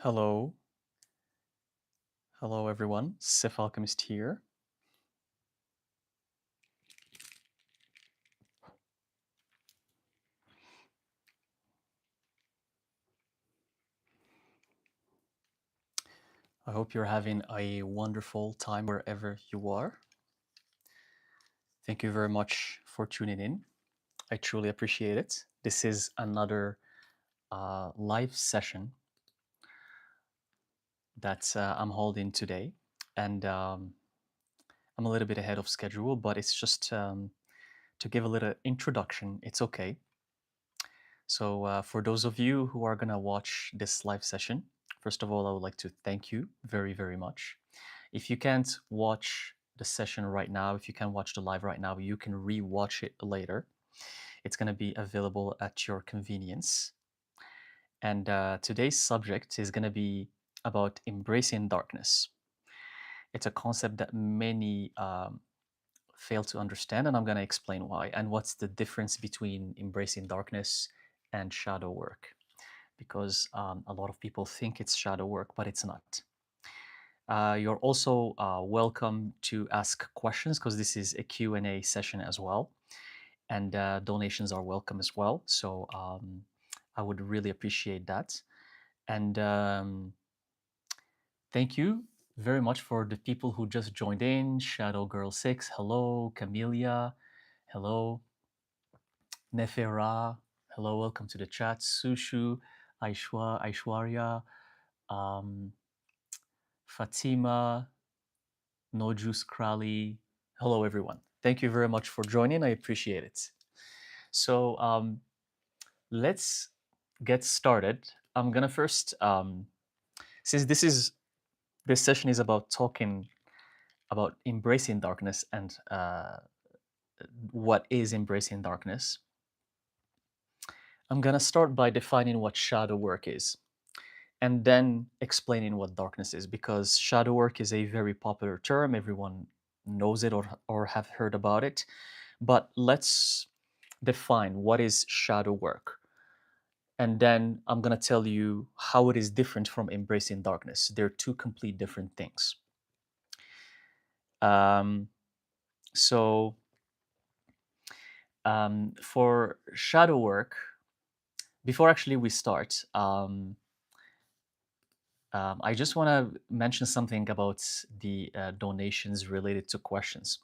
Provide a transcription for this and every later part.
Hello. Hello, everyone. Sif Alchemist here. I hope you're having a wonderful time wherever you are. Thank you very much for tuning in. I truly appreciate it. This is another live session that I'm holding today. And I'm a little bit ahead of schedule, but it's just to give a little introduction. It's okay. So, for those of you who are going to watch this live session, first of all, I would like to thank you very, very much. If you can't watch the session right now, if you can't watch the live right now, you can re-watch it later. It's going to be available at your convenience. And today's subject is going to be about embracing darkness. It's a concept that many fail to understand, and I'm going to explain why and what's the difference between embracing darkness and shadow work. Because a lot of people think it's shadow work, but it's not. You're also welcome to ask questions because this is a Q&A session as well. And donations are welcome as well. So I would really appreciate that. And thank you very much for the people who just joined in. Shadow Girl 6, hello. Camellia, hello. Nefera, hello. Welcome to the chat. Sushu, Aishwarya, um, Fatima, Nojus Krali. Hello, everyone. Thank you very much for joining. I appreciate it. So let's get started. I'm gonna first, since this session is about talking about embracing darkness and what is embracing darkness. I'm gonna start by defining what shadow work is, and then explaining what darkness is, because shadow work is a very popular term. Everyone knows it or have heard about it. But let's define what is shadow work. And then I'm going to tell you how it is different from embracing darkness. They're two complete different things. Um, so, for shadow work, before actually we start, I just want to mention something about the donations related to questions.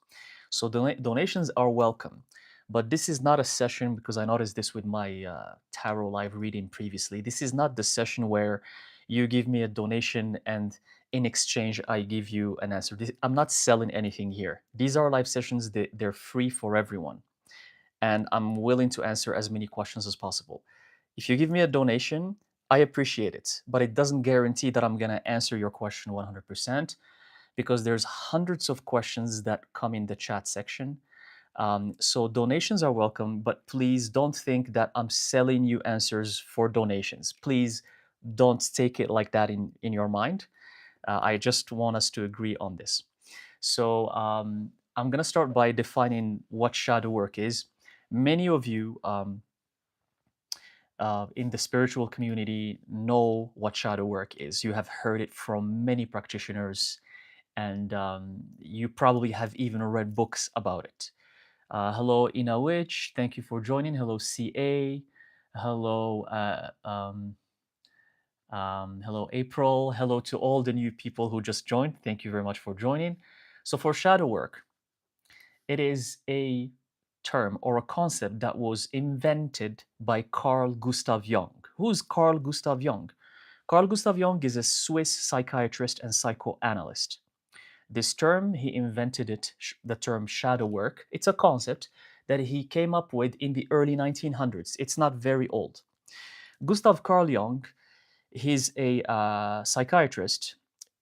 So donations are welcome, but this is not a session, because I noticed this with my tarot live reading previously. This is not the session where you give me a donation and in exchange I give you an answer. I'm not selling anything here. These are live sessions. They're free for everyone, and I'm willing to answer as many questions as possible. If you give me a donation, I appreciate it, but it doesn't guarantee that I'm going to answer your question 100%, because there's hundreds of questions that come in the chat section. So donations are welcome, but please don't think that I'm selling you answers for donations. Please don't take it like that in your mind. I just want us to agree on this. So I'm going to start by defining what shadow work is. Many of you in the spiritual community know what shadow work is. You have heard it from many practitioners, and you probably have even read books about it. Hello, Ina Witch. Thank you for joining. Hello, CA. Hello, hello, April. Hello to all the new people who just joined. Thank you very much for joining. So, for shadow work, it is a term or a concept that was invented by Carl Gustav Jung. Who's Carl Gustav Jung? Carl Gustav Jung is a Swiss psychiatrist and psychoanalyst. This term, he invented it, the term shadow work. It's a concept that he came up with in the early 1900s. It's not very old. Gustav Carl Jung, he's a psychiatrist.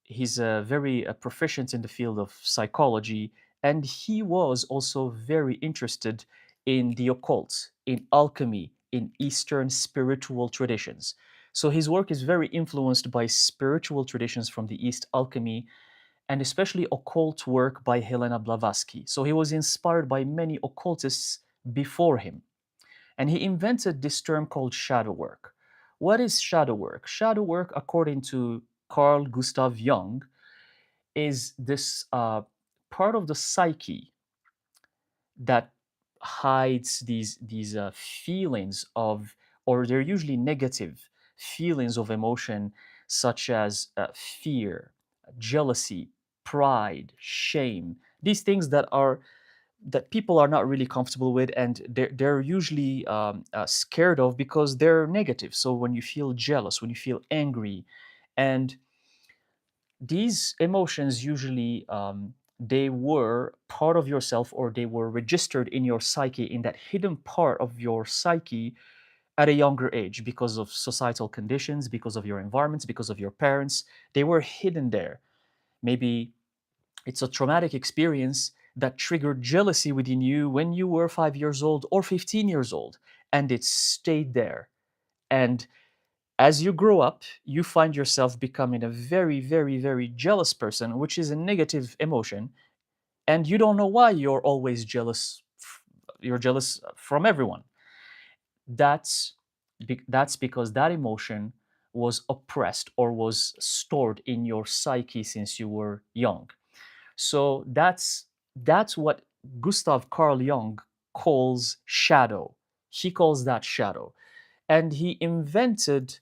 He's very proficient in the field of psychology, and he was also very interested in the occult, in alchemy, in Eastern spiritual traditions. So his work is very influenced by spiritual traditions from the East, alchemy, and especially occult work by Helena Blavatsky. So he was inspired by many occultists before him. And he invented this term called shadow work. What is shadow work? Shadow work, according to Carl Gustav Jung, is this part of the psyche that hides these feelings of, or they're usually negative feelings of emotion, such as fear, jealousy, pride, shame. These things that people are not really comfortable with, and they're usually scared of because they're negative. So when you feel jealous, when you feel angry, and these emotions usually they were part of yourself, or they were registered in your psyche, in that hidden part of your psyche at a younger age, because of societal conditions, because of your environments, because of your parents. They were hidden there. Maybe it's a traumatic experience that triggered jealousy within you when you were 5 years old or 15 years old, and it stayed there. And as you grow up, you find yourself becoming a very, very, very jealous person, which is a negative emotion. And you don't know why you're always jealous. You're jealous from everyone. That's that's because that emotion was oppressed or was stored in your psyche since you were young. So that's what Gustav Carl Jung calls shadow. He calls that shadow, and he invented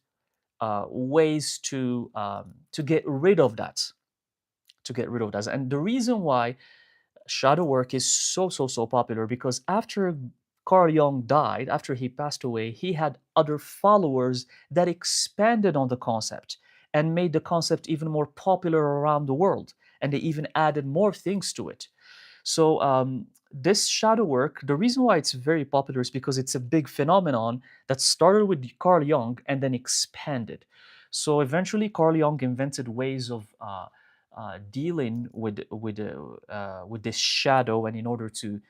ways to get rid of that, to get rid of that. And the reason why shadow work is so popular, because after Carl Jung died, after he passed away, he had other followers that expanded on the concept and made the concept even more popular around the world, and they even added more things to it. So this shadow work, the reason why it's very popular is because it's a big phenomenon that started with Carl Jung and then expanded. So eventually, Carl Jung invented ways of dealing with this shadow, and in order to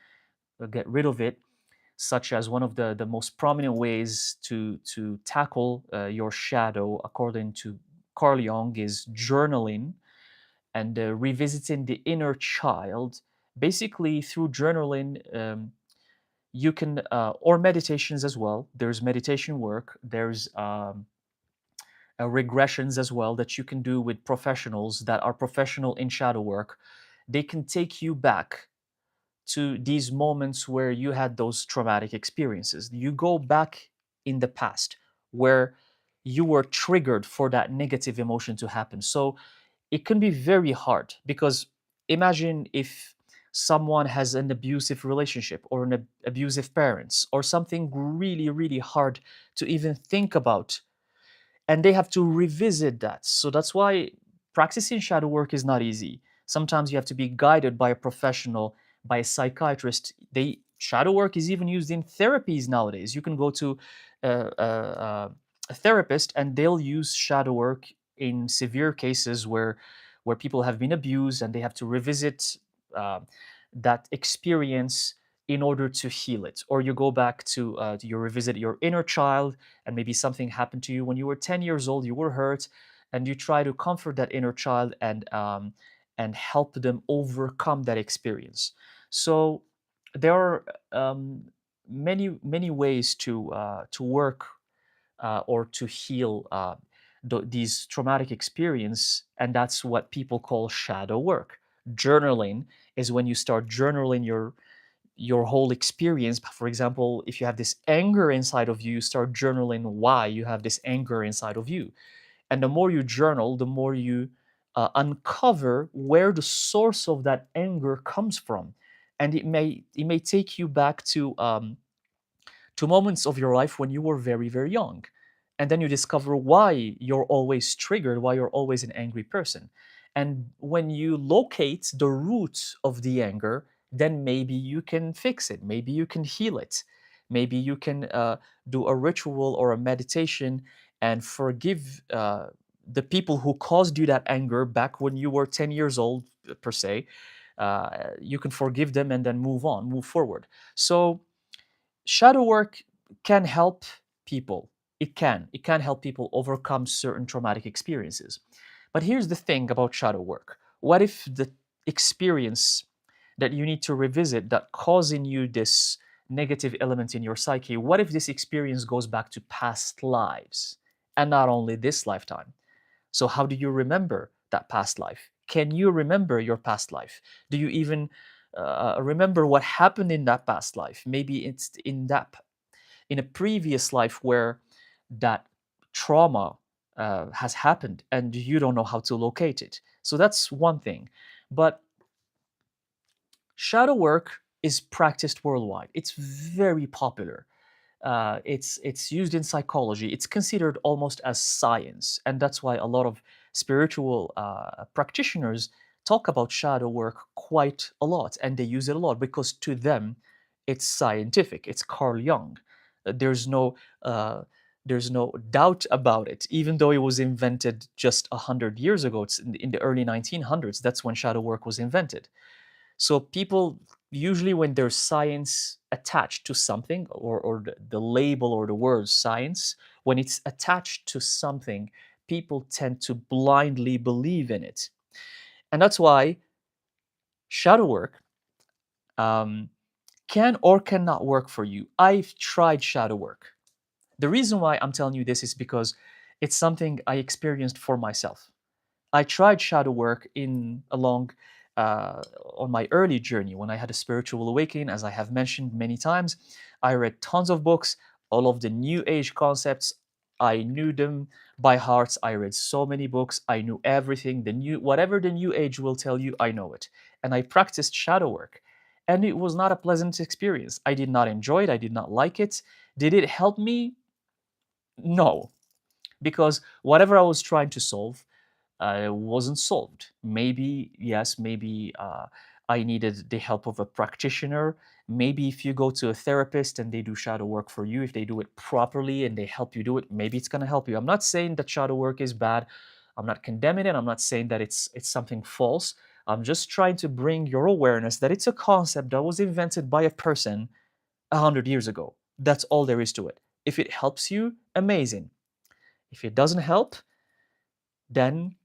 get rid of it, such as one of the most prominent ways to tackle your shadow, according to Carl Jung, is journaling and revisiting the inner child. Basically, through journaling, you can, or meditations as well. There's meditation work. There's regressions as well that you can do with professionals that are professional in shadow work. They can take you back to these moments where you had those traumatic experiences. You go back in the past where you were triggered for that negative emotion to happen. So it can be very hard, because imagine if someone has an abusive relationship, or an abusive parents, or something really, really hard to even think about, and they have to revisit that. So that's why practicing shadow work is not easy. Sometimes you have to be guided by a professional, by a psychiatrist. They Shadow work is even used in therapies nowadays. You can go to a therapist, and they'll use shadow work in severe cases where people have been abused, and they have to revisit uh, that experience in order to heal it. Or you go back to you revisit your inner child, and maybe something happened to you when you were 10 years old, you were hurt, and you try to comfort that inner child and help them overcome that experience. So there are many ways to work or to heal these traumatic experience, and that's what people call shadow work. Journaling is when you start journaling your whole experience. For example, if you have this anger inside of you, you start journaling why you have this anger inside of you. And the more you journal, the more you uncover where the source of that anger comes from. And it may take you back to moments of your life when you were very, very young. And then you discover why you're always triggered, why you're always an angry person. And when you locate the root of the anger, then maybe you can fix it. Maybe you can heal it. Maybe you can do a ritual or a meditation and forgive the people who caused you that anger back when you were 10 years old, per se. You can forgive them and then move on, move forward. So, shadow work can help people. It can help people overcome certain traumatic experiences. But here's the thing about shadow work. What if the experience that you need to revisit that causing you this negative element in your psyche, what if this experience goes back to past lives? and not only this lifetime. So, how do you remember that past life? Can you remember your past life? Do you even remember what happened in that past life? Maybe it's in a previous life where that trauma has happened and you don't know how to locate it. So that's one thing. But shadow work is practiced worldwide. It's very popular. It's used in psychology. It's considered almost as science, and that's why a lot of spiritual practitioners talk about shadow work quite a lot, and they use it a lot because to them, it's scientific. It's Carl Jung. There's no there's no doubt about it. Even though it was invented just 100 years ago, it's in the early 1900s. That's when shadow work was invented. So people usually when there's science attached to something or the label or the word science, when it's attached to something, people tend to blindly believe in it. And that's why shadow work um, can or cannot work for you. I've tried shadow work. The reason why I'm telling you this is because it's something I experienced for myself. I tried shadow work in along on my early journey when I had a spiritual awakening, as I have mentioned many times. I read tons of books, all of the new age concepts. I knew them by heart. I read so many books. I knew everything. The new whatever the new age will tell you, I know it. And I practiced shadow work. And it was not a pleasant experience. I did not enjoy it. I did not like it. Did it help me? No, because whatever I was trying to solve, wasn't solved. Maybe, yes, maybe I needed the help of a practitioner. Maybe if you go to a therapist and they do shadow work for you, if they do it properly and they help you do it, maybe it's going to help you. I'm not saying that shadow work is bad. I'm not condemning it. I'm not saying that it's something false. I'm just trying to bring your awareness that it's a concept that was invented by a person 100 years ago. That's all there is to it. If it helps you, amazing. If it doesn't help, then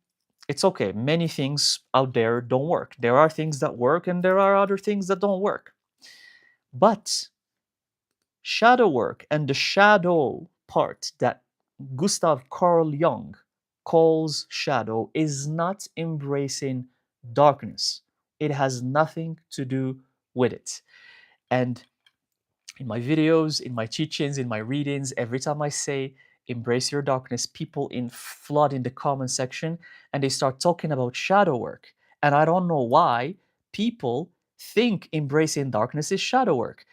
it's okay. Many things out there don't work. There are things that work and there are other things that don't work. But shadow work and the shadow part that Gustav Carl Jung calls shadow is not embracing darkness. It has nothing to do with it. And in my videos, in my teachings, in my readings, every time I say embrace your darkness, people in flood in the comment section and they start talking about shadow work. And I don't know why people think embracing darkness is shadow work.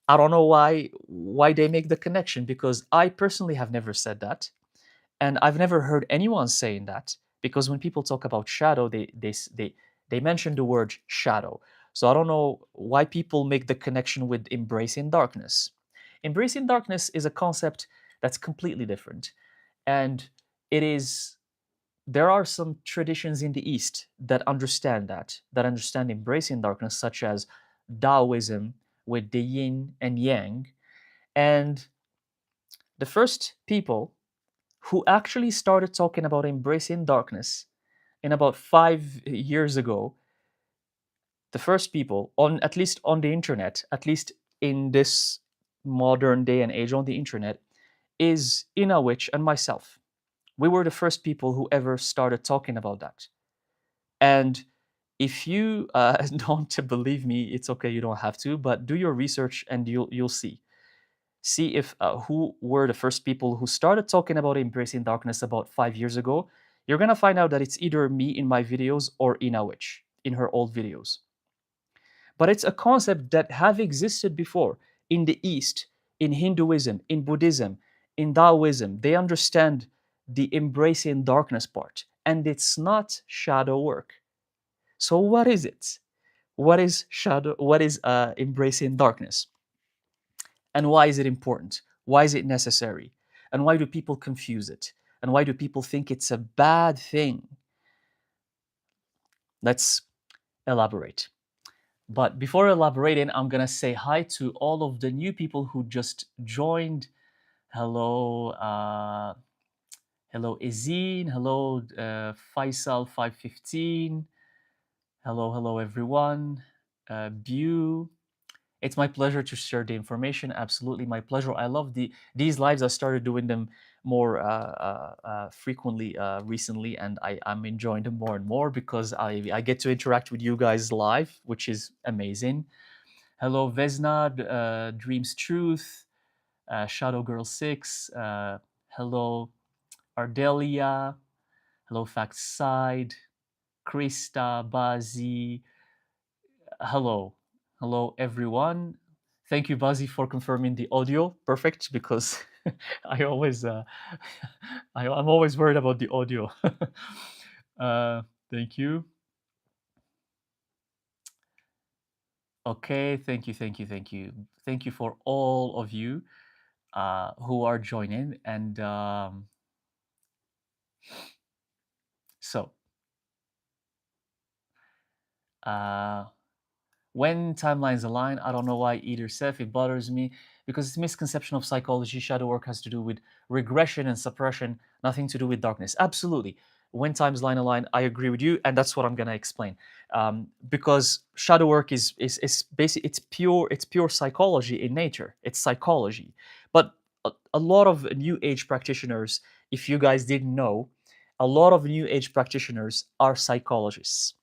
I don't know why they make the connection because I personally have never said that. And I've never heard anyone saying that because when people talk about shadow, they mention the word shadow. So I don't know why people make the connection with embracing darkness. Embracing darkness is a concept that's completely different. And it is there are some traditions in the East that understand embracing darkness, such as Taoism with the yin and yang. And the first people who actually started talking about embracing darkness in about 5 years ago, the first people on at least on the internet, at least in this modern day and age on the internet, is Ina Witch and myself. We were the first people who ever started talking about that. And if you don't believe me, it's okay. You don't have to, but do your research and you'll see. See if who were the first people who started talking about embracing darkness about 5 years ago. You're gonna find out that it's either me in my videos or Ina Witch in her old videos. But it's a concept that have existed before in the East, in Hinduism, in Buddhism, in Taoism. They understand the embracing darkness part, and it's not shadow work. So what is it? What is shadow? What is embracing darkness? And why is it important? Why is it necessary? And why do people confuse it? And why do people think it's a bad thing? Let's elaborate. But before elaborating, I'm going to say hi to all of the new people who just joined. Hello, hello, Ezine. Hello, Faisal 515. Hello, hello, everyone. Bu, It's my pleasure to share the information. Absolutely, my pleasure. I love these lives. I started doing them more frequently recently, and I'm enjoying them more and more because I get to interact with you guys live, which is amazing. Hello, Vesna, Dreams Truth, Shadow Girl 6. Hello, Ardelia. Hello, Fact Side, Krista, Bazi. Hello. Hello, everyone. Thank you, Bazi, for confirming the audio. Perfect, because I always, I'm always worried about the audio. uh, thank you. Okay, thank you, thank you, thank you. Thank you for all of you who are joining. And so, uh, when timelines align, I don't know why either, Seth. It bothers me because it's misconception of psychology. Shadow work has to do with regression and suppression, nothing to do with darkness. Absolutely. When timelines align, I agree with you, and that's what I'm gonna explain. Because shadow work is basic. It's pure psychology in nature. It's psychology, but a lot of new age practitioners, if you guys didn't know, a lot of new age practitioners are psychologists.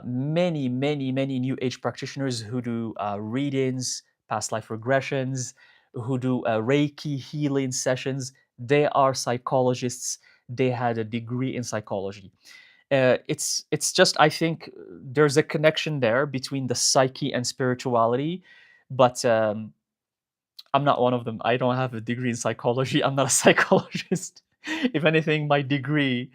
Many new age practitioners who do readings, past life regressions, who do Reiki healing sessions. They are psychologists. They had a degree in psychology. It's just, I think there's a connection there between the psyche and spirituality, but I'm not one of them. I don't have a degree in psychology. I'm not a psychologist. If anything, my degree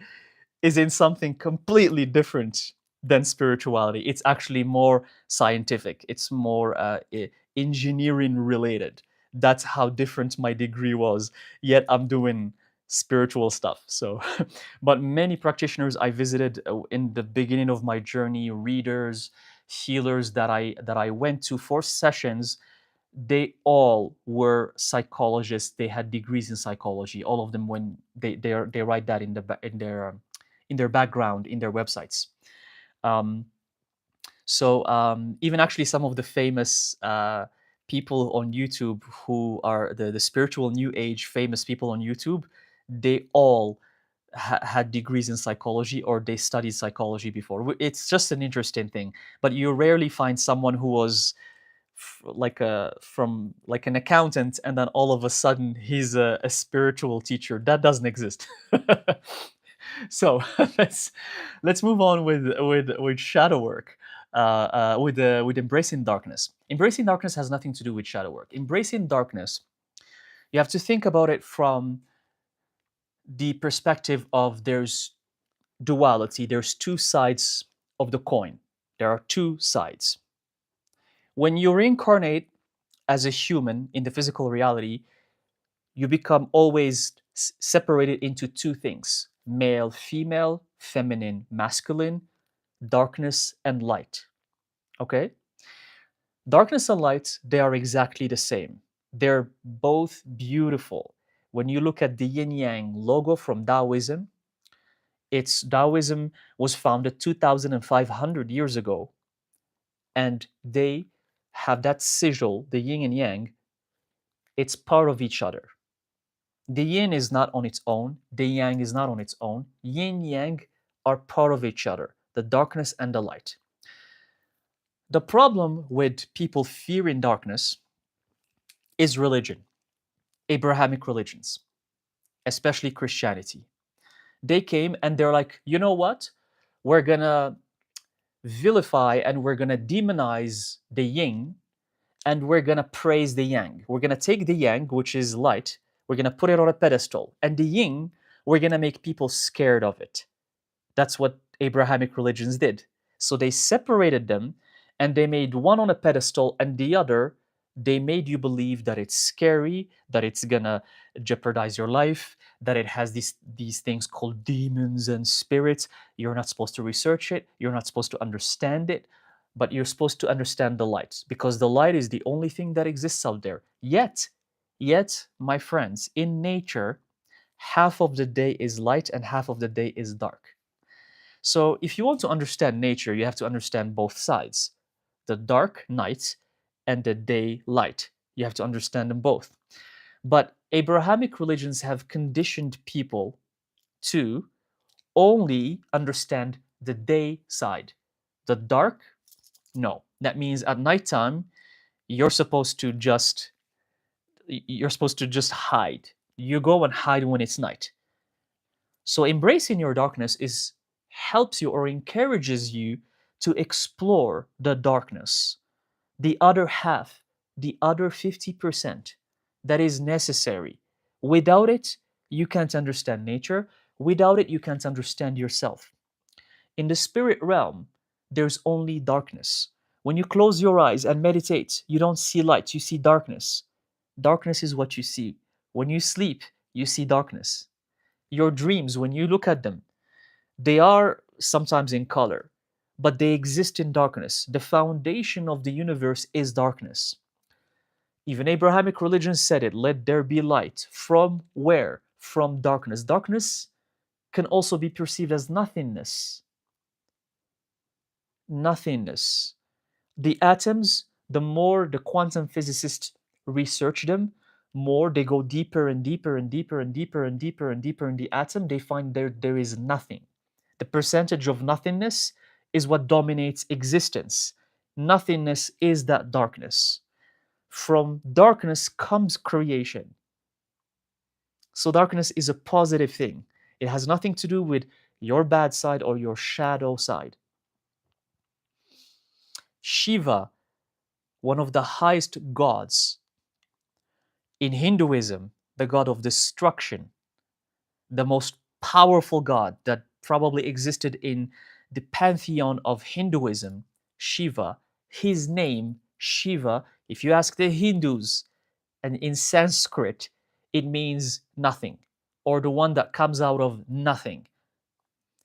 is in something completely different than spirituality. It's actually more scientific. It's more engineering related. That's how different my degree was. Yet I'm doing spiritual stuff. So, but many practitioners I visited in the beginning of my journey, readers, healers that I went to for sessions, they all were psychologists. They had degrees in psychology. All of them, when they write that in in their background in their websites. Um, even actually some of the famous people on YouTube who are the spiritual new age famous people on YouTube, they all had degrees in psychology or they studied psychology before. It's just an interesting thing, but you rarely find someone who was like a from like an accountant and then all of a sudden he's a spiritual teacher. That doesn't exist. So let's move on with shadow work, with embracing darkness. Embracing darkness has nothing to do with shadow work. Embracing darkness, you have to think about it from the perspective of there's duality. There's two sides of the coin. There are two sides. When you reincarnate as a human in the physical reality, you become always separated into two things: male, female, feminine, masculine, darkness, and light. Okay? Darkness and light, they are exactly the same. They're both beautiful. When you look at the yin yang logo from Taoism, its Taoism was founded 2,500 years ago, and they have that sigil, the yin and yang, it's part of each other. The yin is not on its own, the yang is not on its own. Yin yang are part of each other, the darkness and the light. The problem with people fearing darkness is religion, Abrahamic religions, especially Christianity. They came and they're like, you know what? We're gonna vilify and we're gonna demonize the yin and we're gonna praise the yang. We're gonna take the yang, which is light, we're gonna put it on a pedestal, and the yin, we're gonna make people scared of it. That's what Abrahamic religions did. So they separated them and they made one on a pedestal and the other, they made you believe that it's scary, that it's gonna jeopardize your life, that it has these things called demons and spirits. You're not supposed to research it, you're not supposed to understand it, but you're supposed to understand the light because the light is the only thing that exists out there. Yet, my friends, in nature, half of the day is light and half of the day is dark. So, if you want to understand nature, you have to understand both sides. the dark night and the day light. You have to understand them both. But Abrahamic religions have conditioned people to only understand the day side. The dark, no. That means at nighttime, you're supposed to just hide. You go and hide when it's night. So embracing your darkness is helps you or encourages you to explore the darkness, the other half, the other 50% that is necessary. Without it, you can't understand nature. Without it, you can't understand yourself. In the spirit realm, there's only darkness. When you close your eyes and meditate, you don't see light, you see darkness. Darkness is what you see. When you sleep, you see darkness. Your dreams, when you look at them, they are sometimes in color, but they exist in darkness. The foundation of the universe is darkness. Even Abrahamic religion said it, let there be light. From where? From darkness. Darkness can also be perceived as nothingness. Nothingness. The atoms, the more the quantum physicists research them, more they go deeper and deeper and deeper and deeper and deeper and deeper in the atom, they find there is nothing. The percentage of nothingness is what dominates existence. Nothingness is that darkness. From darkness comes creation. So darkness is a positive thing. It has nothing to do with your bad side or your shadow side. Shiva, one of the highest gods in Hinduism, the god of destruction, the most powerful god that probably existed in the pantheon of Hinduism, Shiva, his name, Shiva, if you ask the Hindus, and in Sanskrit, it means nothing, or the one that comes out of nothing.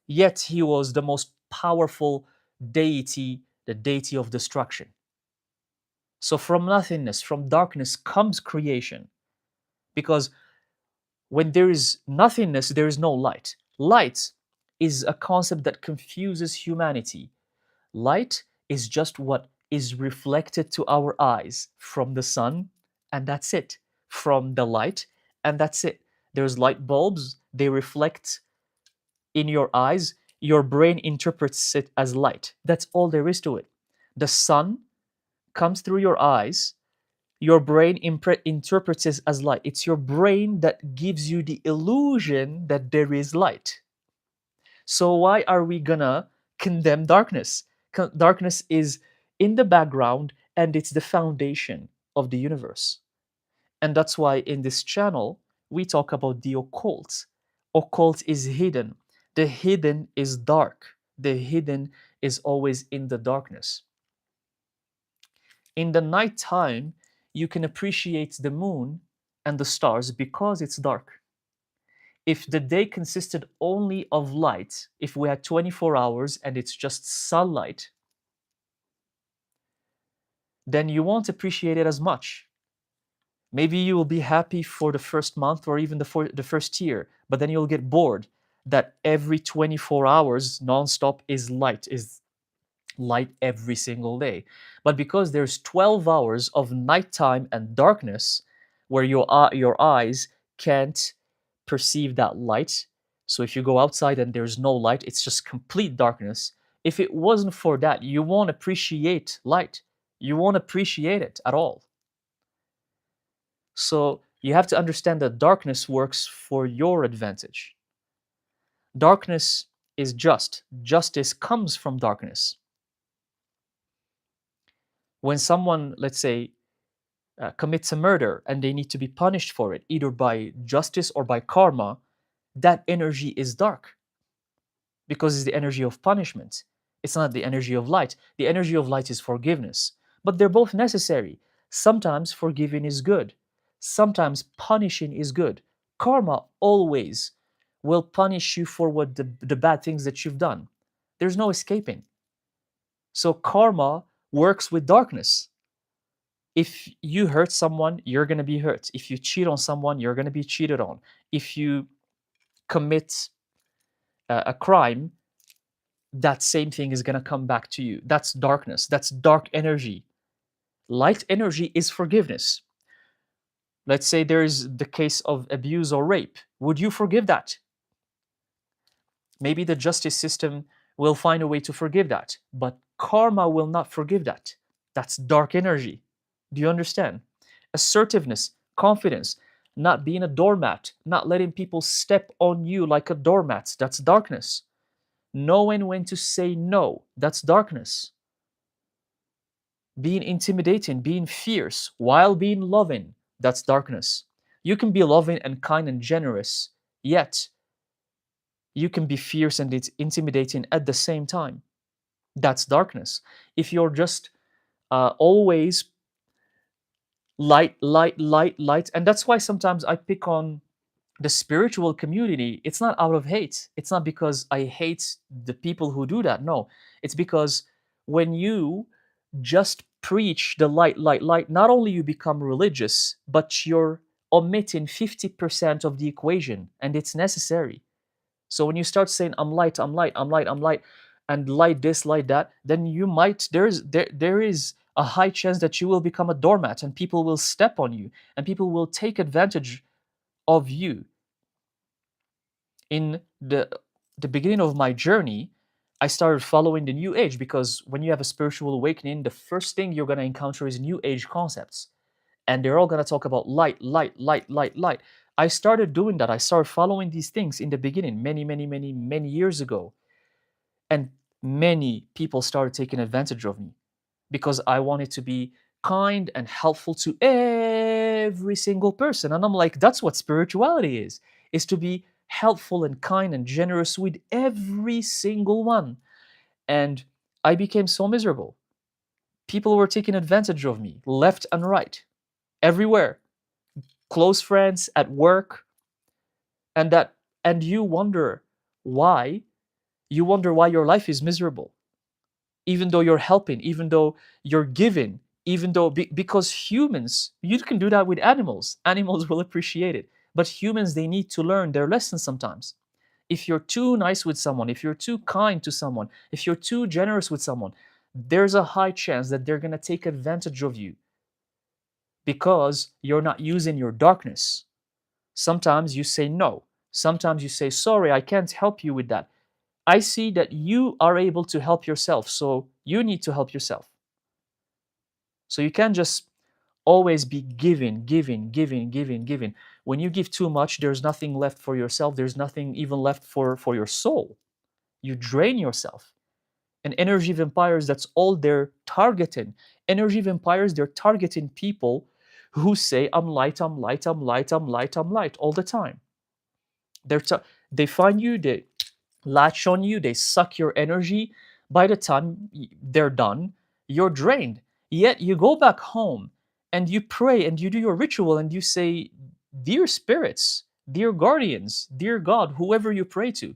Yet he was the most powerful deity, the deity of destruction. So from nothingness, from darkness comes creation. Because when there is nothingness, there is no light. Light is a concept that confuses humanity. Light is just what is reflected to our eyes from the sun, and that's it. From the light, and that's it. There's light bulbs, they reflect in your eyes. Your brain interprets it as light. That's all there is to it. The sun comes through your eyes, your brain interprets it as light. It's your brain that gives you the illusion that there is light. So why are we gonna condemn darkness? Darkness is in the background and it's the foundation of the universe. And that's why in this channel we talk about the occult. Occult is hidden. The hidden is dark. The hidden is always in the darkness. In the nighttime, you can appreciate the moon and the stars because it's dark. If the day consisted only of light, if we had 24 hours and it's just sunlight, then you won't appreciate it as much. Maybe you will be happy for the first month or even the first year, but then you'll get bored that every 24 hours nonstop is light every single day. But because there's 12 hours of nighttime and darkness where your eyes can't perceive that light. So if you go outside and there's no light, it's just complete darkness. If it wasn't for that, you won't appreciate light. You won't appreciate it at all. So you have to understand that darkness works for your advantage. Darkness is just. Justice comes from darkness. When someone, let's say, commits a murder and they need to be punished for it, either by justice or by karma, that energy is dark because it's the energy of punishment. It's not the energy of light. The energy of light is forgiveness. But they're both necessary. Sometimes forgiving is good. Sometimes punishing is good. Karma always will punish you for what the bad things that you've done. There's no escaping. So karma works with darkness. If you hurt someone, you're going to be hurt. If you cheat on someone, you're going to be cheated on. If you commit a crime, that same thing is going to come back to you. That's darkness. That's dark energy. Light energy is forgiveness. Let's say there is the case of abuse or rape. Would you forgive that? Maybe the justice system will find a way to forgive that, but karma will not forgive that. That's dark energy. Do you understand? Assertiveness, confidence, not being a doormat, not letting people step on you like a doormat. That's darkness. Knowing when to say no. That's darkness. Being intimidating, being fierce while being loving. That's darkness. You can be loving and kind and generous, yet you can be fierce and it's intimidating at the same time. That's darkness. If you're just always light, light, light, light, and that's why sometimes I pick on the spiritual community. It's not out of hate. It's not because I hate the people who do that. No, it's because when you just preach the light, light, light, not only you become religious, but you're omitting 50% of the equation, and it's necessary. So when you start saying I'm light, I'm light, I'm light, I'm light, and light this, light that, then you might there is a high chance that you will become a doormat and people will step on you and people will take advantage of you. In the beginning of my journey, I started following the new age because when you have a spiritual awakening, the first thing you're going to encounter is new age concepts. And they're all going to talk about light, light, light, light, light. I started doing that. I started following these things in the beginning, many, many, many, many years ago. And many people started taking advantage of me because I wanted to be kind and helpful to every single person. And I'm like, that's what spirituality is to be helpful and kind and generous with every single one. And I became so miserable. People were taking advantage of me left and right, everywhere. Close friends at work, and you wonder why. You wonder why your life is miserable, even though you're helping, even though you're giving, even though because humans, you can do that with animals. Animals will appreciate it, but humans, they need to learn their lessons sometimes. If you're too nice with someone, if you're too kind to someone, if you're too generous with someone, there's a high chance that they're going to take advantage of you because you're not using your darkness. Sometimes you say no. Sometimes you say, sorry, I can't help you with that. I see that you are able to help yourself, so you need to help yourself. So you can't just always be giving, giving, giving, giving, giving. When you give too much, there's nothing left for yourself. There's nothing even left for your soul. You drain yourself. And energy vampires, that's all they're targeting. Energy vampires, they're targeting people who say, I'm light, I'm light, I'm light, I'm light, I'm light all the time. They find you, they latch on you, they suck your energy. By the time they're done, you're drained. Yet you go back home and you pray and you do your ritual and you say, dear spirits, dear guardians, dear God, whoever you pray to,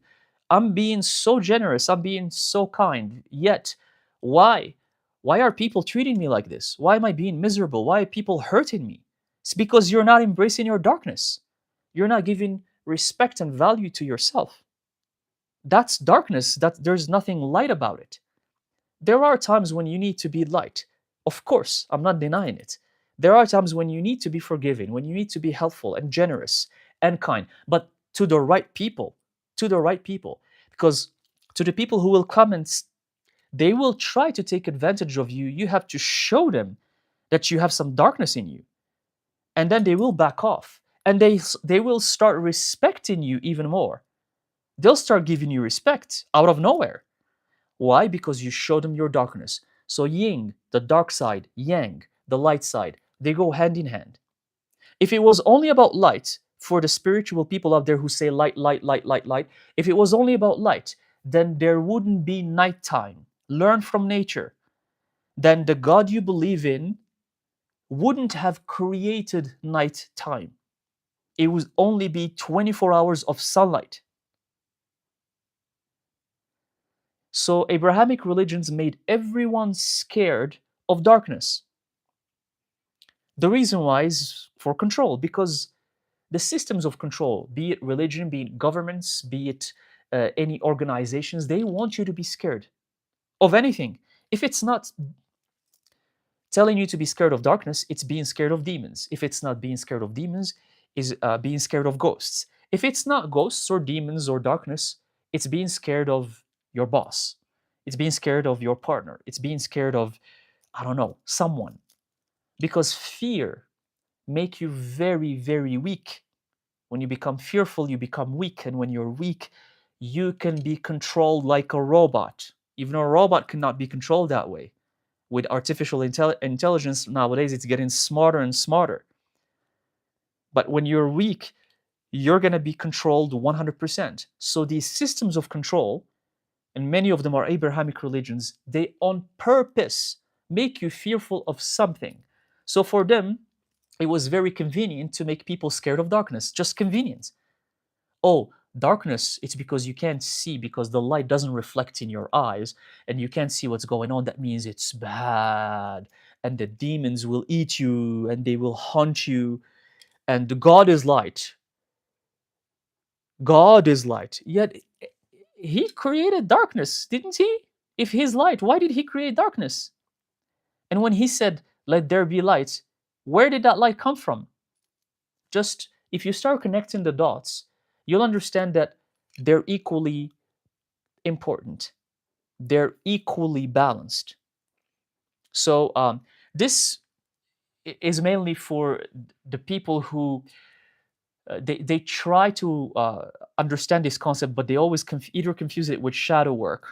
I'm being so generous, I'm being so kind. Yet, why? Why are people treating me like this? Why am I being miserable? Why are people hurting me? It's because you're not embracing your darkness. You're not giving respect and value to yourself. That's darkness. That there's nothing light about it. There are times when you need to be light. Of course, I'm not denying it. There are times when you need to be forgiving, when you need to be helpful and generous and kind, but to the right people, to the right people. Because to the people who will come and they will try to take advantage of you, you have to show them that you have some darkness in you. And then they will back off and they will start respecting you even more. They'll start giving you respect out of nowhere. Why? Because you show them your darkness. So yin, the dark side, yang, the light side, they go hand in hand. If it was only about light, for the spiritual people out there who say light, light, light, light, light, if it was only about light, then there wouldn't be nighttime. Learn from nature. Then the God you believe in wouldn't have created nighttime. It would only be 24 hours of sunlight. So Abrahamic religions made everyone scared of darkness. The reason why is for control, because the systems of control, be it religion, be it governments, be it any organizations, they want you to be scared of anything. If it's not telling you to be scared of darkness, it's being scared of demons. If it's not being scared of demons, is being scared of ghosts. If it's not ghosts or demons or darkness, it's being scared of your boss. It's being scared of your partner. It's being scared of, I don't know, someone. Because fear make you very, very weak. When you become fearful, you become weak. And when you're weak, you can be controlled like a robot. Even a robot cannot be controlled that way. With artificial intelligence nowadays, it's getting smarter and smarter. But when you're weak, you're going to be controlled 100%. So these systems of control, and many of them are Abrahamic religions, they on purpose make you fearful of something. So for them, it was very convenient to make people scared of darkness, just convenience. Oh, darkness, it's because you can't see, because the light doesn't reflect in your eyes and you can't see what's going on. That means it's bad and the demons will eat you and they will haunt you. And God is light. God is light. Yet he created darkness, didn't he? If he's light, why did he create darkness? And when he said, let there be light, where did that light come from? Just if you start connecting the dots, you'll understand that they're equally important. They're equally balanced. So this is mainly for the people who they try to understand this concept, but they always either confuse it with shadow work,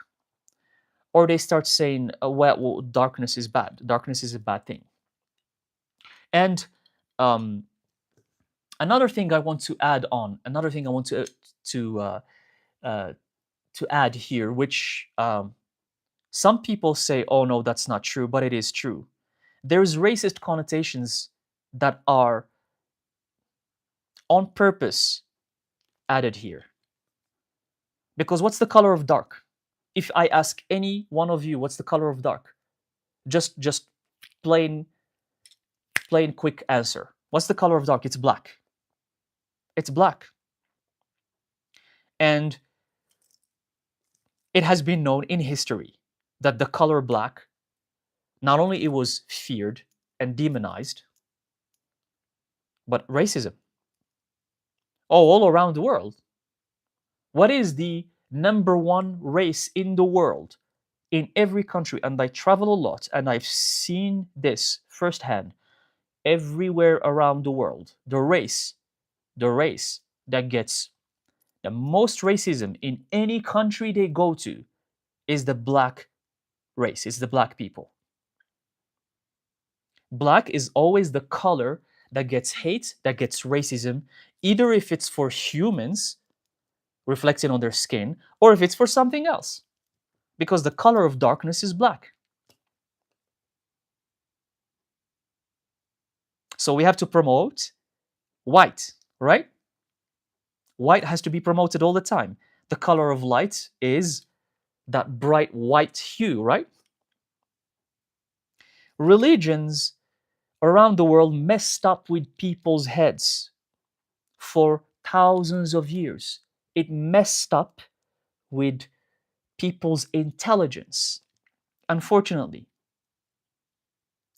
or they start saying, well, darkness is bad. Darkness is a bad thing. And um, another thing I want to add on, another thing I want uh, to add here, which some people say, oh no, that's not true, but it is true. There's racist connotations that are on purpose added here. Because what's the color of dark? If I ask any one of you, what's the color of dark? Just plain quick answer. What's the color of dark? It's black. It's black. And it has been known in history that the color black, not only it was feared and demonized, but racism. Oh, all around the world. What is the number one race in the world? In every country, and I travel a lot, and I've seen this firsthand everywhere around the world. The race that gets the most racism in any country they go to is the black race, it's the black people. Black is always the color that gets hate, that gets racism, either if it's for humans reflecting on their skin, or if it's for something else. Because the color of darkness is black. So we have to promote white, right? White has to be promoted all the time. The color of light is that bright white hue, right? Religions around the world messed up with people's heads for thousands of years. It messed up with people's intelligence, unfortunately.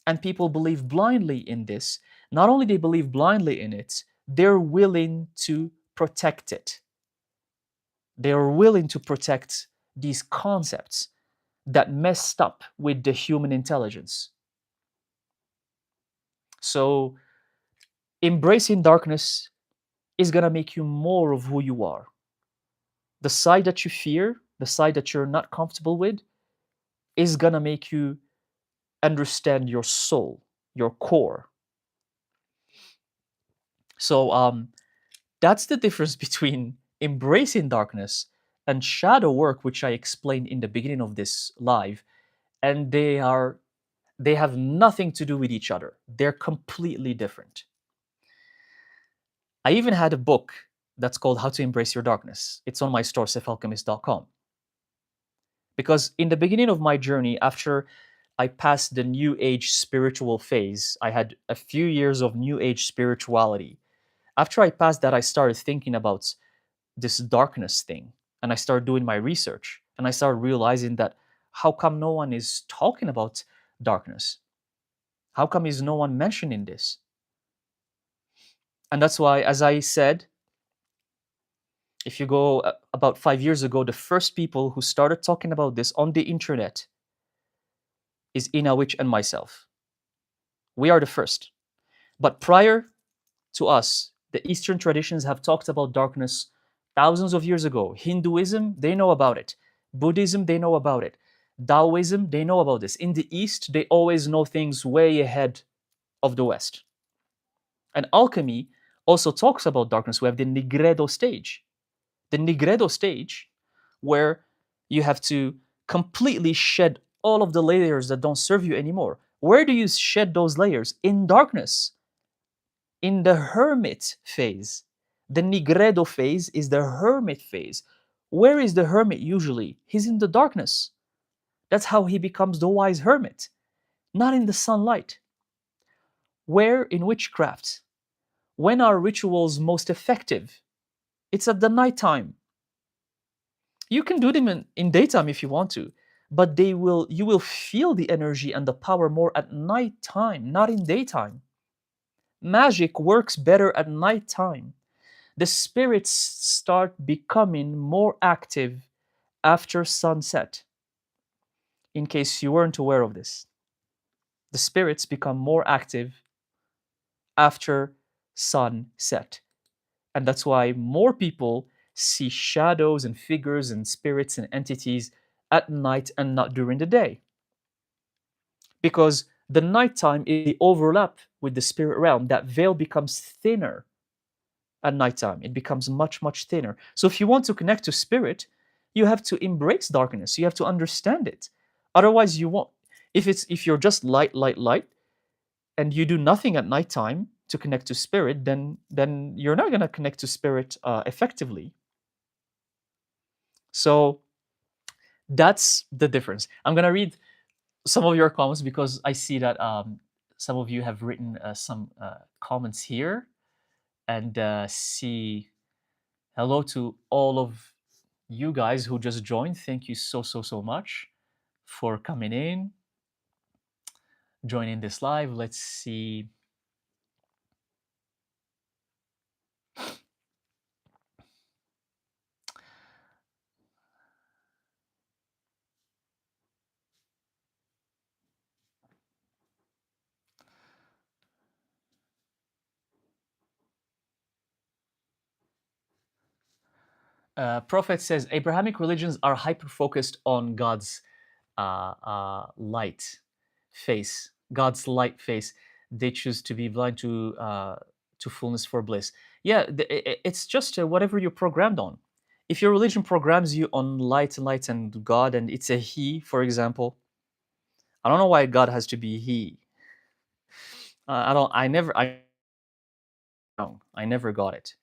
And people believe blindly in this. Not only they believe blindly in it, they're willing to protect it. They are willing to protect these concepts that messed up with the human intelligence. So, embracing darkness is going to make you more of who you are. The side that you fear, the side that you're not comfortable with, is going to make you understand your soul, your core. So, that's the difference between embracing darkness and shadow work, which I explained in the beginning of this live. And they have nothing to do with each other. They're completely different. I even had a book that's called How to Embrace Your Darkness. It's on my store, alchemist.com. Because in the beginning of my journey, after I passed the New Age spiritual phase, I had a few years of New Age spirituality. After I passed that, I started thinking about this darkness thing. and I started doing my research, and I started realizing that how come no one is talking about darkness? How come is no one mentioning this? And that's why, as I said, if you go about 5 years ago, the first people who started talking about this on the internet is Inawich and myself. We are the first. But prior to us, the Eastern traditions have talked about darkness thousands of years ago. Hinduism, they know about it. Buddhism, they know about it. Taoism, they know about this. In the East, they always know things way ahead of the West. And alchemy also talks about darkness. We have the Nigredo stage. The Nigredo stage, where you have to completely shed all of the layers that don't serve you anymore. Where do you shed those layers? In darkness, in the hermit phase. The Nigredo phase is the hermit phase. Where is the hermit usually? He's in the darkness. That's how he becomes the wise hermit, not in the sunlight. Where in witchcraft? When are rituals most effective? It's at the nighttime. You can do them in daytime if you want to, but you will feel the energy and the power more at nighttime, not in daytime. Magic works better at nighttime. The spirits start becoming more active after sunset. In case you weren't aware of this, the spirits become more active after sunset. And that's why more people see shadows and figures and spirits and entities at night and not during the day. Because the nighttime is the overlap with the spirit realm. That veil becomes thinner at nighttime. It becomes much, much thinner. So if you want to connect to spirit, you have to embrace darkness. You have to understand it. Otherwise, you won't. If you're just light, and you do nothing at nighttime to connect to spirit, then you're not going to connect to spirit effectively. So that's the difference. I'm going to read some of your comments because I see that some of you have written some comments here, and see hello to all of you guys who just joined. Thank you so much for coming in, joining this live. Let's see. Prophet says Abrahamic religions are hyper focused on God's light face, God's light face. They choose to be blind to fullness for bliss. Yeah, it's just whatever you're programmed on. If your religion programs you on light and God, and it's a He, for example, I don't know why God has to be He. I don't. I never got it.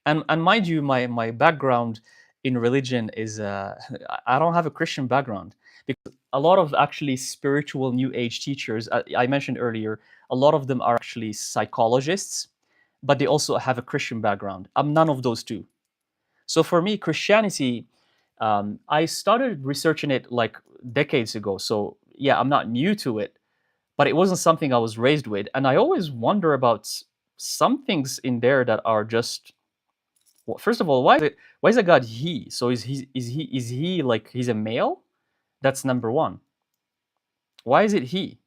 And mind you, my background in religion is I don't have a Christian background, because a lot of actually spiritual New Age teachers I mentioned earlier, a lot of them are actually psychologists, but they also have a Christian background. I'm none of those two. So for me, Christianity, I started researching it like decades ago. So yeah, I'm not new to it, but it wasn't something I was raised with, and I always wonder about some things in there that are just, well, first of all, why is a God he? So is he like he's a male? That's number one. Why is it he?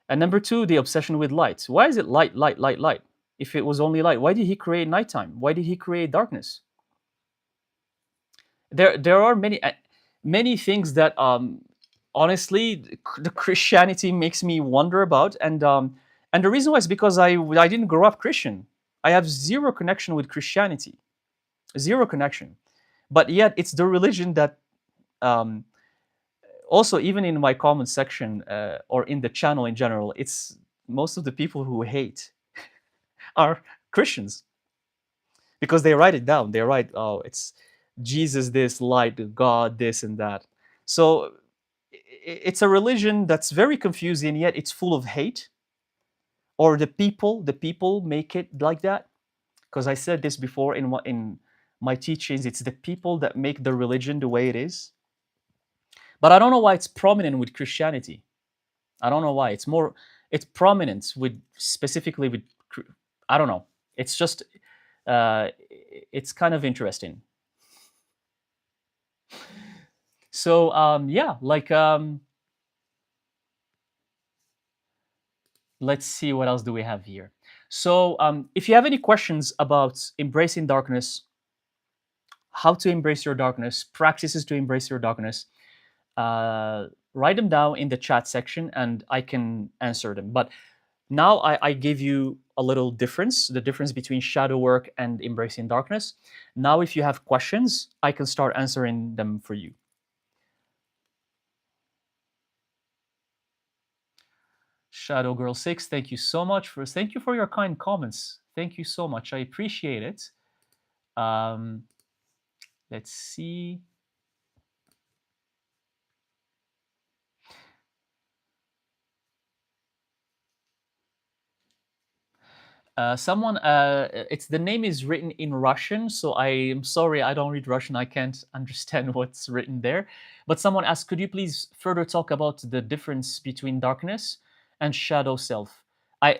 And number two, the obsession with light. Why is it light? If it was only light, why did he create nighttime? Why did he create darkness? There are many things that honestly the Christianity makes me wonder about, and the reason why is because I didn't grow up Christian. I have zero connection with Christianity. Zero connection, but yet it's the religion that um, also, even in my comment section or in the channel in general, it's most of the people who hate are Christians, because they write it down. They write, oh, it's Jesus this, light, God this and that. So it's a religion that's very confusing, yet it's full of hate. Or the people make it like that, because I said this before in my teachings. It's the people that make the religion the way it is. But I don't know why it's prominent with Christianity. I don't know why. It's prominent with specifically with I don't know. It's just it's kind of interesting. So yeah, like let's see what else do we have here. So if you have any questions about embracing darkness, how to embrace your darkness, practices to embrace your darkness, uh, write them down in the chat section and I can answer them. But now I gave you a little difference, the difference between shadow work and embracing darkness. Now, if you have questions, I can start answering them for you. Shadow Girl 6, thank you so much thank you for your kind comments. Thank you so much. I appreciate it. Um, let's see. It's the name is written in Russian, so I am sorry, I don't read Russian. I can't understand what's written there. But someone asked, could you please further talk about the difference between darkness and shadow self? I,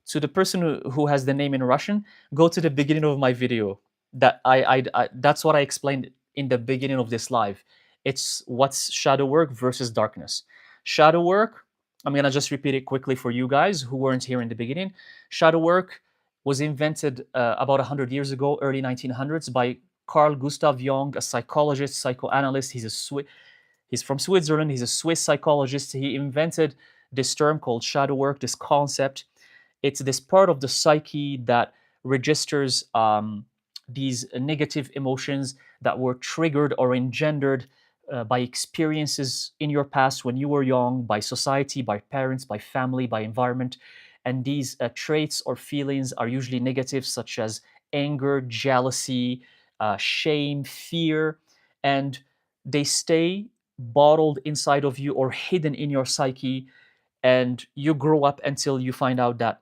to the person who has the name in Russian, go to the beginning of my video. That's what I explained in the beginning of this live. It's what's shadow work versus darkness. Shadow work. I'm gonna just repeat it quickly for you guys who weren't here in the beginning. Shadow work was invented about 100 years ago, early 1900s, by Carl Gustav Jung, a psychologist, psychoanalyst. He's from Switzerland. He's a Swiss psychologist. He invented this term called shadow work, this concept. It's this part of the psyche that registers these negative emotions that were triggered or engendered by experiences in your past when you were young, by society, by parents, by family, by environment. And these traits or feelings are usually negative, such as anger, jealousy, shame, fear, and they stay bottled inside of you or hidden in your psyche. And you grow up until you find out that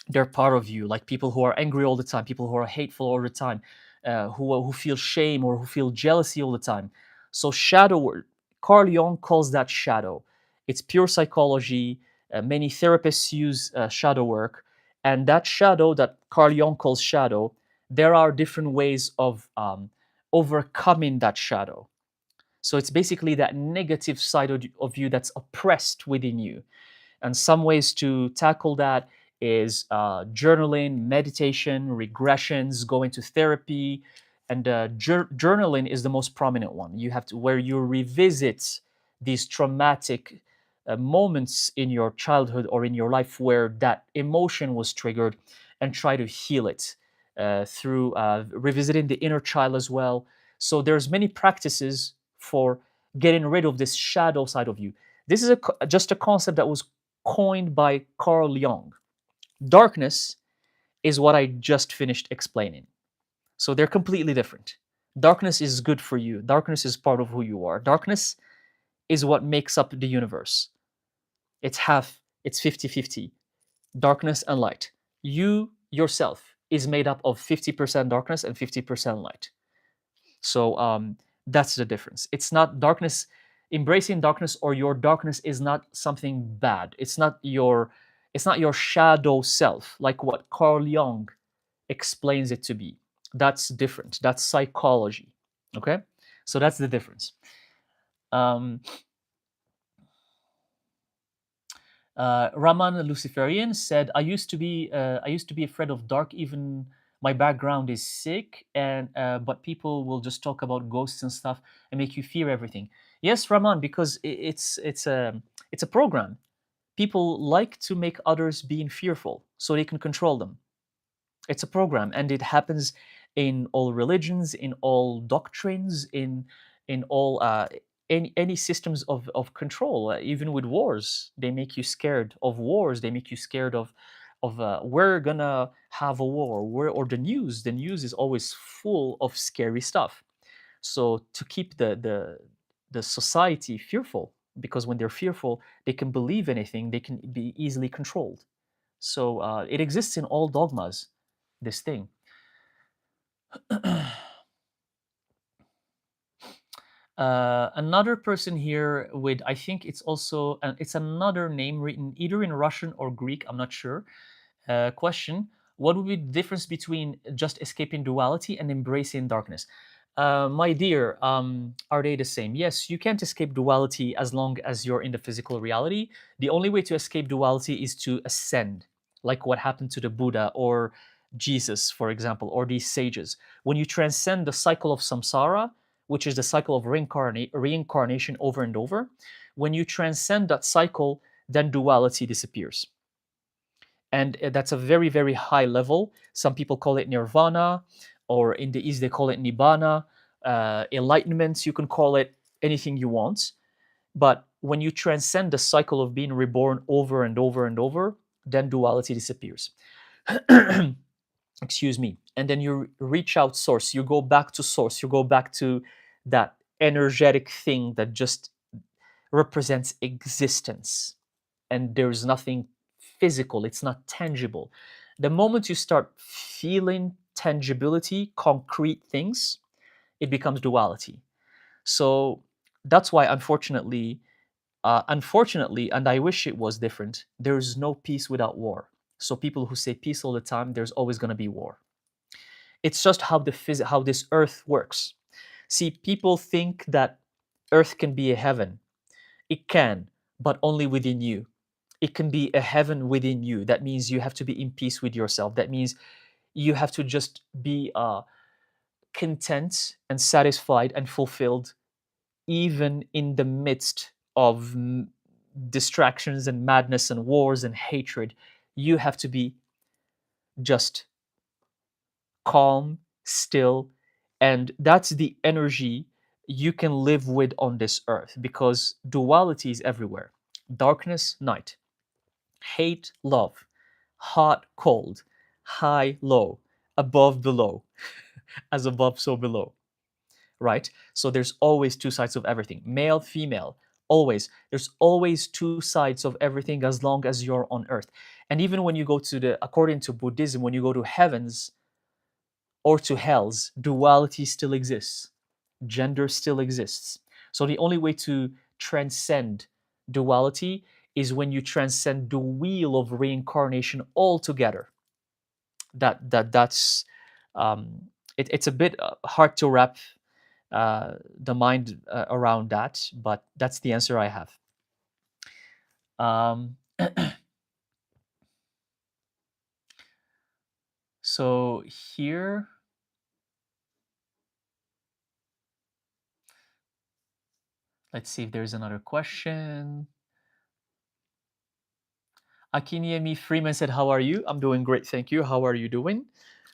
they're part of you, like people who are angry all the time, people who are hateful all the time, who feel shame or who feel jealousy all the time. So shadow work, Carl Jung calls that shadow. It's pure psychology. Many therapists use shadow work, and that shadow that Carl Jung calls shadow, there are different ways of overcoming that shadow. So it's basically that negative side of you that's oppressed within you. And some ways to tackle that is journaling, meditation, regressions, going to therapy, and journaling is the most prominent one. You have to where you revisit these traumatic moments in your childhood or in your life where that emotion was triggered, and try to heal it through revisiting the inner child as well. So there's many practices for getting rid of this shadow side of you. This is just a concept that was coined by Carl Jung. Darkness is what I just finished explaining. So they're completely different. Darkness is good for you. Darkness is part of who you are. Darkness is what makes up the universe. It's half, it's 50-50. Darkness and light. You yourself is made up of 50% darkness and 50% light. So that's the difference. It's not darkness. Embracing darkness or your darkness is not something bad. It's not your shadow self, like what Carl Jung explains it to be. That's different. That's psychology. Okay, so that's the difference. Um, Raman Luciferian said, I used to be afraid of dark. Even my background is sick, and but people will just talk about ghosts and stuff and make you fear everything." Yes, Raman, because it's a program. People like to make others being fearful so they can control them. It's a program, and it happens in all religions, in all doctrines, in all any systems of control. Even with wars, they make you scared of wars. They make you scared of we're gonna have a war. Or the news is always full of scary stuff. So to keep the society fearful, because when they're fearful, they can believe anything. They can be easily controlled. So it exists in all dogmas, this thing. Another person here with, I think it's also, it's another name written either in Russian or Greek, I'm not sure. Question: what would be the difference between just escaping duality and embracing darkness? My dear, are they the same? Yes, you can't escape duality as long as you're in the physical reality. The only way to escape duality is to ascend, like what happened to the Buddha or Jesus, for example, or these sages. When you transcend the cycle of samsara, which is the cycle of reincarnation over and over, when you transcend that cycle, then duality disappears. And that's a very, very high level. Some people call it nirvana, or in the East they call it nibbana, enlightenment. You can call it anything you want. But when you transcend the cycle of being reborn over and over and over, then duality disappears. Excuse me. And then you reach out source. You go back to source. You go back to that energetic thing that just represents existence, and there's nothing physical, it's not tangible. The moment you start feeling tangibility, concrete things, it becomes duality. So that's why, unfortunately, and I wish it was different, there's no peace without war. So people who say peace all the time, there's always going to be war. It's just how how this earth works. See, people think that earth can be a heaven. It can, but only within you. It can be a heaven within you. That means you have to be in peace with yourself. That means you have to just be content and satisfied and fulfilled, even in the midst of distractions and madness and wars and hatred. You have to be just calm, still, and that's the energy you can live with on this earth, because duality is everywhere: darkness, night, hate, love, hot, cold, high, low, above, below, as above, so below, right? So there's always two sides of everything: male, female, always. There's always two sides of everything as long as you're on earth. And even when you go to according to Buddhism, when you go to heavens or to hells, duality still exists, gender still exists. So the only way to transcend duality is when you transcend the wheel of reincarnation altogether. That's it's a bit hard to wrap the mind around that, but that's the answer I have. Um, so here, let's see if there's another question. Akiniemi Freeman said, "How are you?" I'm doing great, thank you. How are you doing?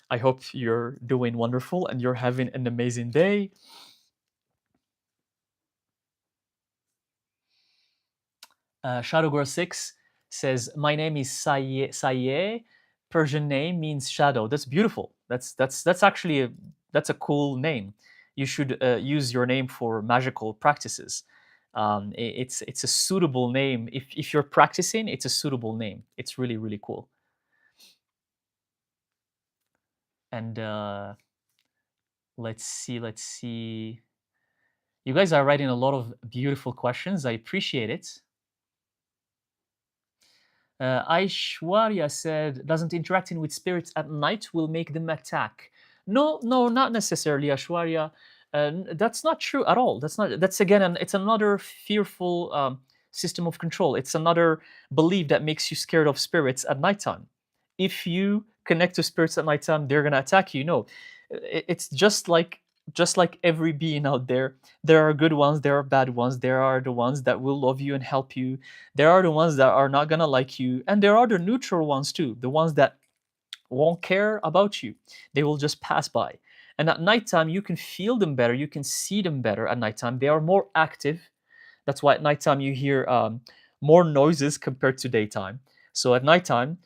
I hope you're doing wonderful and you're having an amazing day. Shadow Girl 6 says, "My name is Saye. Persian name means shadow." That's beautiful. That's actually that's a cool name. You should use your name for magical practices. It's a suitable name. If you're practicing, it's a suitable name. It's really, really cool. And let's see. You guys are writing a lot of beautiful questions. I appreciate it. Aishwarya said, "Doesn't interacting with spirits at night will make them attack?" No, no, not necessarily, Aishwarya. That's not true at all. That's not. That's again, it's another fearful system of control. It's another belief that makes you scared of spirits at nighttime. If you connect to spirits at nighttime, they're gonna attack you. No, it's just like every being out there. There are good ones. There are bad ones. There are the ones that will love you and help you. There are the ones that are not gonna like you, and there are the neutral ones too, the ones that won't care about you. They will just pass by. And at nighttime, you can feel them better, you can see them better at nighttime. They are more active. That's why at nighttime you hear more noises compared to daytime. So at nighttime,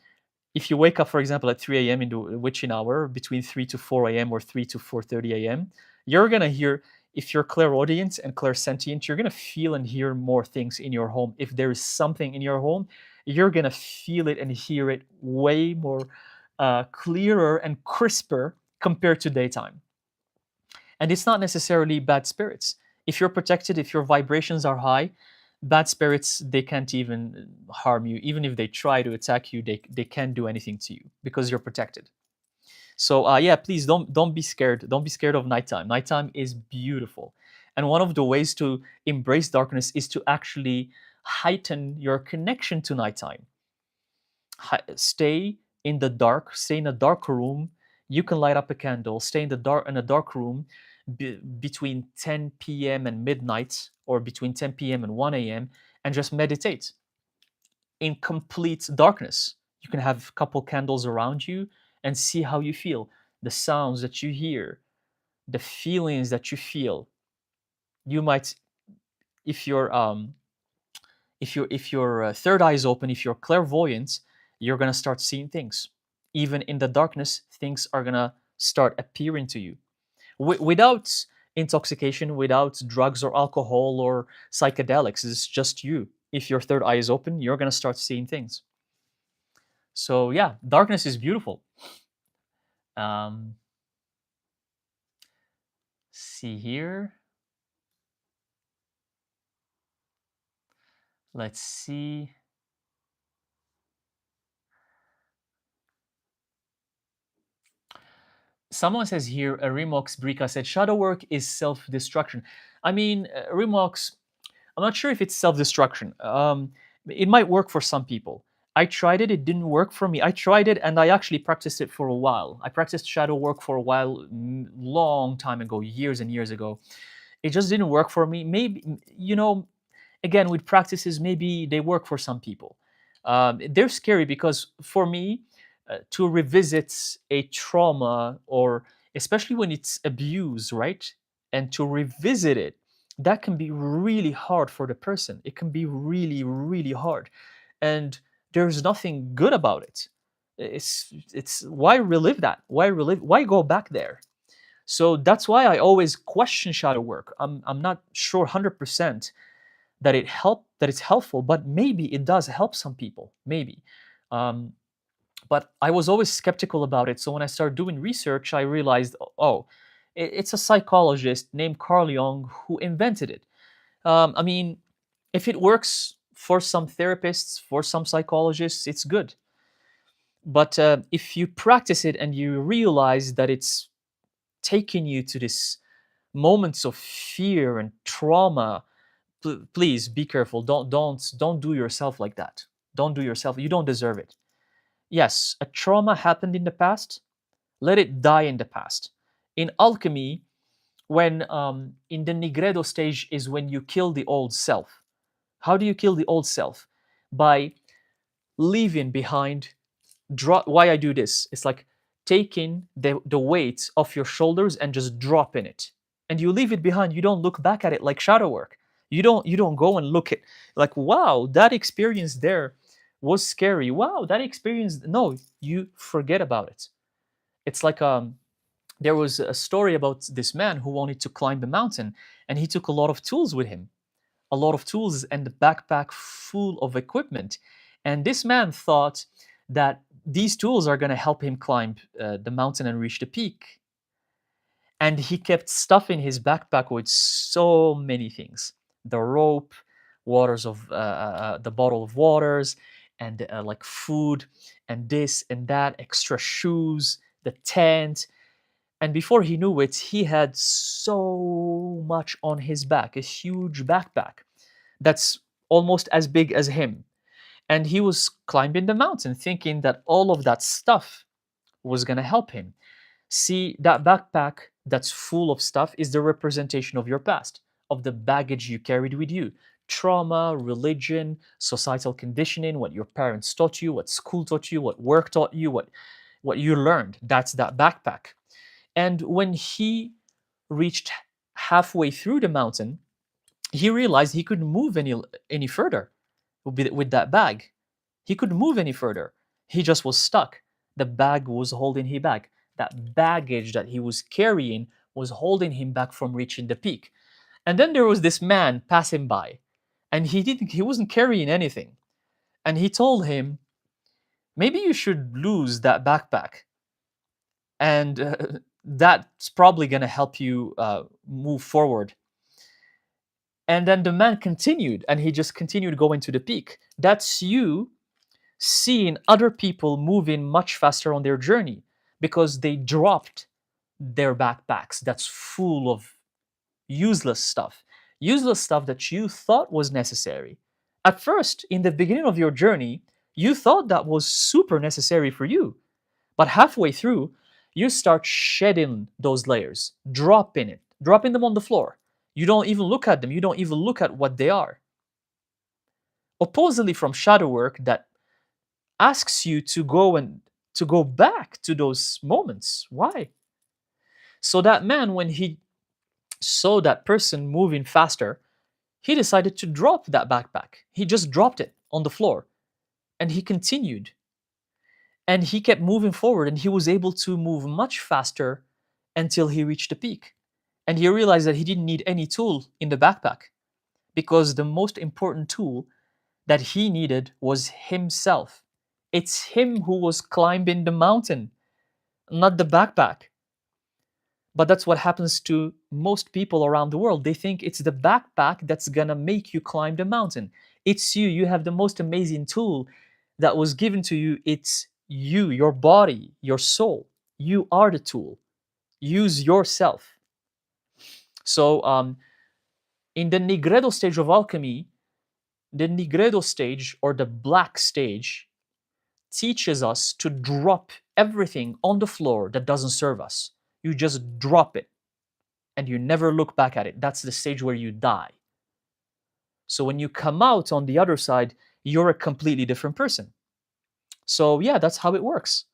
if you wake up, for example, at 3 a.m. in the witching hour, between 3 to 4 a.m. or 3 to 4:30 a.m., you're gonna hear, if you're clairaudient and clairsentient, you're gonna feel and hear more things in your home. If there is something in your home, you're gonna feel it and hear it way more clearer and crisper compared to daytime. And it's not necessarily bad spirits. If you're protected, if your vibrations are high, bad spirits, they can't even harm you. Even if they try to attack you, they can't do anything to you because you're protected. So yeah, please don't be scared. Don't be scared of nighttime. Nighttime is beautiful, and one of the ways to embrace darkness is to actually heighten your connection to nighttime. Stay in the dark. Stay in a dark room. You can light up a candle. Stay in a dark room between 10 p.m. and midnight, or between 10 p.m. and 1 a.m., and just meditate in complete darkness. You can have a couple candles around you and see how you feel, the sounds that you hear, the feelings that you feel. You might, if your third eye is open, if you're clairvoyant, you're gonna start seeing things. Even in the darkness, things are gonna start appearing to you without intoxication, without drugs or alcohol or psychedelics. It's just you. If your third eye is open, you're gonna start seeing things. So yeah, darkness is beautiful. Um, see here. Let's see. Someone says here, Remox Brika said, shadow work is self destruction. I mean, Remox, I'm not sure if it's self destruction. It might work for some people. I tried it, it didn't work for me. I tried it and I actually practiced it for a while. I practiced shadow work for a while, long time ago, years and years ago. It just didn't work for me. Maybe, again, with practices, maybe they work for some people. They're scary because for me, to revisit a trauma, or especially when it's abuse, right? And to revisit it, that can be really hard for the person. It can be really, really hard. And there's nothing good about it. It's why relive that? Why go back there? So that's why I always question shadow work. I'm not sure 100% that it's helpful, but maybe it does help some people, maybe. Um, but I was always skeptical about it. So when I started doing research, I realized, oh, it's a psychologist named Carl Jung who invented it. I mean, if it works for some therapists, for some psychologists, it's good. But if you practice it and you realize that it's taking you to this moments of fear and trauma, please be careful. Don't do yourself like that. Don't do yourself. You don't deserve it. Yes, a trauma happened in the past. Let it die in the past. In alchemy, when in the Nigredo stage is when you kill the old self. How do you kill the old self? By leaving behind. Why I do this? It's like taking the weight off your shoulders and just dropping it, and you leave it behind. You don't look back at it like shadow work. You don't go and look at, like, wow, that experience there was scary. Wow, that experience. No, you forget about it. It's like there was a story about this man who wanted to climb the mountain, and he took a lot of tools with him, a lot of tools and a backpack full of equipment. And this man thought that these tools are going to help him climb the mountain and reach the peak. And he kept stuffing his backpack with so many things: the rope, the bottle of waters, and like food, and this and that, extra shoes, the tent. And before he knew it, he had so much on his back, a huge backpack that's almost as big as him. And he was climbing the mountain thinking that all of that stuff was going to help him. See, that backpack that's full of stuff is the representation of your past, of the baggage you carried with you: trauma, religion, societal conditioning, what your parents taught you, what school taught you, what work taught you, what you learned. That's that backpack. And when he reached halfway through the mountain, he realized he couldn't move any further with that bag. He couldn't move any further. He just was stuck. The bag was holding him back. That baggage that he was carrying was holding him back from reaching the peak. And then there was this man passing by, and he wasn't carrying anything. And he told him, maybe you should lose that backpack, and that's probably going to help you move forward. And then the man continued, and he just continued going to the peak. That's you seeing other people moving much faster on their journey because they dropped their backpacks that's full of useless stuff that you thought was necessary. At first, in the beginning of your journey, you thought that was super necessary for you. But halfway through, you start shedding those layers, dropping them on the floor. You don't even look at them, you don't even look at what they are. Oppositely from shadow work that asks you to go back to those moments. Why? So that man, when he saw that person moving faster, he decided to drop that backpack. He just dropped it on the floor and he continued. And he kept moving forward and he was able to move much faster until he reached the peak. And he realized that he didn't need any tool in the backpack because the most important tool that he needed was himself. It's him who was climbing the mountain, not the backpack. But that's what happens to most people around the world. They think it's the backpack that's gonna make you climb the mountain. It's you. You have the most amazing tool that was given to you. It's you, your body, your soul. You are the tool. Use yourself. So, in the Nigredo stage of alchemy, the Nigredo stage or the black stage teaches us to drop everything on the floor that doesn't serve us. You just drop it and you never look back at it. That's the stage where you die. So when you come out on the other side, you're a completely different person. So yeah, that's how it works,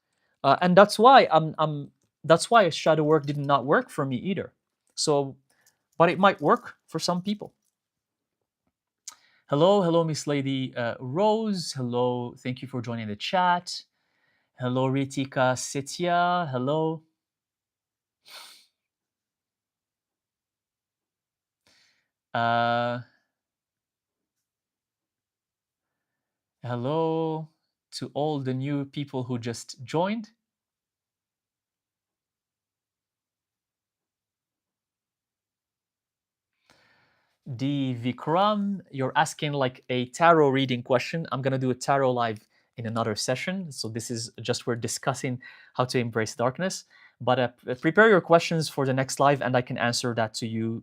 and that's why shadow work did not work for me either. So, but it might work for some people. Hello, Miss Lady Rose. Hello, thank you for joining the chat. Hello, Ritika Sitya. Hello. Uh, Hello to all the new people who just joined. The Vikram, you're asking like a tarot reading question. I'm gonna do a tarot live in another session. So this is just we're discussing how to embrace darkness. But prepare your questions for the next live, and I can answer that to you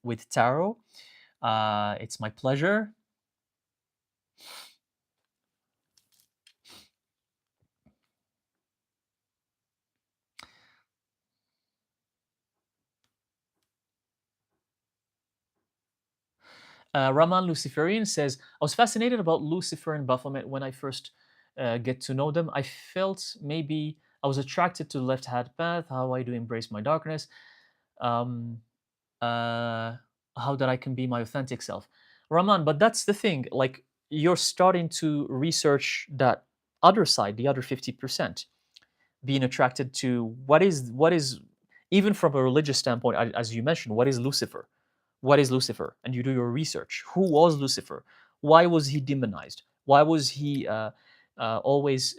with tarot. It's my pleasure. Raman Luciferian says, I was fascinated about Lucifer and Baphomet when I first get to know them. I felt maybe I was attracted to the left hand path, how I do embrace my darkness, um, how that I can be my authentic self. Raman, but that's the thing. Like, you're starting to research that other side, the other 50%, being attracted to what is, even from a religious standpoint, as you mentioned, what is Lucifer? What is Lucifer? And you do your research. Who was Lucifer? Why was he demonized? Why was he always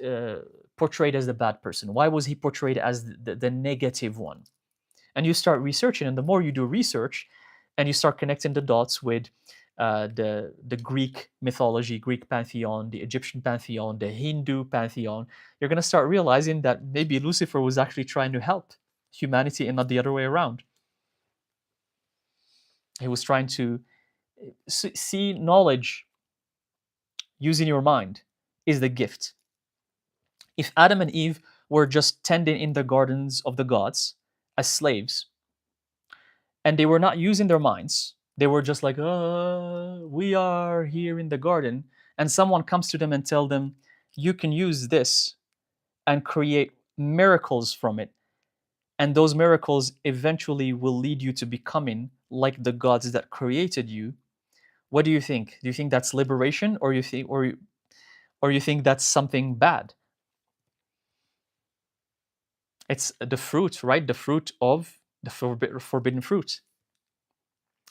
portrayed as the bad person? Why was he portrayed as the negative one? And you start researching, and the more you do research, and you start connecting the dots with the Greek mythology, Greek pantheon, the Egyptian pantheon, the Hindu pantheon, you're going to start realizing that maybe Lucifer was actually trying to help humanity and not the other way around. He was trying to see knowledge using your mind is the gift. If Adam and Eve were just tending in the gardens of the gods as slaves, and they were not using their minds, they were just like, we are here in the garden, and someone comes to them and tell them, you can use this and create miracles from it, and those miracles eventually will lead you to becoming like the gods that created you. What do you think? Do you think that's liberation, or you think that's something bad? It's the fruit, right? The fruit of the forbidden fruit.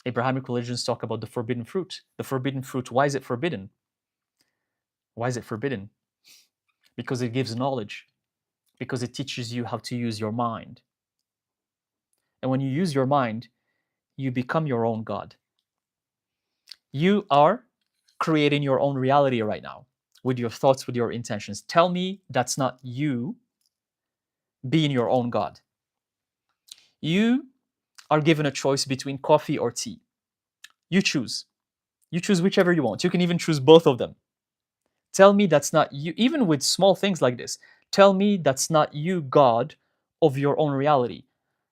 Abrahamic religions talk about the forbidden fruit. The forbidden fruit, why is it forbidden? Why is it forbidden? Because it gives knowledge, because it teaches you how to use your mind. And when you use your mind, you become your own God. You are creating your own reality right now with your thoughts, with your intentions. Tell me that's not you being your own God. You are given a choice between coffee or tea. You choose. You choose whichever you want. You can even choose both of them. Tell me that's not you, even with small things like this. Tell me that's not you, God, of your own reality.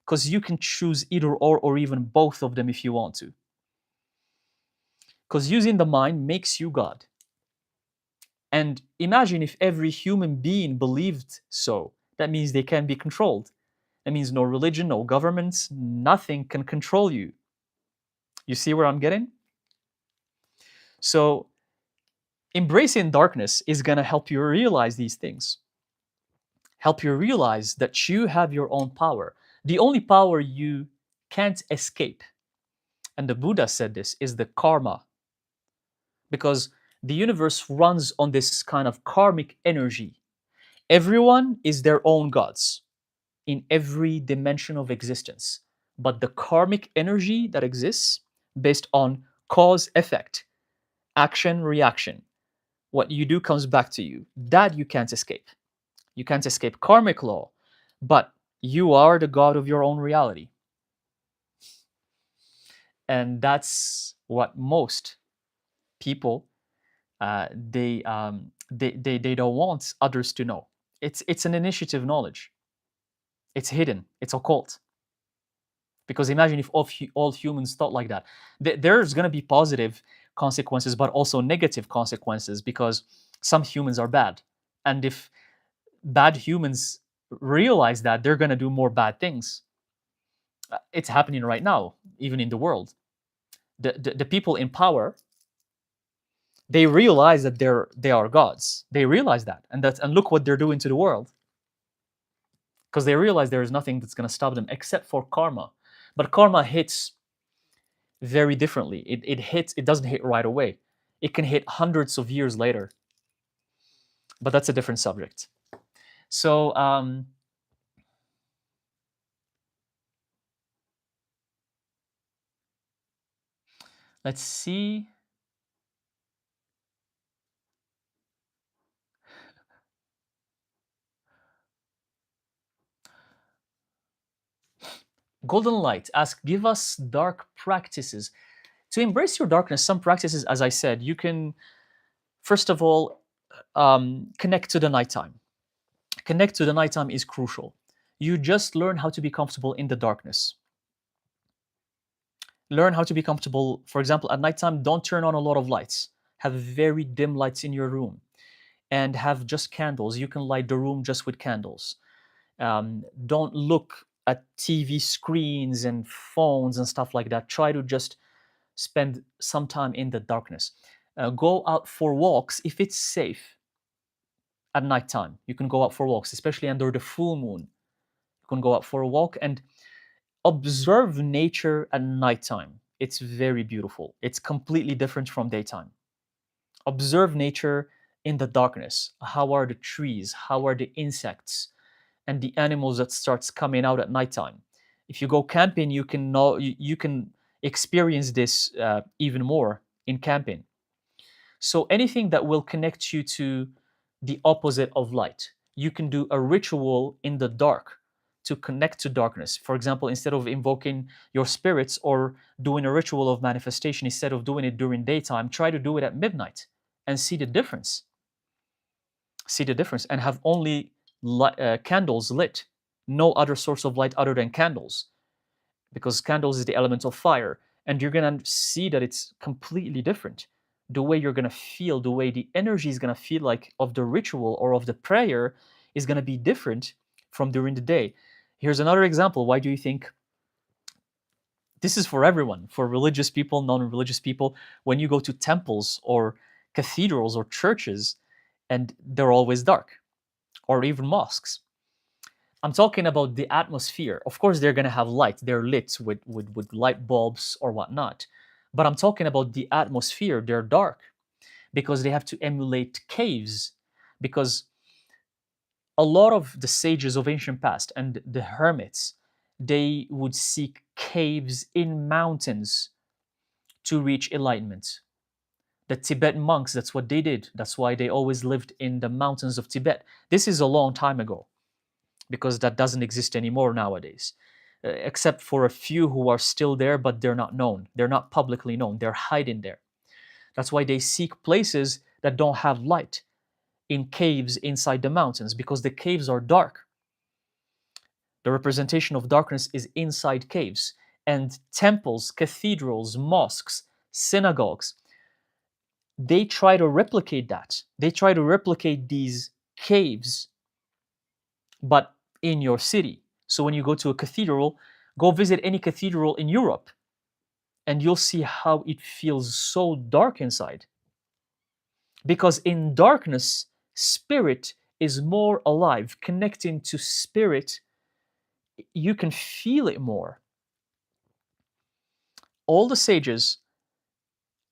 Because you can choose either or even both of them if you want to. Because using the mind makes you God. And imagine if every human being believed so. That means they can be controlled. That means no religion, no governments, nothing can control you. You see where I'm getting? So, embracing darkness is going to help you realize these things, help you realize that you have your own power. The only power you can't escape, and the Buddha said this, is the karma, because the universe runs on this kind of karmic energy. Everyone is their own gods in every dimension of existence. But the karmic energy that exists based on cause effect, action reaction, what you do comes back to you. That you can't escape. You can't escape karmic law, but you are the god of your own reality. And that's what most people they don't want others to know. It's an initiative knowledge. It's hidden. It's occult. Because imagine if all humans thought like that. There's going to be positive consequences, but also negative consequences because some humans are bad. And if bad humans realize that, they're going to do more bad things. It's happening right now, even in the world. The people in power, they realize that they are gods. They realize that, and look what they're doing to the world. Because they realize there is nothing that's going to stop them except for karma. But karma hits very differently. It hits. It doesn't hit right away. It can hit hundreds of years later. But that's a different subject. So let's see. Golden Light asks, give us dark practices. To embrace your darkness, some practices, as I said, you can, first of all, connect to the nighttime. Connect to the nighttime is crucial. You just learn how to be comfortable in the darkness. Learn how to be comfortable. For example, at nighttime, don't turn on a lot of lights. Have very dim lights in your room and have just candles. You can light the room just with candles. Don't look at TV screens and phones and stuff like that. Try to just spend some time in the darkness. Go out for walks if it's safe at nighttime. You can go out for walks, especially under the full moon. You can go out for a walk and observe nature at nighttime. It's very beautiful. It's completely different from daytime. Observe nature in the darkness. How are the trees? How are the insects and the animals that starts coming out at nighttime? If you go camping, you can know you can experience this even more in camping. So anything that will connect you to the opposite of light. You can do a ritual in the dark to connect to darkness. For example, instead of invoking your spirits or doing a ritual of manifestation, instead of doing it during daytime, try to do it at midnight and see the difference. See the difference and have only candles lit, no other source of light other than candles, because candles is the element of fire. And you're going to see that it's completely different. The way you're going to feel, the way the energy is going to feel like of the ritual or of the prayer is going to be different from during the day. Here's another example. Why do you think this is for everyone, for religious people, non-religious people? When you go to temples or cathedrals or churches, and they're always dark, or even mosques. I'm talking about the atmosphere. Of course, they're going to have light. They're lit with light bulbs or whatnot. But I'm talking about the atmosphere. They're dark because they have to emulate caves. Because a lot of the sages of ancient past and the hermits, they would seek caves in mountains to reach enlightenment. The Tibetan monks, that's what they did. That's why they always lived in the mountains of Tibet. This is a long time ago, because that doesn't exist anymore nowadays, except for a few who are still there, but they're not known. They're not publicly known. They're hiding there. That's why they seek places that don't have light, in caves inside the mountains, because the caves are dark. The representation of darkness is inside caves. And temples, cathedrals, mosques, synagogues, they try to replicate that. They try to replicate these caves, but in your city. So when you go to a cathedral, go visit any cathedral in Europe, and you'll see how it feels so dark inside. Because in darkness, spirit is more alive. Connecting to spirit, you can feel it more. All the sages,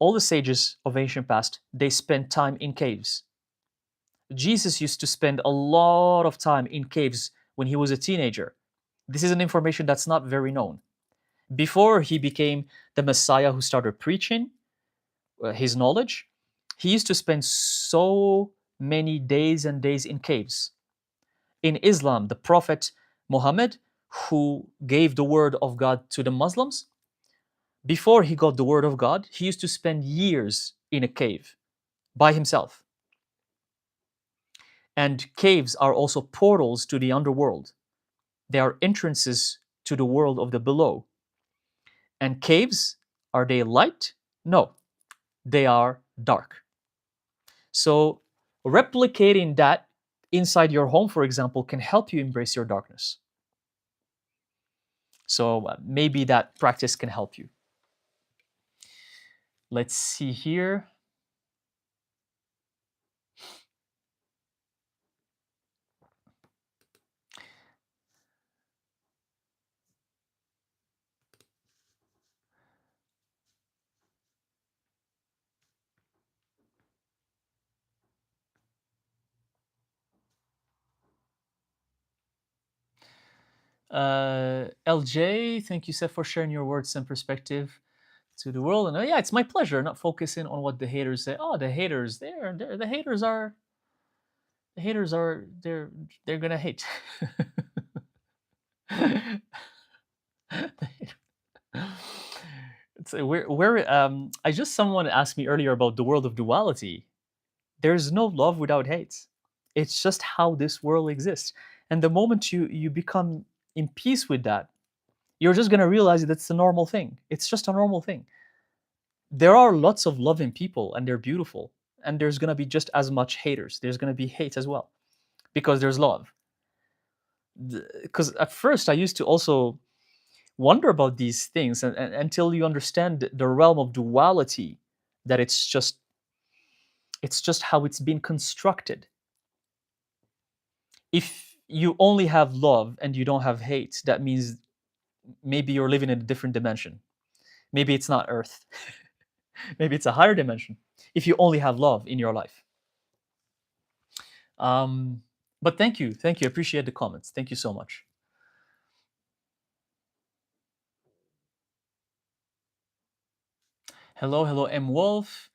all the sages of ancient past, they spent time in caves. Jesus used to spend a lot of time in caves when he was a teenager. This is an information that's not very known. Before he became the Messiah who started preaching his knowledge, he used to spend so many days and days in caves. In Islam, the Prophet Muhammad, who gave the word of God to the Muslims, before he got the word of God, he used to spend years in a cave by himself. And caves are also portals to the underworld. They are entrances to the world of the below. And caves, are they light? No, they are dark. So replicating that inside your home, for example, can help you embrace your darkness. So maybe that practice can help you. Let's see here. LJ, thank you, Seth, for sharing your words and perspective to the world. And yeah, it's my pleasure. Not focusing on what the haters say. Oh, the haters, the haters are, they're gonna hate. It's where I just someone asked me earlier about the world of duality. There's no love without hate. It's just how this world exists. And the moment you become in peace with that, you're just gonna realize that's a normal thing. It's just a normal thing. There are lots of loving people and they're beautiful. And there's gonna be just as much haters. There's gonna be hate as well. Because there's love. Because at first I used to also wonder about these things, and until you understand the realm of duality, that it's just how it's been constructed. If you only have love and you don't have hate, that means maybe you're living in a different dimension. Maybe it's not Earth. Maybe it's a higher dimension if you only have love in your life. But thank you. I appreciate the comments. Thank you so much. Hello, M Wolf.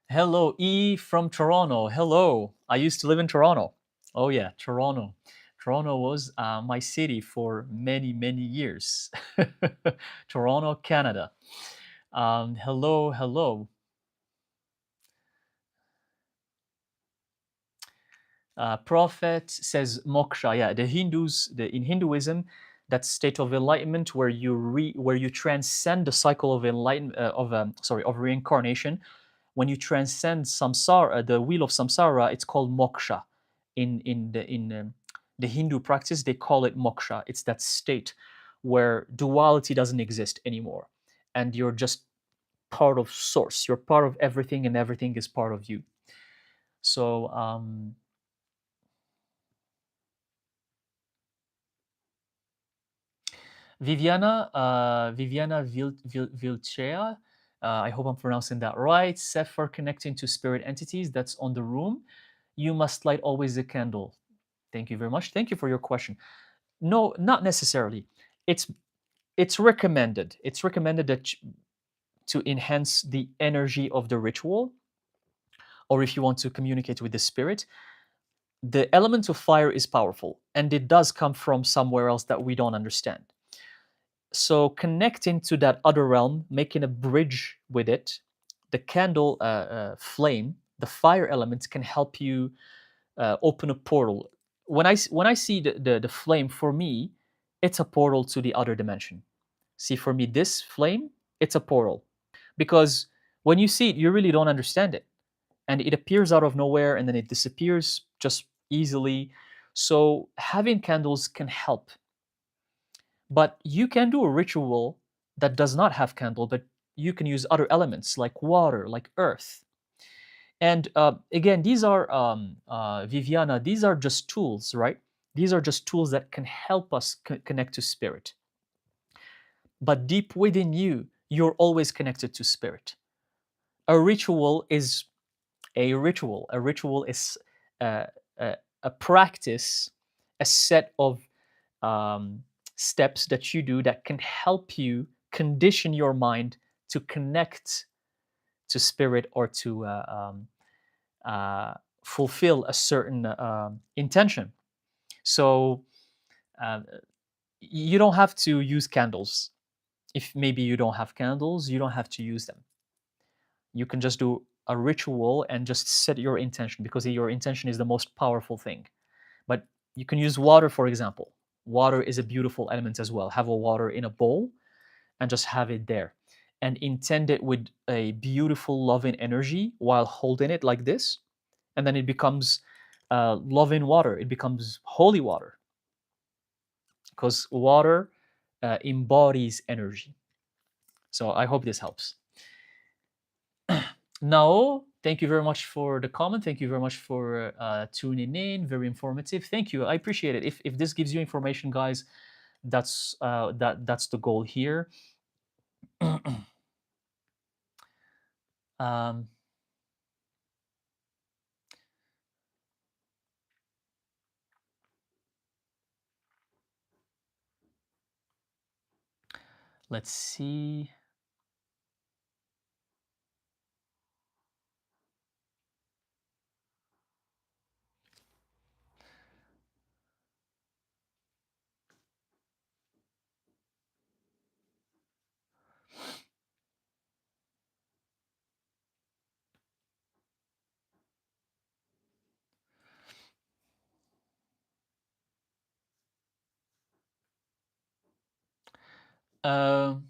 Hello, E from Toronto. Hello. I used to live in Toronto. Oh yeah, Toronto. Toronto was my city for many, many years. Toronto, Canada. Hello. Prophet says moksha. Yeah, the Hindus, in Hinduism, that state of enlightenment where you transcend the cycle of of reincarnation. When you transcend samsara, the wheel of samsara, it's called moksha. In the Hindu practice, they call it moksha. It's that state where duality doesn't exist anymore, and you're just part of source. You're part of everything, and everything is part of you. So Viviana Vilchea, I hope I'm pronouncing that right. Set for connecting to spirit entities that's on the room. You must light always a candle. Thank you very much. Thank you for your question. No, not necessarily. It's recommended. It's recommended that to enhance the energy of the ritual. or if you want to communicate with the spirit, the element of fire is powerful and it does come from somewhere else that we don't understand. So connecting to that other realm, making a bridge with it, the candle flame, the fire elements can help you open a portal. When I see the flame, for me, it's a portal to the other dimension. See, for me, this flame, it's a portal, because when you see it, you really don't understand it, and it appears out of nowhere and then it disappears just easily. So having candles can help, but you can do a ritual that does not have candle, but you can use other elements like water, like earth. And again, these are Viviana. These are just tools, right? These are just tools that can help us connect to spirit. But deep within you, you're always connected to spirit. A ritual is a ritual. A ritual is uh, a practice, a set of steps that you do that can help you condition your mind to connect to spirit, or to uh, fulfill a certain intention. So uh, you don't have to use candles. If maybe you don't have candles, you don't have to use them. You can just do a ritual and just set your intention, because your intention is the most powerful thing. But you can use water, for example. Water is a beautiful element as well. Have a water in a bowl and just have it there, and intend it with a beautiful loving energy while holding it like this, and then it becomes loving water. It becomes holy water, because water embodies energy. So I hope this helps. Now, thank you very much for the comment. Thank you very much for tuning in. Very informative. Thank you. I appreciate it. If this gives you information, guys, that's the goal here. um, let's see. Um,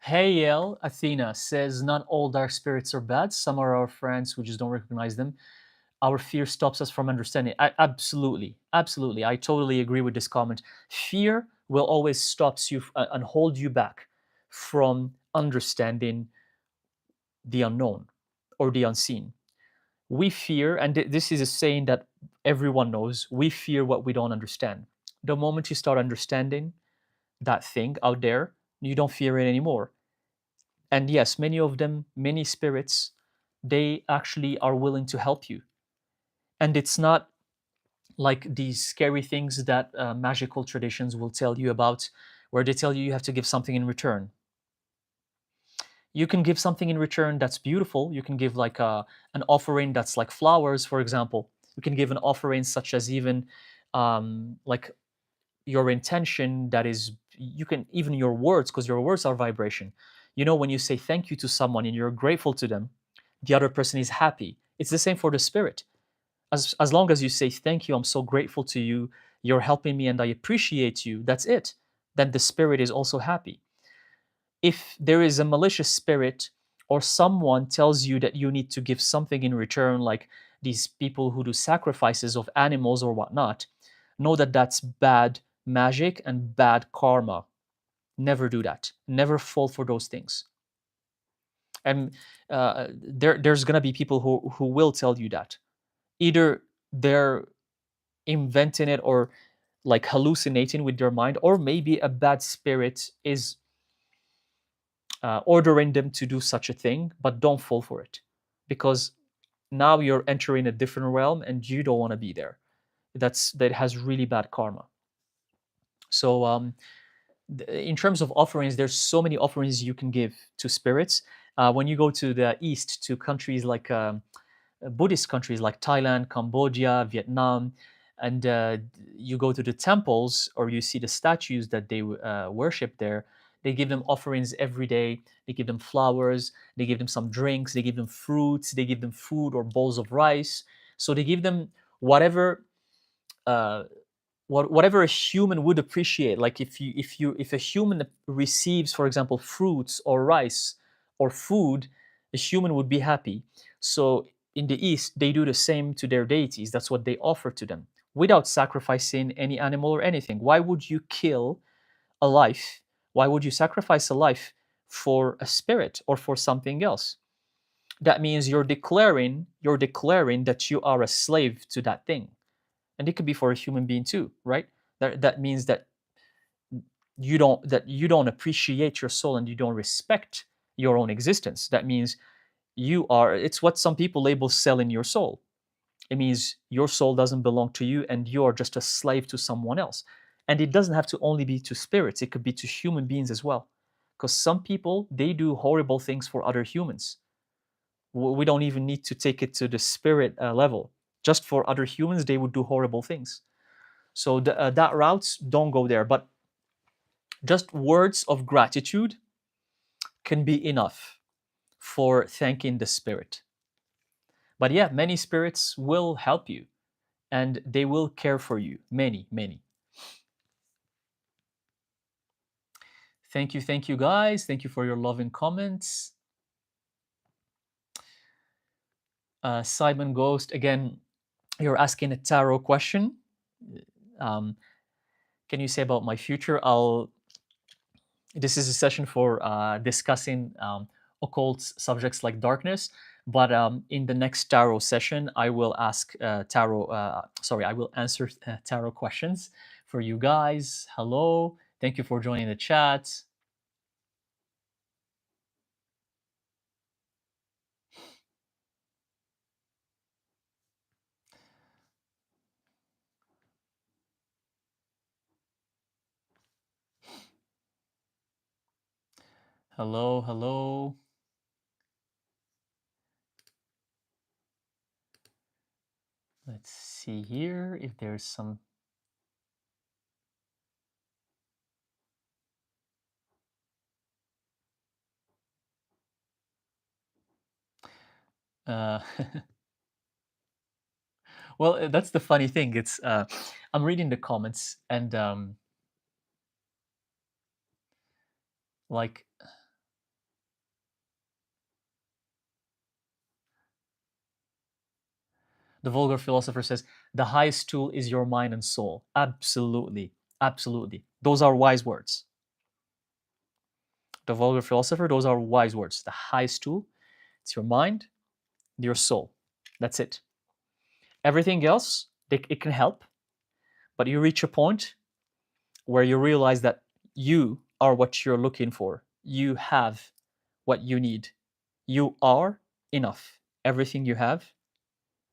Hayel Athena says, not all dark spirits are bad. Some are our friends. We just don't recognize them. Our fear stops us from understanding. Absolutely, absolutely. I totally agree with this comment. Fear will always stops you and hold you back from understanding the unknown or the unseen. We fear, and this is a saying that everyone knows, we fear what we don't understand. The moment you start understanding that thing out there, you don't fear it anymore. And yes, many of them, many spirits, they actually are willing to help you. And it's not like these scary things that magical traditions will tell you about, where they tell you have to give something in return. You can give something in return that's beautiful. You can give like an offering that's like flowers, for example. You can give an offering such as even like your intention, that is, you can even your words, because your words are vibration. You know, when you say thank you to someone and you're grateful to them, the other person is happy. It's the same for the spirit. As long as you say thank you, I'm so grateful to you, you're helping me and I appreciate you, that's it. Then the spirit is also happy. If there is a malicious spirit, or someone tells you that you need to give something in return, like these people who do sacrifices of animals or whatnot, know that that's bad magic and bad karma. Never do that. Never fall for those things. And there's gonna be people who will tell you that. Either they're inventing it, or like hallucinating with their mind, or maybe a bad spirit is ordering them to do such a thing. But don't fall for it, because now you're entering a different realm and you don't want to be there. That has really bad karma. So in terms of offerings, there's so many offerings you can give to spirits. When you go to the east, to countries like Buddhist countries like Thailand, Cambodia, Vietnam, and you go to the temples or you see the statues that they worship there, they give them offerings every day. They give them flowers, they give them some drinks, they give them fruits, they give them food or bowls of rice. So they give them whatever uh, whatever a human would appreciate. Like if a human receives, for example, fruits or rice or food, a human would be happy. So in the east they do the same to their deities. That's what they offer to them without sacrificing any animal or anything. Why would you kill a life? Why would you sacrifice a life for a spirit or for something else? That means you're declaring that you are a slave to that thing. And it could be for a human being too, right? That means that you don't appreciate your soul and you don't respect your own existence. That means it's what some people label selling your soul. It means your soul doesn't belong to you and you are just a slave to someone else. And it doesn't have to only be to spirits, it could be to human beings as well. Because some people, they do horrible things for other humans. We don't even need to take it to the spirit level. Just for other humans, they would do horrible things. So that routes, don't go there. But just words of gratitude can be enough for thanking the spirit. But yeah, many spirits will help you and they will care for you. Many, many. Thank you guys. Thank you for your loving comments. Simon Ghost, again, you're asking a tarot question. Um, can you say about my future? This is a session for discussing occult subjects like darkness. But in the next tarot session, I will ask tarot. Sorry, I will answer tarot questions for you guys. Hello, thank you for joining the chat. Hello, hello. Let's see here if there's some. Uh, well, that's the funny thing. It's I'm reading the comments and like the vulgar philosopher says, the highest tool is your mind and soul. Absolutely, absolutely. Those are wise words. The vulgar philosopher, those are wise words. The highest tool, it's your mind, your soul. That's it. Everything else, it can help, but you reach a point where you realize that you are what you're looking for. You have what you need. You are enough. Everything you have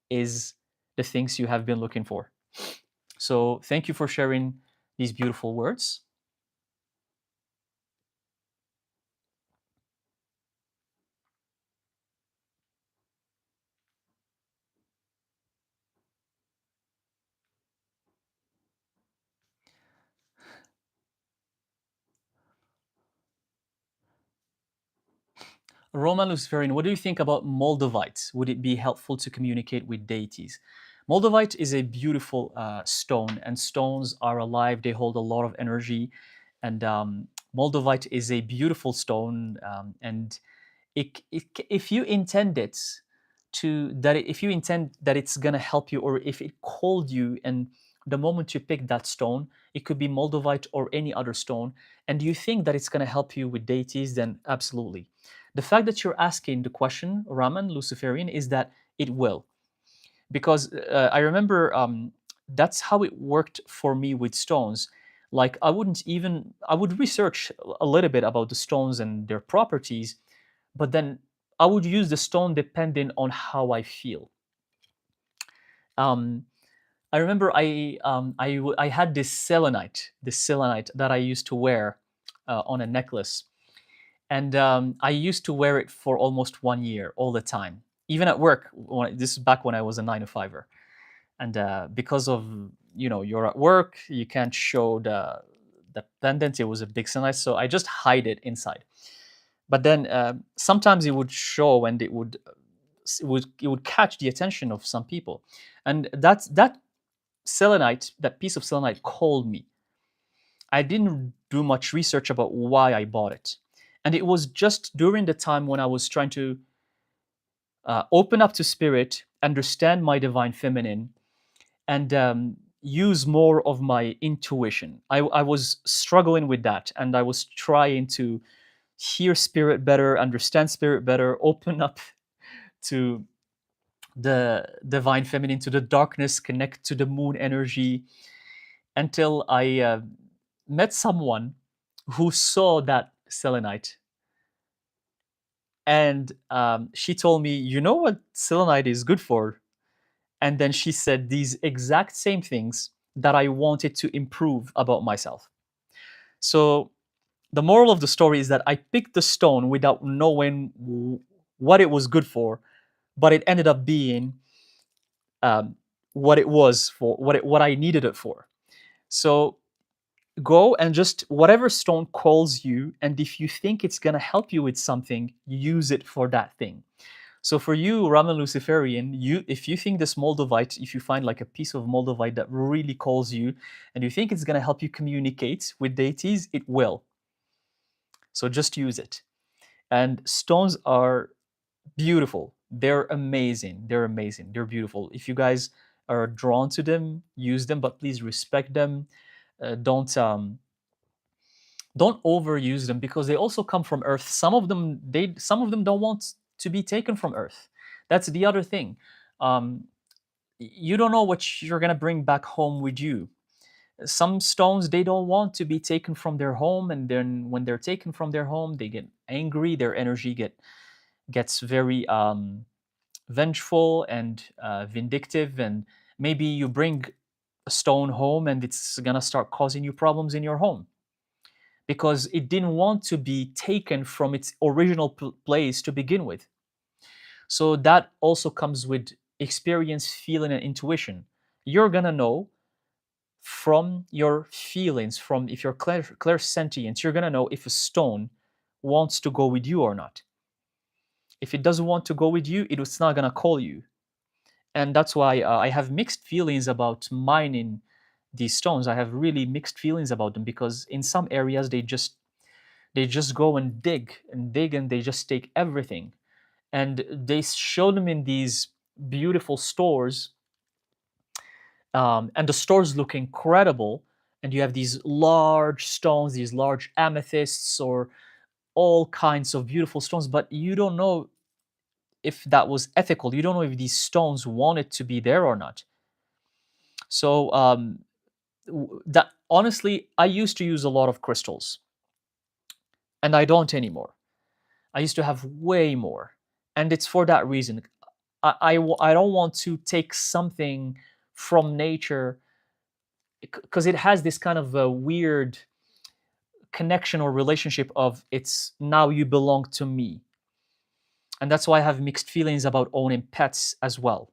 is the things you have been looking for. So thank you for sharing these beautiful words. Roman Luciferian, what do you think about Moldovites? Would it be helpful to communicate with deities? Moldavite is a beautiful stone, and stones are alive. They hold a lot of energy. And Moldavite is a beautiful stone. And if you intend it if you intend that it's going to help you, or if it called you, and the moment you pick that stone, it could be Moldavite or any other stone, and you think that it's going to help you with deities, then absolutely. The fact that you're asking the question, Raman Luciferian, is that it will. Because I remember that's how it worked for me with stones. Like I would research a little bit about the stones and their properties, but then I would use the stone depending on how I feel. Um, I remember I had this selenite that I used to wear on a necklace, And I used to wear it for almost 1 year, all the time, even at work. This is back when I was a 9 to 5er, and because of, you're at work, you can't show the pendant. It was a big selenite, so I just hide it inside. But then sometimes it would show, and it would catch the attention of some people, and that selenite, that piece of selenite, called me. I didn't do much research about why I bought it. And it was just during the time when I was trying to open up to spirit, understand my divine feminine, and use more of my intuition. I was struggling with that, and I was trying to hear spirit better, understand spirit better, open up to the divine feminine, to the darkness, connect to the moon energy, until I met someone who saw that selenite. And she told me, you know what selenite is good for? And then she said these exact same things that I wanted to improve about myself. So the moral of the story is that I picked the stone without knowing what it was good for, but it ended up being um, what it was for, what I needed it for. So go and just whatever stone calls you, and if you think it's going to help you with something, use it for that thing. So for you, Raman Luciferian, if you think this moldavite, if you find like a piece of moldavite that really calls you, and you think it's going to help you communicate with deities, it will. So just use it. And stones are beautiful. They're amazing. They're amazing. They're beautiful. If you guys are drawn to them, use them, but please respect them. Don't overuse them, because they also come from Earth. Some of them don't want to be taken from Earth. That's the other thing. Um, you don't know what you're gonna bring back home with you. Some stones, they don't want to be taken from their home, and then when they're taken from their home, they get angry. Their energy gets very vengeful and vindictive, and maybe you bring a stone home and it's gonna start causing you problems in your home, because it didn't want to be taken from its original place to begin with. So that also comes with experience, feeling, and intuition. You're gonna know from your feelings, from if you're clairsentient, you're gonna know if a stone wants to go with you or not. If it doesn't want to go with you, it's not gonna call you. And that's why I have mixed feelings about mining these stones. I have really mixed feelings about them, because in some areas they just go and dig and dig, and they just take everything, and they show them in these beautiful stores, and the stores look incredible, and you have these large stones, these large amethysts, or all kinds of beautiful stones, but you don't know if that was ethical. You don't know if these stones wanted to be there or not. So that honestly, I used to use a lot of crystals, and I don't anymore. I used to have way more, and it's for that reason. I don't want to take something from nature, because it has this kind of a weird connection or relationship of, it's now you belong to me. And that's why I have mixed feelings about owning pets as well.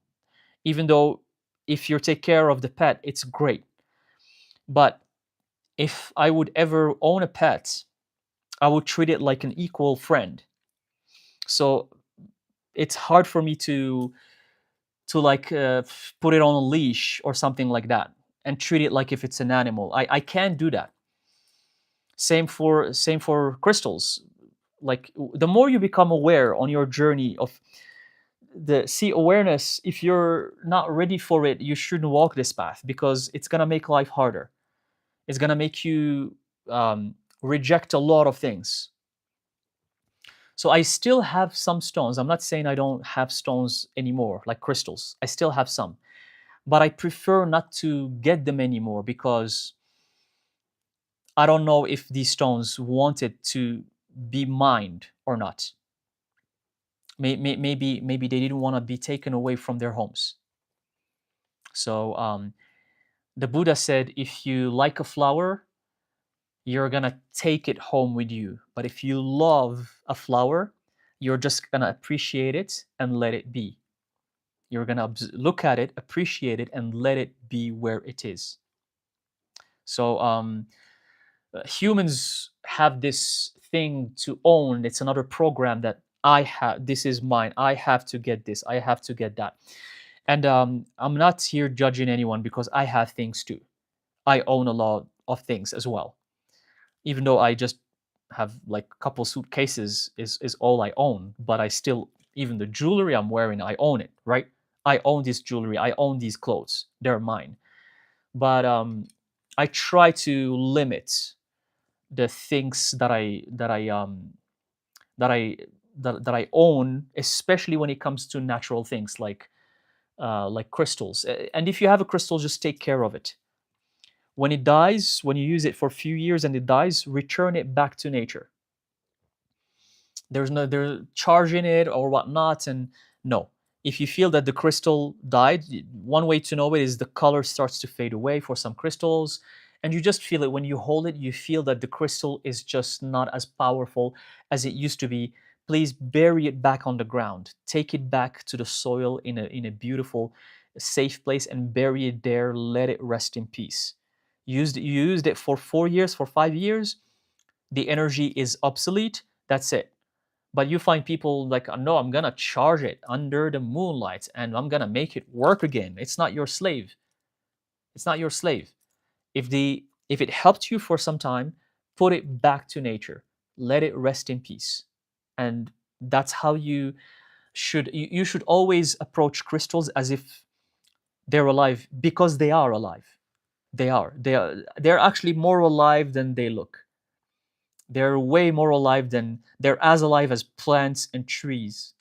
Even though if you take care of the pet, it's great. But if I would ever own a pet, I would treat it like an equal friend. So it's hard for me to like put it on a leash or something like that and treat it like if it's an animal. I can't do that. Same for crystals. Like the more you become aware on your journey of the see awareness, if you're not ready for it, you shouldn't walk this path, because it's gonna make life harder. It's gonna make you reject a lot of things. So I still have some stones. I'm not saying I don't have stones anymore, like crystals. I still have some, but I prefer not to get them anymore, because I don't know if these stones wanted to be mined or not. Maybe they didn't want to be taken away from their homes. So the Buddha said, if you like a flower, you're gonna take it home with you. But if you love a flower, you're just gonna appreciate it and let it be. You're gonna look at it, appreciate it, and let it be where it is. So humans have this thing to own. It's another program that I have. This is mine. I have to get this. I have to get that. And I'm not here judging anyone because I have things too. I own a lot of things as well, even though I just have like a couple suitcases is all I own, but I still, even the jewelry I'm wearing, I own it, right? I own this jewelry, I own these clothes, they're mine. But I try to limit the things that I that I own, especially when it comes to natural things like crystals. And if you have a crystal, just take care of it. When it dies, when you use it for a few years and it dies, return it back to nature. There's no they're charging it or whatnot, and no. If you feel that the crystal died, one way to know it is the color starts to fade away for some crystals, and you just feel it when you hold it. You feel that the crystal is just not as powerful as it used to be. Please bury it back on the ground. Take it back to the soil in a beautiful, safe place and bury it there. Let it rest in peace. You used it for 4 years, for 5 years. The energy is obsolete. That's it. But you find people like, no, I'm gonna charge it under the moonlight and I'm gonna make it work again. It's not your slave. It's not your slave. If it helped you for some time, put it back to nature. Let it rest in peace. And that's how you should always approach crystals as if they're alive, because they are alive. They're actually more alive than they look. They're way more alive than they're as alive as plants and trees.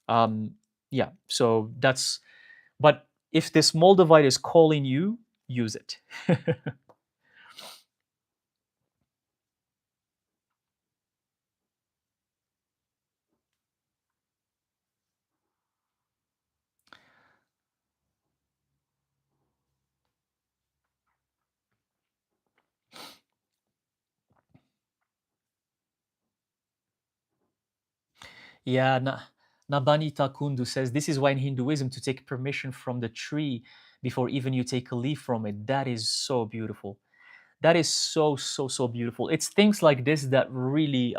um yeah, so that's, but if this moldavite is calling you, use it. Yeah, Nabanita Kundu says this is why in Hinduism to take permission from the tree before even you take a leaf from it. That is so beautiful. That is so beautiful. It's things like this that really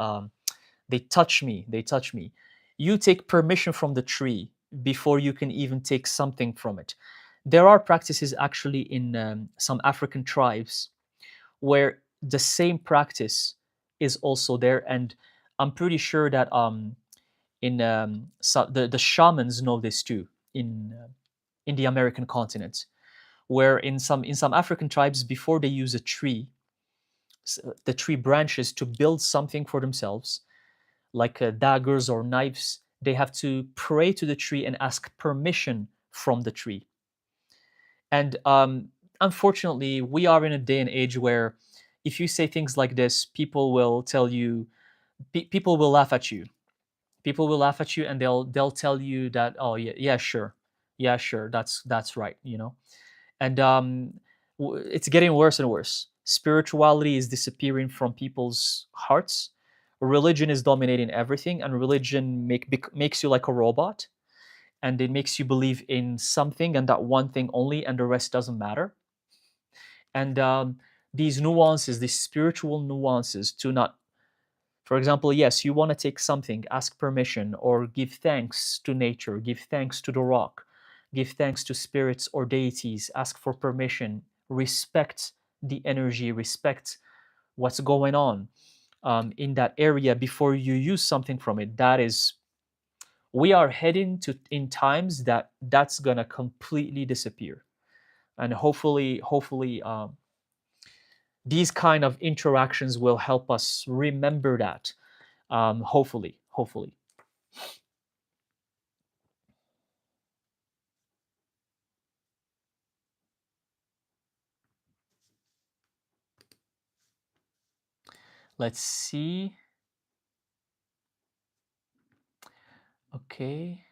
they touch me. They touch me. You take permission from the tree before you can even take something from it. There are practices actually in some African tribes where the same practice is also there, and I'm pretty sure that in the shamans know this too in the American continent, where in some African tribes, before they use a tree, the tree branches to build something for themselves, like daggers or knives, they have to pray to the tree and ask permission from the tree. And unfortunately, we are in a day and age where if you say things like this, people will tell you, people will laugh at you. People will laugh at you, and they'll tell you that, oh yeah, yeah, sure, yeah, sure, that's right, you know. And it's getting worse and worse. Spirituality is disappearing from people's hearts. Religion is dominating everything, and religion makes you like a robot, and it makes you believe in something and that one thing only, and the rest doesn't matter. And these nuances, these spiritual nuances, to not, for example, yes, you want to take something, ask permission, or give thanks to nature, give thanks to the rock, give thanks to spirits or deities, ask for permission, respect the energy, respect what's going on in that area before you use something from it. That is, we are heading to in times that that's gonna completely disappear, and hopefully, these kind of interactions will help us remember that. Hopefully. Let's see. Okay.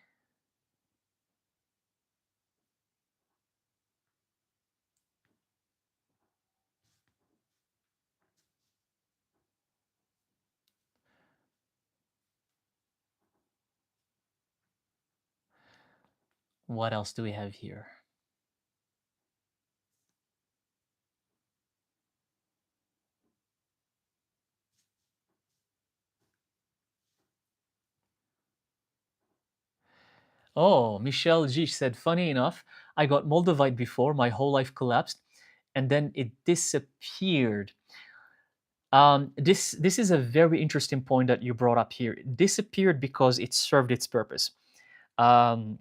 What else do we have here? Oh, Michelle G said, funny enough, I got Moldavite before, my whole life collapsed, and then it disappeared. This is a very interesting point that you brought up here. It disappeared because it served its purpose. Um,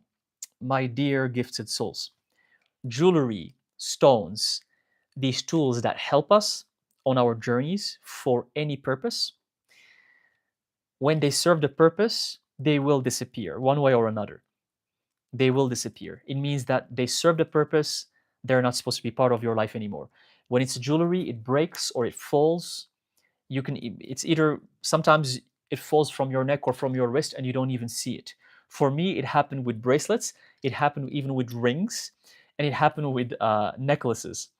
my dear gifted souls, jewelry, stones, these tools that help us on our journeys for any purpose, when they serve the purpose, they will disappear one way or another. They will disappear. It means that they serve the purpose, they're not supposed to be part of your life anymore. When it's jewelry, it breaks or it falls. It's either sometimes it falls from your neck or from your wrist and you don't even see it. For me, it happened with bracelets, it happened even with rings, and it happened with necklaces.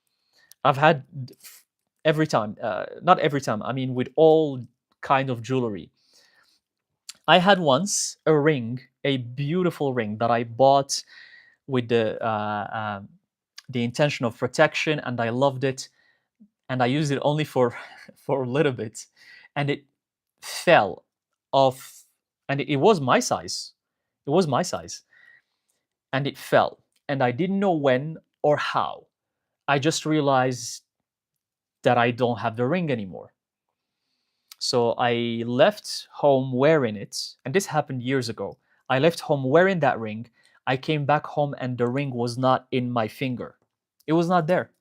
I've had every time, not every time, I mean, with all kind of jewelry. I had once a ring, a beautiful ring that I bought with the intention of protection, and I loved it, and I used it only for for a little bit, and it fell off, and it was my size. It was my size, and it fell, and I didn't know when or how. I just realized that I don't have the ring anymore. So I left home wearing it, and this happened years ago. I left home wearing that ring. I came back home, and the ring was not in my finger. It was not there.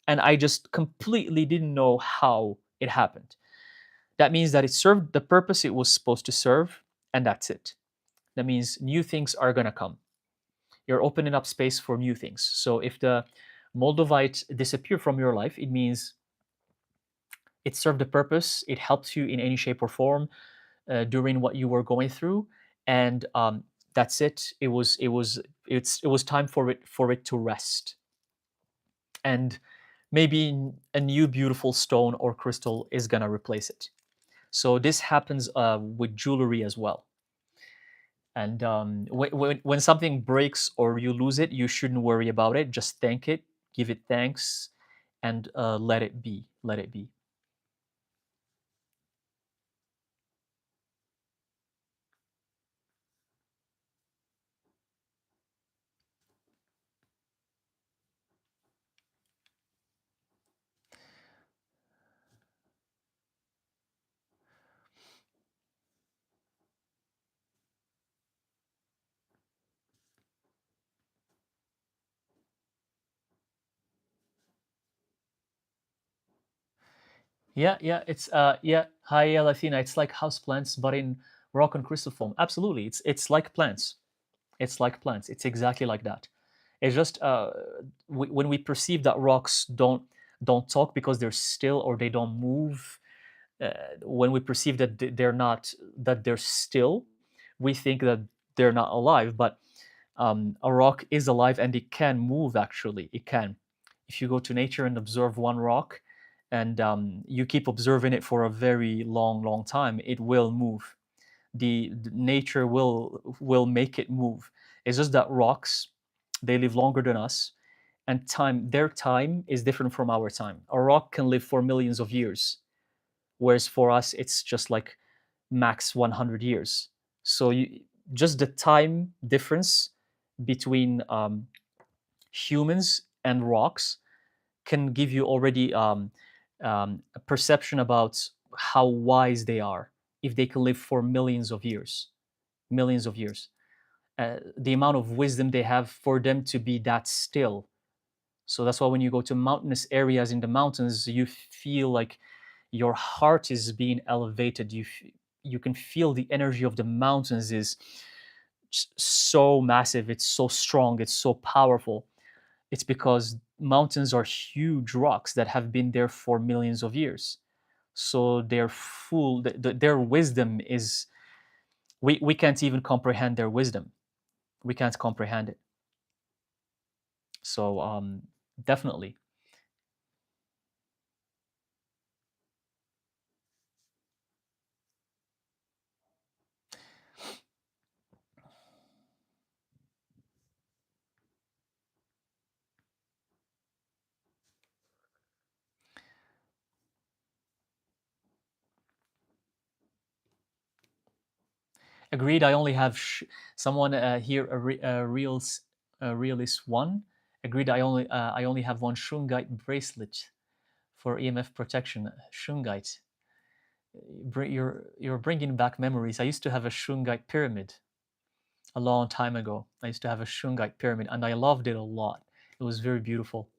And I just completely didn't know how it happened. That means that it served the purpose it was supposed to serve, and that's it. That means new things are going to come. You're opening up space for new things. So if the Moldovite disappear from your life, it means it served the purpose, it helped you in any shape or form during what you were going through, and that's it. It was time for it to rest, and maybe a new beautiful stone or crystal is gonna replace it. So this happens with jewelry as well. And when something breaks or you lose it, you shouldn't worry about it. Just thank it, give it thanks, and let it be. Let it be. Yeah, yeah, it's yeah. Hi, Latina. It's like house plants, but in rock and crystal form. Absolutely, it's like plants. It's like plants. It's exactly like that. It's just when we perceive that rocks don't talk because they're still or they don't move. When we perceive that they're not that they're still, we think that they're not alive. But a rock is alive and it can move. Actually, it can. If you go to nature and observe one rock, and you keep observing it for a very long time, it will move. The nature will make it move. It's just that rocks, they live longer than us, and their time is different from our time. A rock can live for millions of years, whereas for us it's just like max 100 years. So just the time difference between humans and rocks can give you already a perception about how wise they are if they can live for millions of years. The amount of wisdom they have for them to be that still. So that's why when you go to mountainous areas in the mountains, you feel like your heart is being elevated. You can feel the energy of the mountains is so massive. It's so strong. It's so powerful. It's because mountains are huge rocks that have been there for millions of years. So they're full. Their wisdom is we can't even comprehend their wisdom. We can't comprehend it. So definitely. Agreed. I only have someone here a realist one. Agreed. I only have one shungite bracelet for EMF protection. Shungite. You're bringing back memories. I used to have a shungite pyramid a long time ago. I used to have a shungite pyramid, and I loved it a lot. It was very beautiful.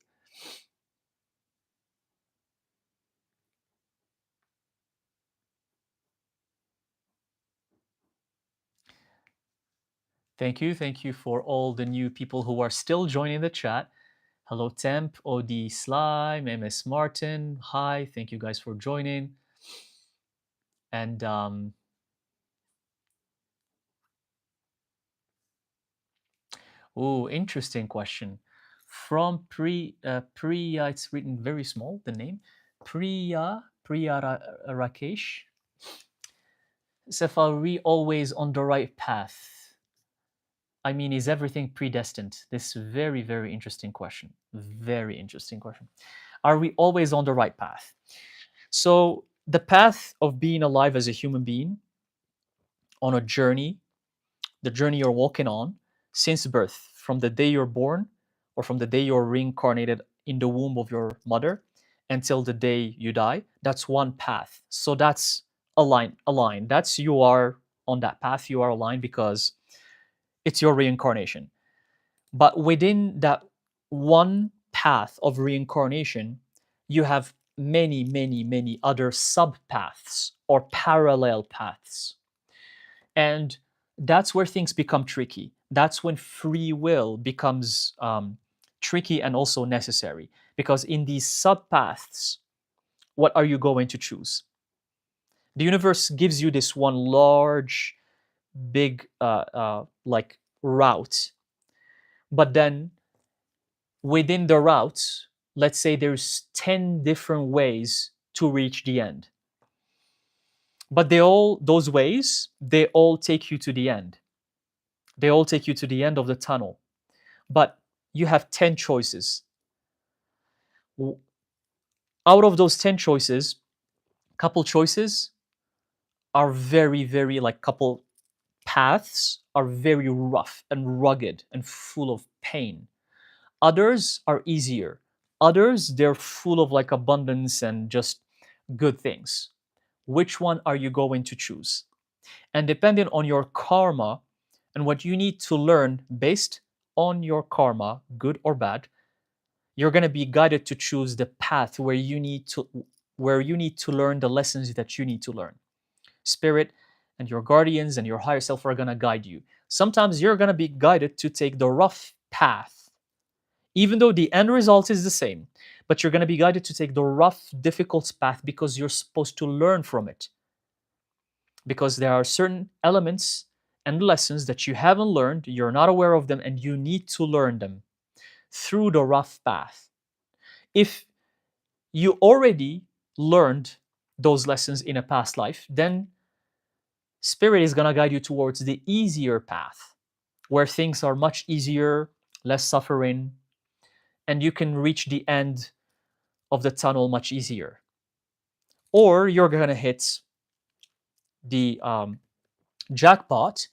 Thank you for all the new people who are still joining the chat. Hello, Temp, OD Slime, MS Martin. Hi, thank you guys for joining. And interesting question. From Priya, it's written very small, the name. Rakesh. Sef, are we always on the right path? I mean, is everything predestined? This very, very interesting question. Very interesting question. Are we always on the right path? So, the path of being alive as a human being on a journey, the journey you're walking on since birth, from the day you're born or from the day you're reincarnated in the womb of your mother until the day you die, that's one path. So that's a line. That's you are on that path, you are aligned because it's your reincarnation. But within that one path of reincarnation, you have many, many, many other sub paths or parallel paths. And that's where things become tricky. That's when free will becomes tricky and also necessary. Because in these sub paths, what are you going to choose? The universe gives you this one large, big, like route. But then within the route, let's say there's 10 different ways to reach the end. But those ways, they all take you to the end. They all take you to the end of the tunnel. But you have 10 choices. Out of those 10 choices, couple choices are very, very, like, couple paths are very rough and rugged and full of pain. Others are easier. Others, they're full of like abundance and just good things. Which one are you going to choose? And depending on your karma and what you need to learn based on your karma, good or bad, you're going to be guided to choose the path where you need to learn the lessons that you need to learn. Spirit and your guardians and your higher self are going to guide you. Sometimes you're going to be guided to take the rough path, even though the end result is the same, but you're going to be guided to take the rough, difficult path because you're supposed to learn from it. Because there are certain elements and lessons that you haven't learned, you're not aware of them, and you need to learn them through the rough path. If you already learned those lessons in a past life, then Spirit is going to guide you towards the easier path, where things are much easier, less suffering, and you can reach the end of the tunnel much easier. Or you're going to hit the jackpot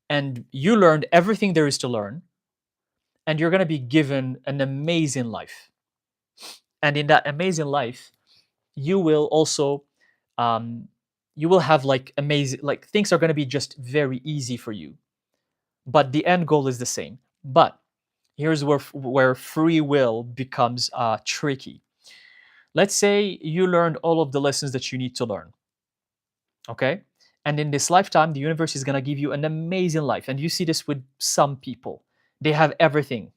and you learned everything there is to learn, and you're going to be given an amazing life. And in that amazing life, you will also you will have like amazing, like things are going to be just very easy for you, but the end goal is the same. But here's where free will becomes tricky. Let's say you learned all of the lessons that you need to learn, okay? And in this lifetime, the universe is going to give you an amazing life. And you see this with some people. They have everything.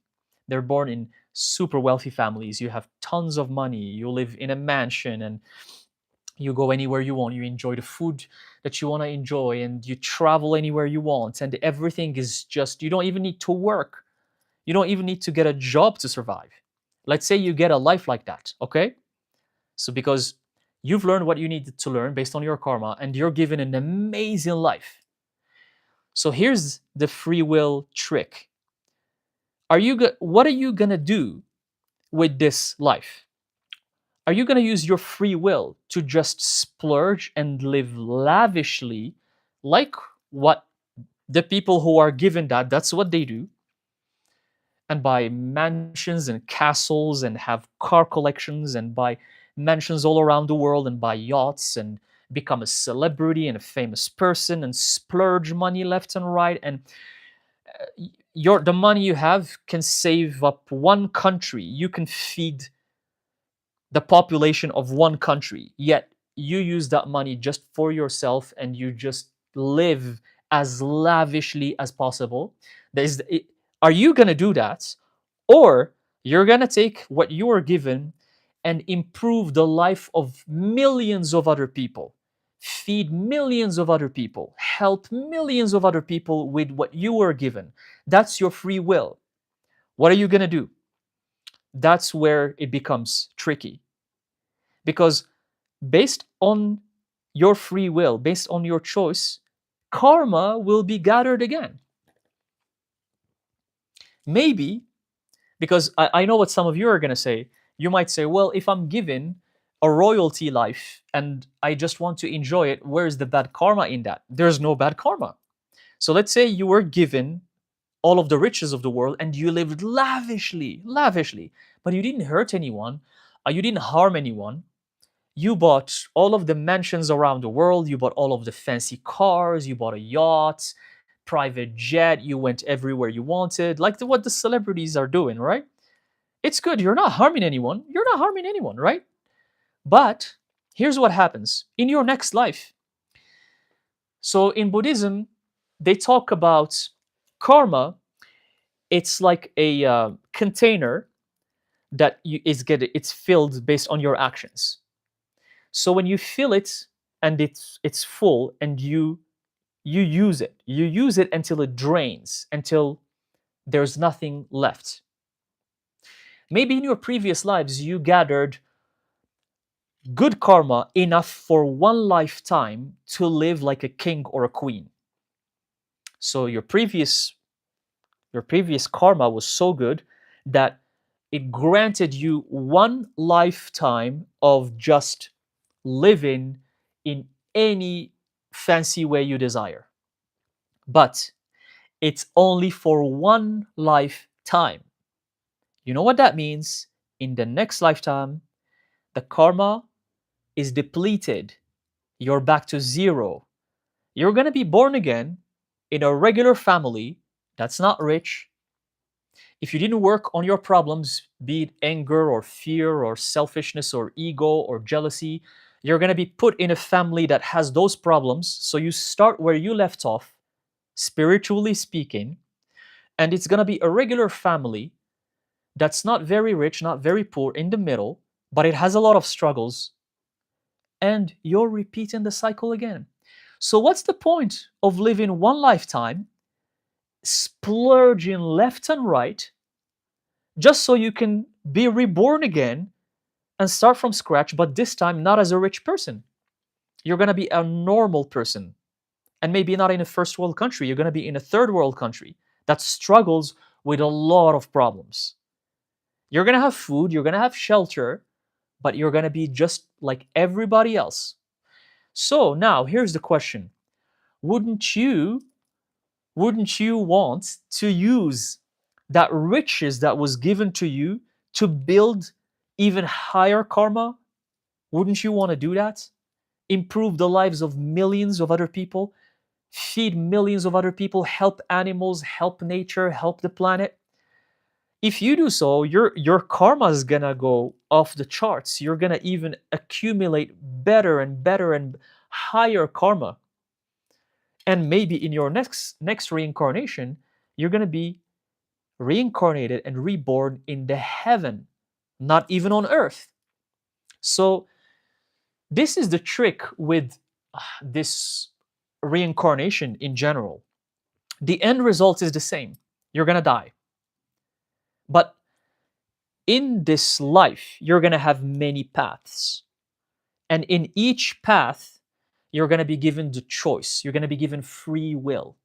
They're born in super wealthy families. You have tons of money. You live in a mansion and you go anywhere you want. You enjoy the food that you want to enjoy and you travel anywhere you want. And everything is just, you don't even need to work. You don't even need to get a job to survive. Let's say you get a life like that, okay? So because you've learned what you needed to learn based on your karma and you're given an amazing life. So here's the free will trick. What are you going to do with this life? Are you going to use your free will to just splurge and live lavishly like what The people who are given that, that's what they do, and buy mansions and castles and have car collections and buy mansions all around the world and buy yachts and become a celebrity and a famous person and splurge money left and right. And your the money you have can save up one country. You can feed the population of one country, yet you use that money just for yourself and you just live as lavishly as possible. There's, are you going to do that? Or you're going to take what you are given and improve the life of millions of other people, feed millions of other people, help millions of other people with what you were given? That's your free will. What are you going to do? That's where it becomes tricky, because based on your free will, based on your choice, karma will be gathered again. Maybe, because I know what some of you are going to say. You might say, well, if I'm given a royalty life and I just want to enjoy it, where's the bad karma in that? There's no bad karma. So let's say you were given all of the riches of the world and you lived lavishly, but you didn't hurt anyone, you didn't harm anyone. You bought all of the mansions around the world, you bought all of the fancy cars, you bought a yacht, private jet, you went everywhere you wanted, like what the celebrities are doing, right? It's good. You're not harming anyone. You're not harming anyone, right? But here's what happens in your next life. So in Buddhism, they talk about karma. It's like a container that it's filled based on your actions. So when you fill it and it's full and you use it until it drains, until there's nothing left. Maybe in your previous lives you gathered good karma enough for one lifetime to live like a king or a queen. So your previous karma was so good that it granted you one lifetime of just living in any fancy way you desire. But it's only for one lifetime. You know what that means? In the next lifetime, the karma is depleted. You're back to zero. You're going to be born again in a regular family that's not rich. If you didn't work on your problems, be it anger or fear or selfishness or ego or jealousy, you're going to be put in a family that has those problems. So you start where you left off, spiritually speaking, and it's going to be a regular family that's not very rich, not very poor, in the middle, but it has a lot of struggles, and you're repeating the cycle again. So, what's the point of living one lifetime, splurging left and right, just so you can be reborn again and start from scratch, but this time not as a rich person? You're going to be a normal person, and maybe not in a first world country, you're going to be in a third world country that struggles with a lot of problems. You're going to have food, you're going to have shelter, but you're going to be just like everybody else. So now here's the question. Wouldn't you want to use that riches that was given to you to build even higher karma? Wouldn't you want to do that? Improve the lives of millions of other people, feed millions of other people, help animals, help nature, help the planet. If you do so, your karma is gonna go off the charts. You're gonna even accumulate better and better and higher karma. And maybe in your next reincarnation, you're gonna be reincarnated and reborn in the heaven, not even on earth. So this is the trick with this reincarnation in general. The end result is the same. You're gonna die. But in this life, you're going to have many paths. And in each path, you're going to be given the choice. You're going to be given free will.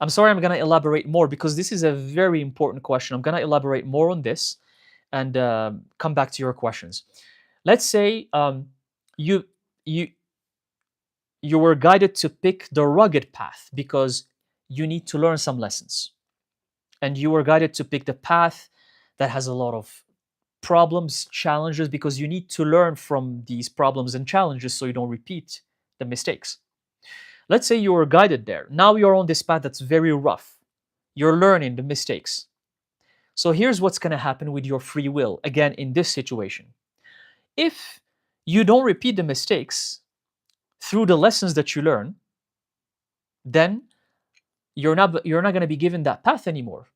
I'm sorry, I'm going to elaborate more because this is a very important question. I'm going to elaborate more on this and come back to your questions. Let's say you you you were guided to pick the rugged path because you need to learn some lessons. And you were guided to pick the path that has a lot of problems, challenges, because you need to learn from these problems and challenges so you don't repeat the mistakes. Let's say you were guided there. Now you're on this path that's very rough. You're learning the mistakes. So here's what's going to happen with your free will, again, in this situation. If you don't repeat the mistakes through the lessons that you learn, then you're not going to be given that path anymore.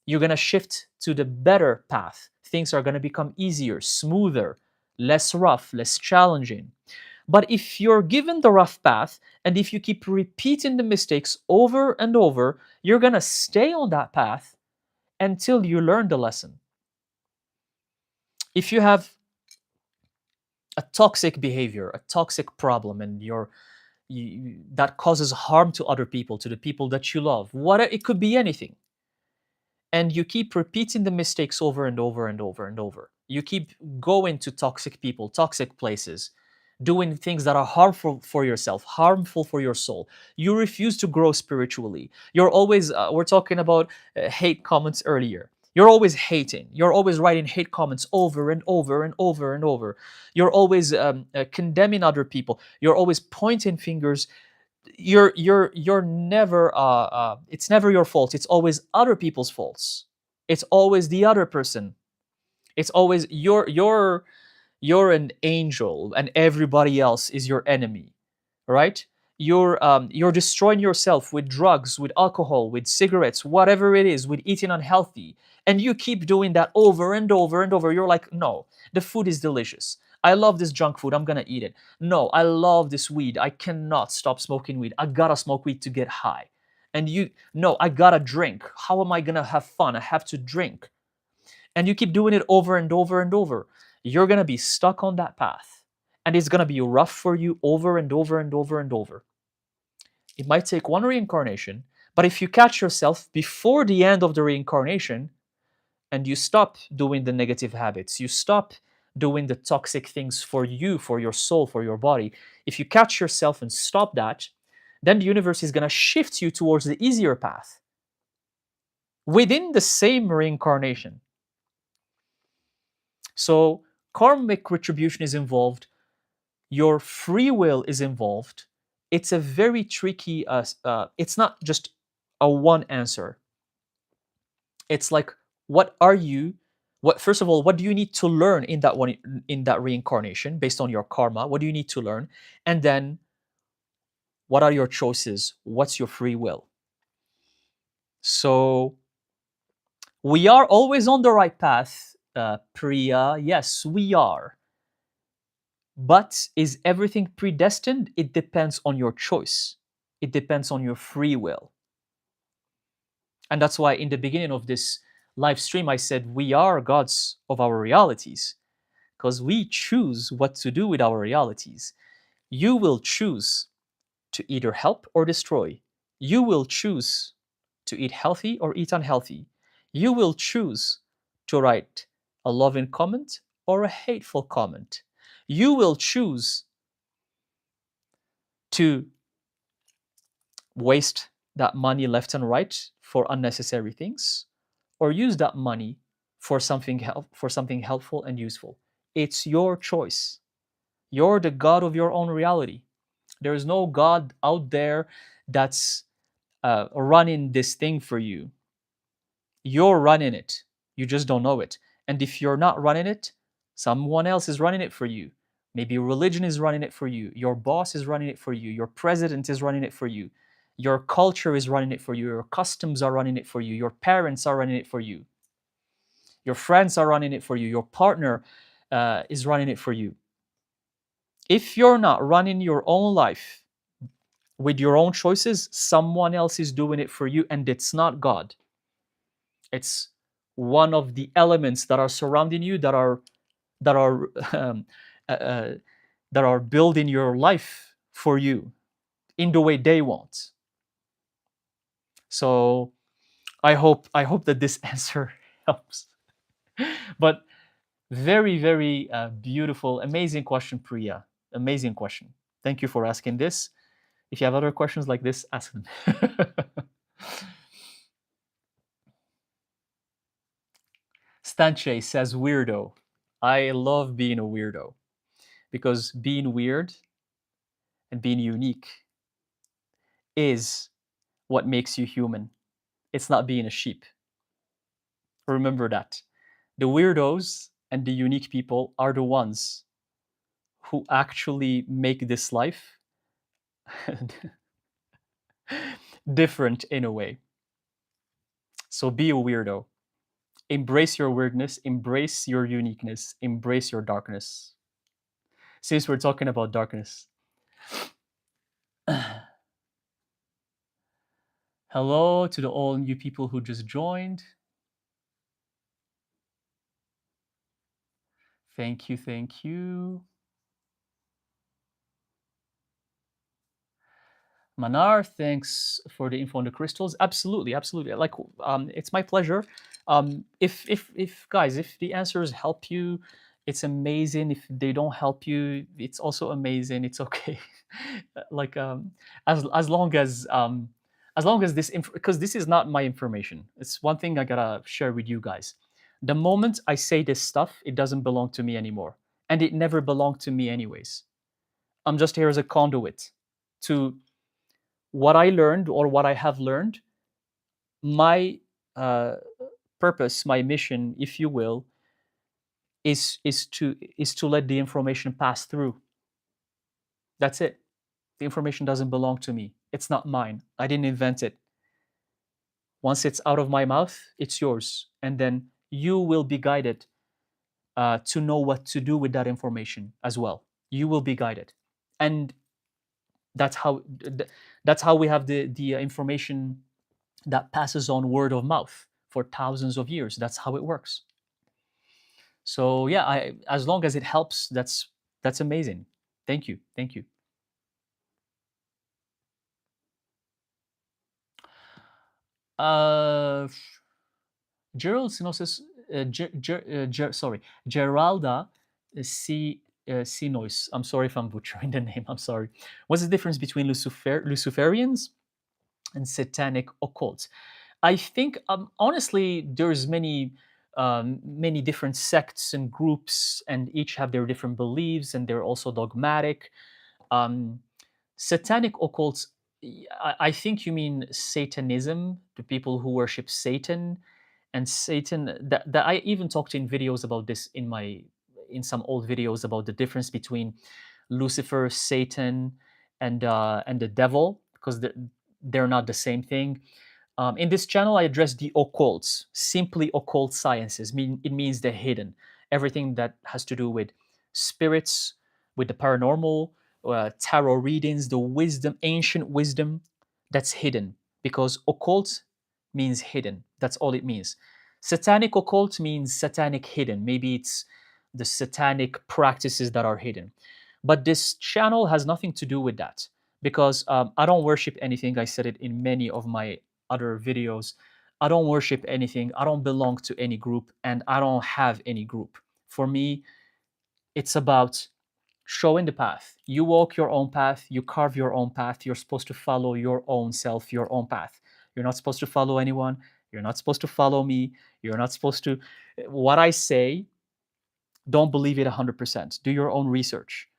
You're going to shift to the better path. Things are going to become easier, smoother, less rough, less challenging. But if you're given the rough path and if you keep repeating the mistakes over and over, you're going to stay on that path until you learn the lesson. If you have a toxic behavior, a toxic problem, and that causes harm to other people, to the people that you love, it could be anything, and you keep repeating the mistakes over and over and over and over. You keep going to toxic people, toxic places, doing things that are harmful for yourself, harmful for your soul. You refuse to grow spiritually. You're always, we're talking about hate comments earlier. You're always hating. You're always writing hate comments over and over and over and over. You're always condemning other people. You're always pointing fingers. You're never it's never your fault. It's always other people's faults. It's always the other person. It's always you're an angel and everybody else is your enemy, right? You're destroying yourself with drugs, with alcohol, with cigarettes, whatever it is, with eating unhealthy, and you keep doing that over and over and over. You're like, no, the food is delicious. I love this junk food. I'm gonna eat it. No, I love this weed. I cannot stop smoking weed. I gotta smoke weed to get high. And no, I gotta drink. How am I gonna have fun? I have to drink. And you keep doing it over and over and over. You're gonna be stuck on that path. And it's gonna be rough for you over and over and over and over. It might take one reincarnation, but if you catch yourself before the end of the reincarnation and you stop doing the negative habits, you stop doing the toxic things for you, for your soul, for your body, if you catch yourself and stop that, then the universe is going to shift you towards the easier path within the same reincarnation. So karmic retribution is involved, your free will is involved. It's a very tricky, it's not just a one answer. It's like, what are you, first of all, what do you need to learn in that reincarnation based on your karma? What do you need to learn? And then what are your choices? What's your free will? So we are always on the right path, Priya. Yes, we are. But is everything predestined? It depends on your choice. It depends on your free will. And that's why in the beginning of this live stream, I said we are gods of our realities because we choose what to do with our realities. You will choose to either help or destroy. You will choose to eat healthy or eat unhealthy. You will choose to write a loving comment or a hateful comment. You will choose to waste that money left and right for unnecessary things, or use that money for something helpful and useful. It's your choice. You're the god of your own reality. There is no god out there that's running this thing for you. You're running it. You just don't know it. And if you're not running it, someone else is running it for you. Maybe religion is running it for you. Your boss is running it for you. Your president is running it for you. Your culture is running it for you. Your customs are running it for you. Your parents are running it for you. Your friends are running it for you. Your partner is running it for you. If you're not running your own life with your own choices, someone else is doing it for you, and it's not God. It's one of the elements that are surrounding you that are um, uh, uh, that are building your life for you in the way they want. So I hope that this answer helps. But very, very beautiful, amazing question, Priya. Amazing question. Thank you for asking this. If you have other questions like this, ask them. Stanche says weirdo. I love being a weirdo because being weird and being unique is what makes you human. It's not being a sheep. Remember that. The weirdos and the unique people are the ones who actually make this life different in a way. So be a weirdo. Embrace your weirdness, embrace your uniqueness, embrace your darkness. Since we're talking about darkness, hello to the all new people who just joined. Thank you, thank you. Manar, thanks for the info on the crystals. Absolutely, absolutely. Like, it's my pleasure. If guys, if the answers help you, it's amazing. If they don't help you, it's also amazing. It's okay. like, as long as this, because this is not my information. It's one thing I gotta share with you guys. The moment I say this stuff, it doesn't belong to me anymore, and it never belonged to me anyways. I'm just here as a conduit to what I learned or what I have learned, my uh, purpose, my mission, if you will, is to let the information pass through. That's it. The information doesn't belong to me. It's not mine. I didn't invent it. Once it's out of my mouth, it's yours, and then you will be guided to know what to do with that information as well. You will be guided, and that's how that's how we have the information that passes on word of mouth for thousands of years. That's how it works. So yeah, as long as it helps, that's amazing. Thank you, thank you. Uh, Gerald Sinosis, sorry, Geralda Sinois. I'm sorry if I'm butchering the name. I'm sorry. What's the difference between Luciferians and satanic occults? I think honestly, there's many different sects and groups, and each have their different beliefs, and they're also dogmatic. Um, Satanic occults, I think you mean Satanism, the people who worship Satan, and Satan. That I even talked in videos about this in some old videos about the difference between Lucifer, Satan, and the devil, because they're not the same thing. In this channel, I address the occults, simply occult sciences. It means the hidden, everything that has to do with spirits, with the paranormal, tarot readings, the wisdom, ancient wisdom that's hidden. Because occult means hidden. That's all it means. Satanic occult means satanic hidden. Maybe it's the satanic practices that are hidden. But this channel has nothing to do with that because I don't worship anything. I said it in many of my other videos. I don't worship anything. I don't belong to any group, and I don't have any group. For me, it's about showing the path. You walk your own path, you carve your own path. You're supposed to follow your own self, your own path. You're not supposed to follow anyone. You're not supposed to follow me. You're not supposed to. What I say, don't believe it 100%. Do your own research.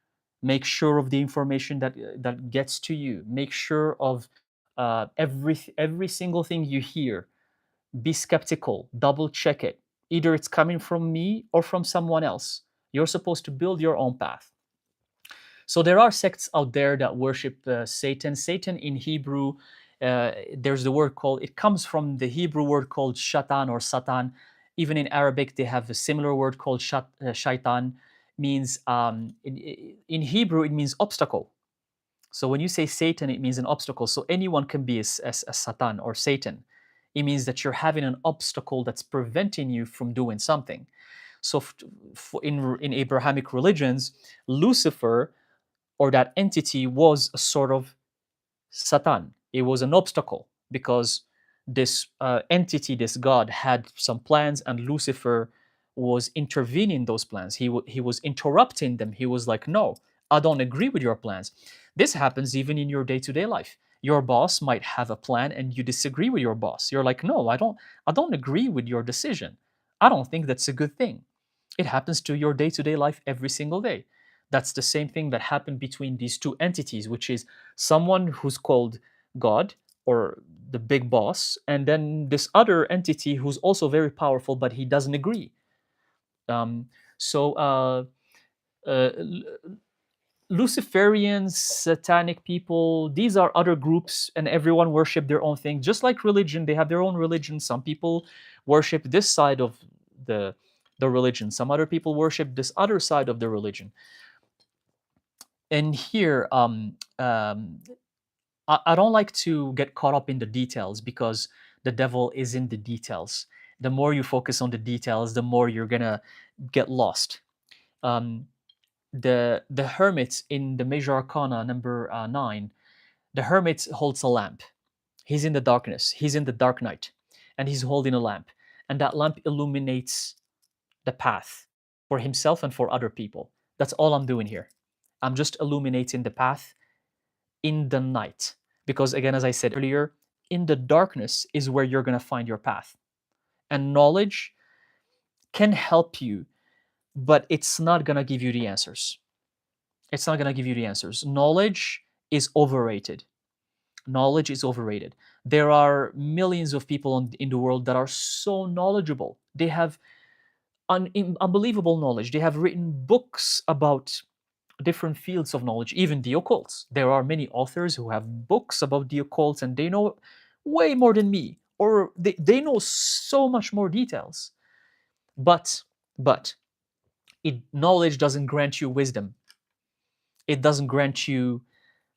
Make sure of the information that gets to you. Make sure of every single thing you hear. Be skeptical, double check it. Either it's coming from me or from someone else. You're supposed to build your own path. So there are sects out there that worship Satan. Satan in Hebrew, there's the word called, it comes from the Hebrew word called shaitan or satan. Even in Arabic, they have a similar word called shaitan. Means in Hebrew, it means obstacle. So when you say Satan, it means an obstacle. So anyone can be a Satan or Satan. It means that you're having an obstacle that's preventing you from doing something. So in Abrahamic religions, Lucifer or that entity was a sort of Satan. It was an obstacle because this entity, this God, had some plans, and Lucifer was intervening those plans. He was interrupting them. He was like, "No, I don't agree with your plans. This happens even in your day-to-day life. Your boss might have a plan and you disagree with your boss. You're like, "No, I don't agree with your decision. I don't think that's a good thing." It happens to your day-to-day life every single day. That's the same thing that happened between these two entities, which is someone who's called God or the big boss, and then this other entity who's also very powerful, but he doesn't agree. Um, so uh, Luciferians, satanic people, these are other groups, and everyone worship their own thing. Just like religion, they have their own religion. Some people worship this side of the the religion. Some other people worship this other side of the religion. And here, I don't like to get caught up in the details because the devil is in the details. The more you focus on the details, the more you're gonna get lost. Um, the hermit in the major arcana number 9, the hermit holds a lamp. He's in the darkness, he's in the dark night, and he's holding a lamp, and that lamp illuminates the path for himself and for other people. That's all I'm doing here. I'm just illuminating the path in the night, because again, as I said earlier, in the darkness is where you're going to find your path, and knowledge can help you, but it's not going to give you the answers. It's not going to give you the answers. Knowledge is overrated. Knowledge is overrated. There are millions of people in the world that are so knowledgeable. They have unbelievable knowledge. They have written books about different fields of knowledge, even the occult. There are many authors who have books about the occult and they know way more than me, or they know so much more details. But, but, knowledge doesn't grant you wisdom. It doesn't grant you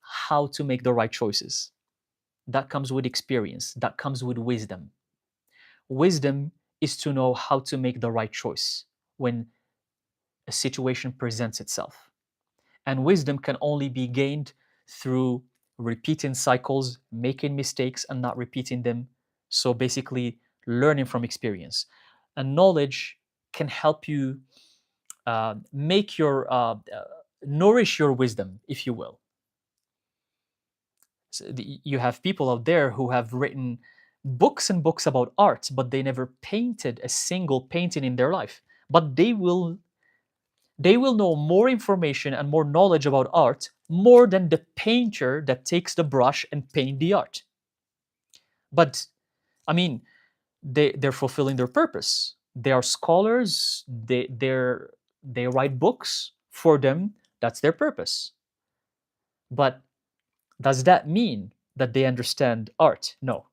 how to make the right choices. That comes with experience, that comes with wisdom. Wisdom is to know how to make the right choice when a situation presents itself. And wisdom can only be gained through repeating cycles, making mistakes and not repeating them. So basically, learning from experience. And knowledge can help you make your nourish your wisdom, if you will. So you have people out there who have written books and books about art, but they never painted a single painting in their life. But they will know more information and more knowledge about art more than the painter that takes the brush and paint the art. But I mean, they're fulfilling their purpose. They are scholars. They write books for them. That's their purpose. But does that mean that they understand art? No,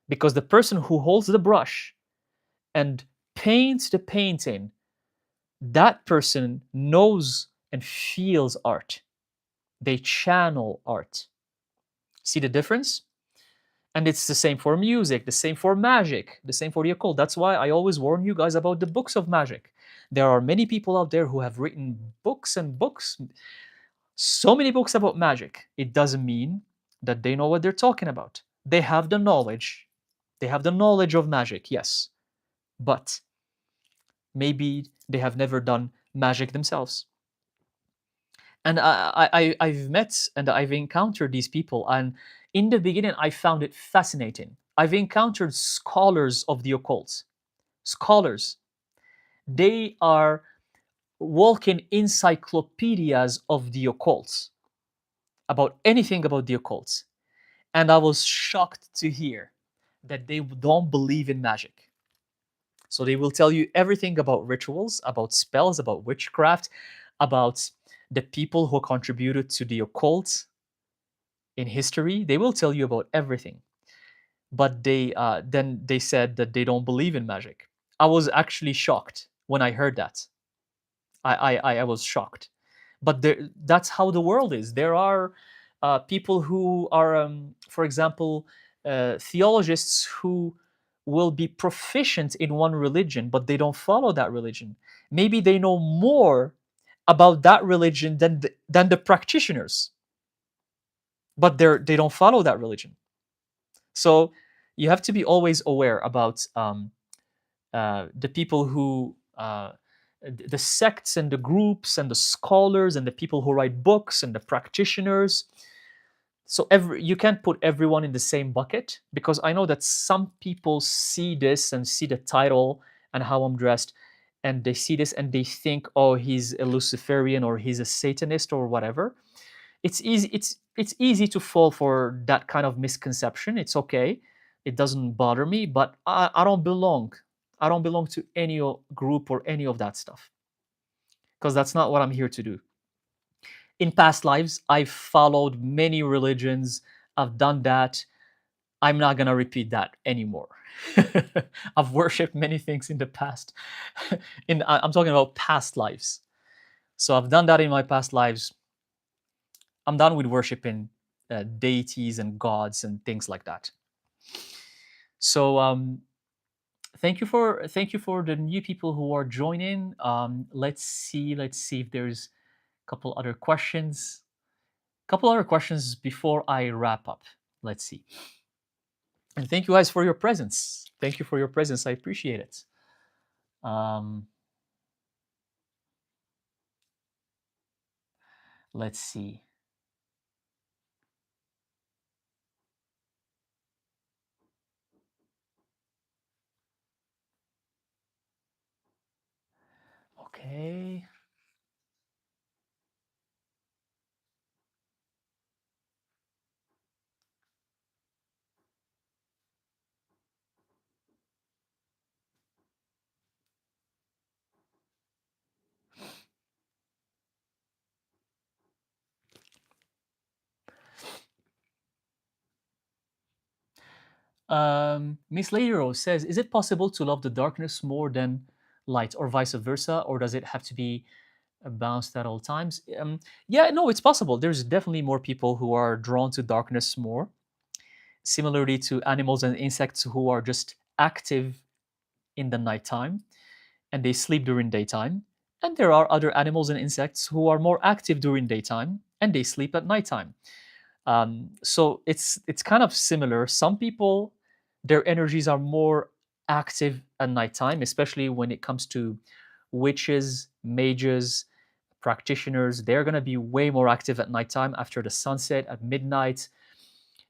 because the person who holds the brush and paints the painting, that person knows and feels art. They channel art. See the difference? And it's the same for music, the same for magic, the same for the occult. That's why I always warn you guys about the books of magic. There are many people out there who have written books and books, so many books about magic. It doesn't mean that they know what they're talking about. They have the knowledge. They have the knowledge of magic, yes. But maybe they have never done magic themselves. And I've met and I've encountered these people, and in the beginning I found it fascinating. I've encountered scholars of the occult. Scholars, they are walking encyclopedias of the occult, about anything about the occult. And I was shocked to hear that they don't believe in magic. So they will tell you everything about rituals, about spells, about witchcraft, about the people who contributed to the occult in history. They will tell you about everything. But then they said that they don't believe in magic. I was actually shocked when I heard that. I was shocked. But that's how the world is. There are people who are, for example, theologians who will be proficient in one religion, but they don't follow that religion. Maybe they know more about that religion than the practitioners, but they don't follow that religion. So you have to be always aware about the people who the sects and the groups and the scholars and the people who write books and the practitioners. So you can't put everyone in the same bucket, because I know that some people see this and see the title and how I'm dressed, and they see this and they think, oh, he's a Luciferian or he's a Satanist or whatever. It's easy to fall for that kind of misconception. It's okay. It doesn't bother me, but I don't belong. I don't belong to any group or any of that stuff, because that's not what I'm here to do. In past lives, I've followed many religions. I've done that. I'm not going to repeat that anymore. I've worshipped many things in the past. I'm talking about past lives. So I've done that in my past lives. I'm done with worshiping deities and gods and things like that. So thank you for the new people who are joining. Let's see if there's a couple other questions. Couple other questions before I wrap up. Let's see. And thank you guys for your presence. Thank you for your presence. I appreciate it. Um, let's see. Okay. Miss Ladero says, is it possible to love the darkness more than light, or vice versa, or does it have to be balanced at all times? Yeah, no, it's possible. There's definitely more people who are drawn to darkness more, similarly to animals and insects who are just active in the nighttime and they sleep during daytime. And there are other animals and insects who are more active during daytime and they sleep at nighttime. So it's kind of similar. Some people, their energies are more active at nighttime, especially when it comes to witches, mages, practitioners. They're going to be way more active at nighttime after the sunset, at midnight.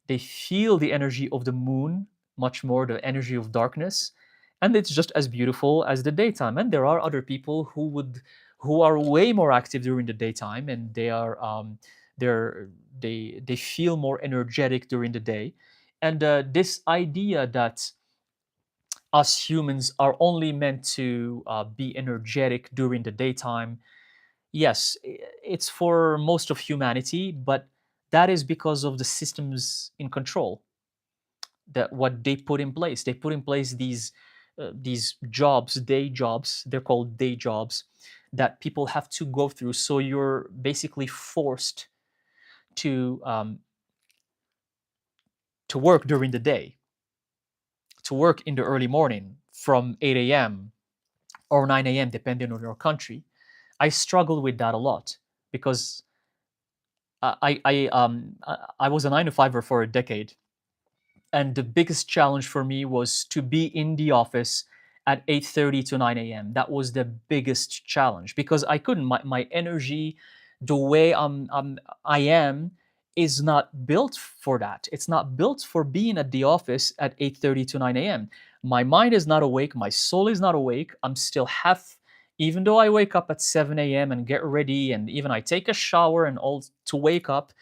They feel the energy of the moon much more, the energy of darkness, and it's just as beautiful as the daytime. And there are other people who are way more active during the daytime, and they're they feel more energetic during the day. And this idea that us humans are only meant to be energetic during the daytime, yes, it's for most of humanity, but that is because of the systems in control, that what they put in place. They put in place these jobs, day jobs. They're called day jobs that people have to go through. So you're basically forced to um, to work during the day, to work in the early morning from 8 a.m. or 9 a.m. depending on your country. I struggled with that a lot because I was a 9 to 5er for a decade, and the biggest challenge for me was to be in the office at 8:30 to 9 a.m. That was the biggest challenge because I couldn't. My energy, the way I am, is not built for that. It's not built for being at the office at 8:30 to 9 a.m. My mind is not awake. My soul is not awake. I'm still half. Even though I wake up at 7 a.m. and get ready, and even I take a shower and all to wake up,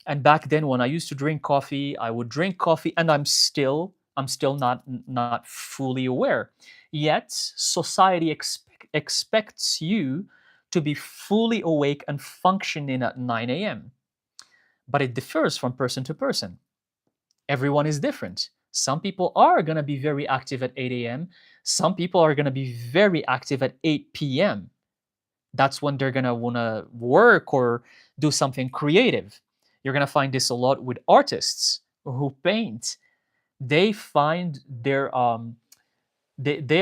and back then when I used to drink coffee, I would drink coffee and I'm still not fully aware. Yet society expects you to be fully awake and functioning at 9 a.m. But it differs from person to person. Everyone is different. Some people are going to be very active at 8 a.m. Some people are going to be very active at 8 p.m. That's when they're gonna wanna work or do something creative. You're gonna find this a lot with artists who paint. They find they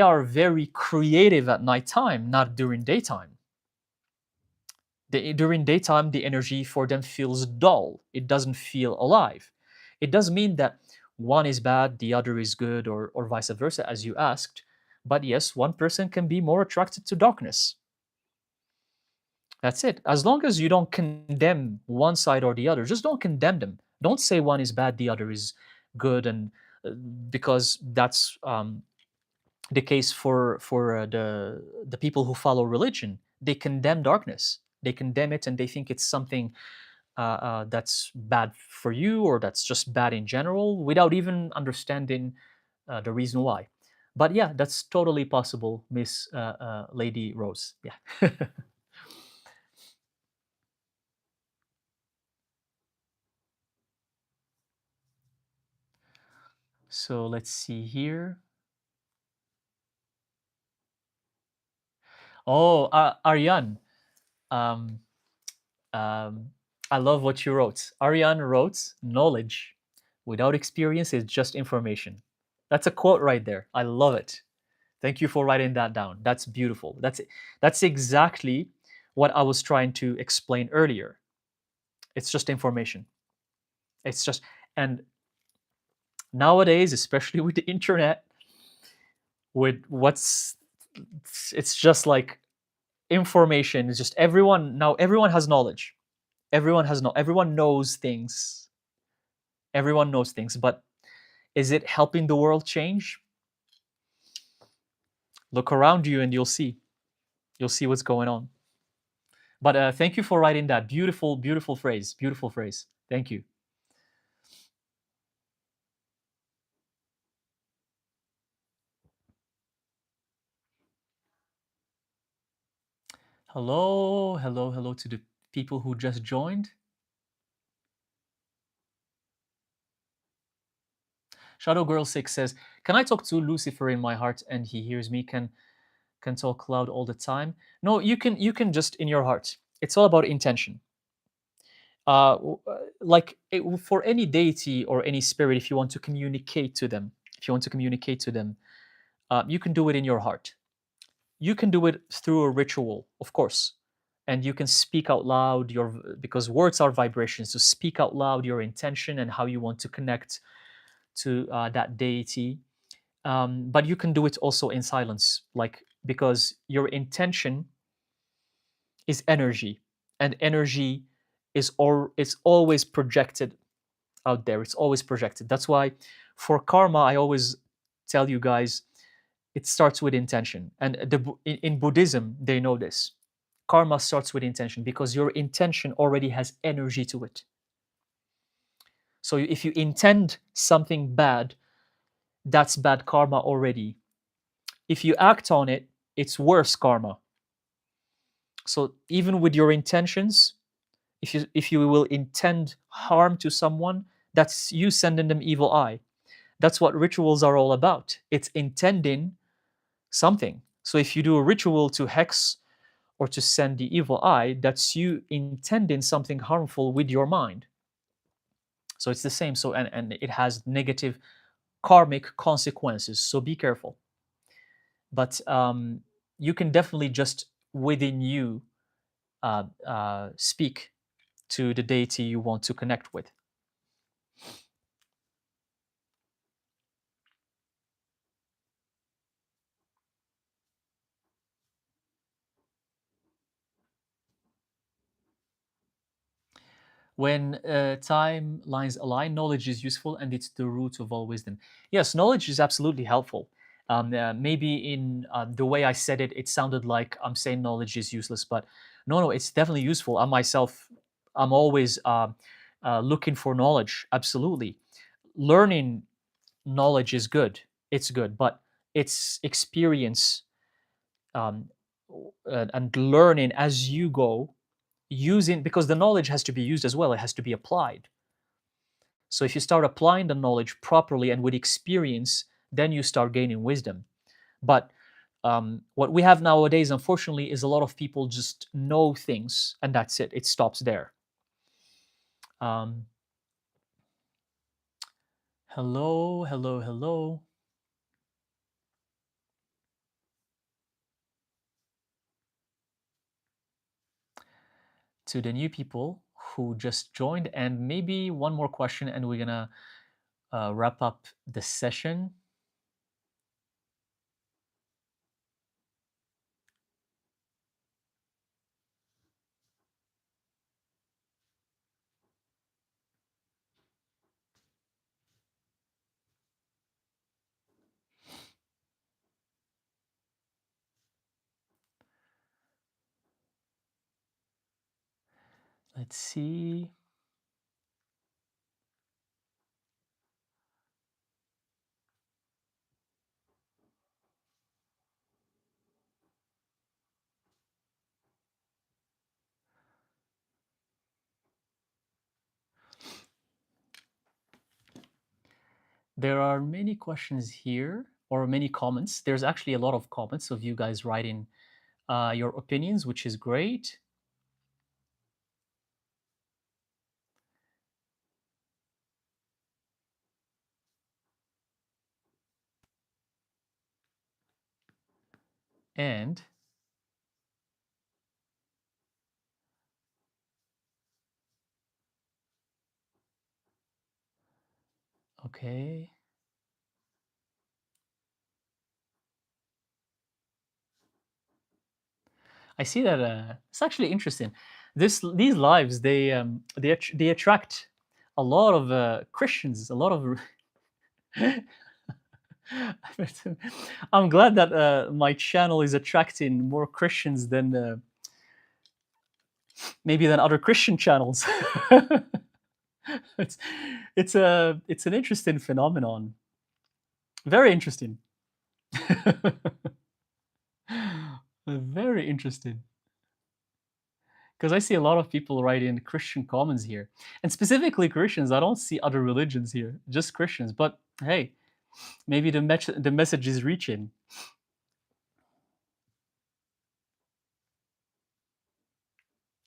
are very creative at nighttime, not during daytime. During daytime, the energy for them feels dull. It doesn't feel alive. It doesn't mean that one is bad, the other is good, or vice versa, as you asked. But yes, one person can be more attracted to darkness. That's it. As long as you don't condemn one side or the other, just don't condemn them. Don't say one is bad, the other is good, and uh, because that's the case for the people who follow religion. They condemn darkness. They condemn it, and they think it's something that's bad for you, or that's just bad in general, without even understanding the reason why. But yeah, that's totally possible, Miss Lady Rose. Yeah. So let's see here. Oh, Aryan. Um, um, I love what you wrote. Aryan wrote, "Knowledge without experience is just information." That's a quote right there. I love it. Thank you for writing that down. That's beautiful. That's exactly what I was trying to explain earlier. It's just information. It's just, and nowadays, especially with the internet, with what's it's just like information is just everyone now. Everyone has knowledge. Everyone knows things. Everyone knows things, but is it helping the world change? Look around you and you'll see what's going on. But thank you for writing that beautiful, beautiful phrase. Beautiful phrase. Thank you. Hello, hello, hello to the people who just joined. Shadow Girl 6 says, "Can I talk to Lucifer in my heart and he hears me? Can talk loud all the time?" No, you can just in your heart. It's all about intention. Like for any deity or any spirit, if you want to communicate to them, if you want to communicate to them, you can do it in your heart. You can do it through a ritual, of course, and you can speak out loud your because words are vibrations. So speak out loud your intention and how you want to connect to that deity. But you can do it also in silence, like because your intention is energy, and energy is always projected out there. It's always projected. That's why for karma, I always tell you guys it starts with intention. And in Buddhism, they know this. Karma starts with intention because your intention already has energy to it. So if you intend something bad, that's bad karma already. If you act on it, it's worse karma. So even with your intentions, if you will intend harm to someone, that's you sending them evil eye. That's what rituals are all about. It's intending something. So if you do a ritual to hex or to send the evil eye, that's you intending something harmful with your mind. So it's the same. So and it has negative karmic consequences. So be careful. But you can definitely just within you speak to the deity you want to connect with. When timelines align, knowledge is useful and it's the root of all wisdom. Yes, knowledge is absolutely helpful. Maybe in the way I said it, it sounded like I'm saying knowledge is useless, but no, no, it's definitely useful. I myself, I'm always looking for knowledge. Absolutely, learning knowledge is good. It's good, but it's experience um, and learning as you go, using because the knowledge has to be used as well. It has to be applied. So if you start applying the knowledge properly and with experience, then you start gaining wisdom. But what we have nowadays, unfortunately, is a lot of people just know things and that's it. It stops there. Um, hello, hello, hello to the new people who just joined, and maybe one more question, and we're gonna wrap up the session. Let's see. There are many questions here, or many comments. There's actually a lot of comments of you guys writing your opinions, which is great. And okay, I see that it's actually interesting. These lives they attract a lot of Christians, a lot of. I'm glad that my channel is attracting more Christians than maybe than other Christian channels. it's it's an interesting phenomenon. Very interesting. Very interesting. Because I see a lot of people writing Christian comments here, and specifically Christians. I don't see other religions here, just Christians. But hey, maybe the message is reaching.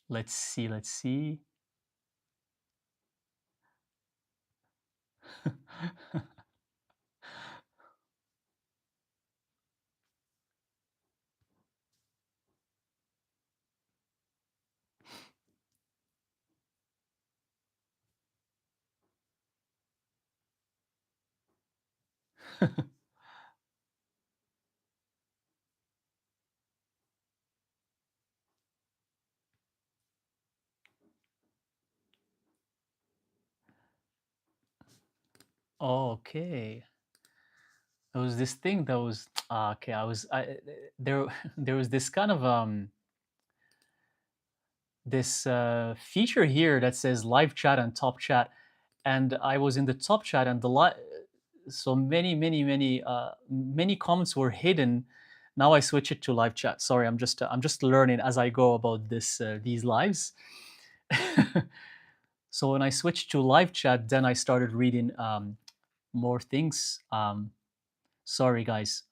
Let's see. Let's see. Okay. There was this thing that was okay. There. There was this kind of this feature here that says live chat and top chat, and I was in the top chat, and so many comments were hidden. Now I switch it to live chat. Sorry, I'm just learning as I go about this these lives. So when I switched to live chat, then I started reading more things. Sorry, guys.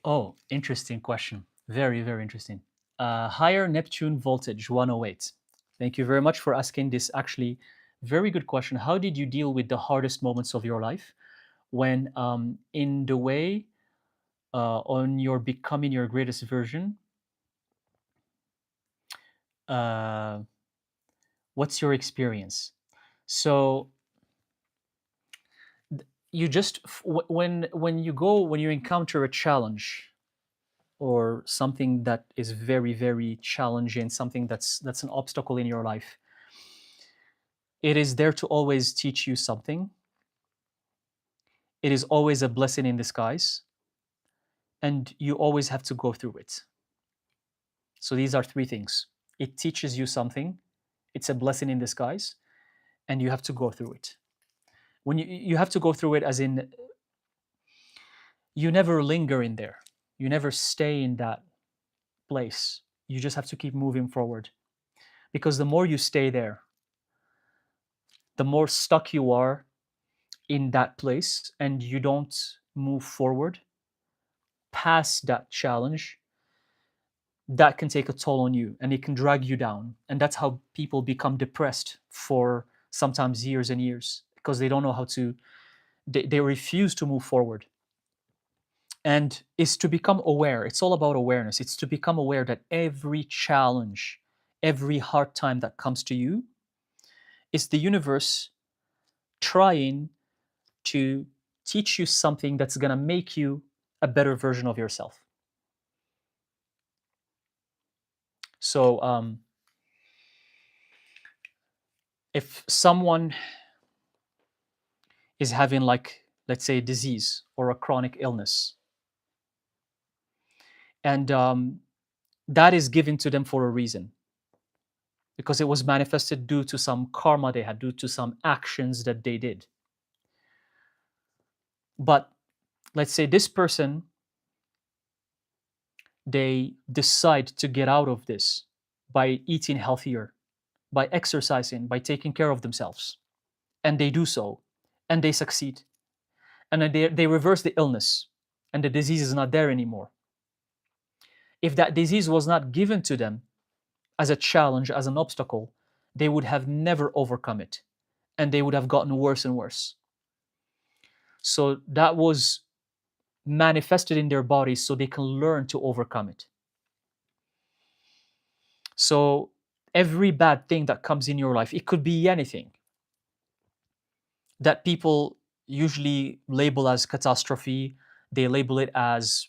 Oh, interesting question. Very, very interesting. Higher Neptune voltage 108. Thank you very much for asking this actually very good question. How did you deal with the hardest moments of your life when, in the way, on your becoming your greatest version? Uh, what's your experience? So, you just when you go when you encounter a challenge or something that is very very challenging, something that's an obstacle in your life, it is there to always teach you something. It is always a blessing in disguise, and you always have to go through it. So these are three things: it teaches you something, it's a blessing in disguise, and you have to go through it. When you have to go through it, as in you never linger in there, you never stay in that place, you just have to keep moving forward, because the more you stay there, the more stuck you are in that place, and you don't move forward past that challenge. That can take a toll on you, and it can drag you down, and that's how people become depressed for sometimes years and years, because they don't know how to, they refuse to move forward. And is to become aware. It's all about awareness. It's to become aware that every challenge, every hard time that comes to you is the universe trying to teach you something that's going to make you a better version of yourself. So if someone is having, like, let's say, a disease or a chronic illness, and that is given to them for a reason, because it was manifested due to some karma they had, due to some actions that they did. But let's say this person, they decide to get out of this by eating healthier, by exercising, by taking care of themselves. And they do so, and they succeed. And then they reverse the illness, and the disease is not there anymore. If that disease was not given to them as a challenge, as an obstacle, they would have never overcome it, and they would have gotten worse and worse. So that was manifested in their bodies so they can learn to overcome it. So every bad thing that comes in your life, it could be anything that people usually label as catastrophe. They label it as,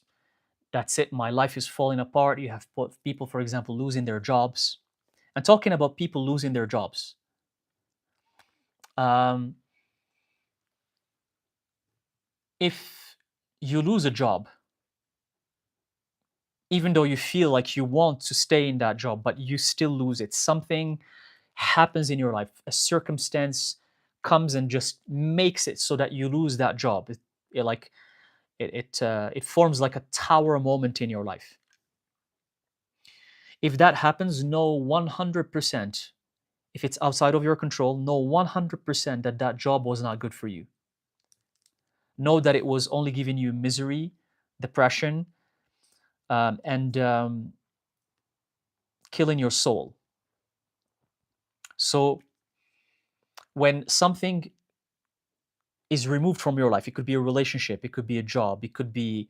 that's it, my life is falling apart. You have people, for example, losing their jobs. And talking about people losing their jobs, if you lose a job, even though you feel like you want to stay in that job, but you still lose it, something happens in your life, a circumstance comes and just makes it so that you lose that job. It forms like a tower moment in your life. If that happens, know 100%, if it's outside of your control, know 100% that that job was not good for you. Know that it was only giving you misery, depression, and killing your soul. So when something is removed from your life, it could be a relationship, it could be a job, it could be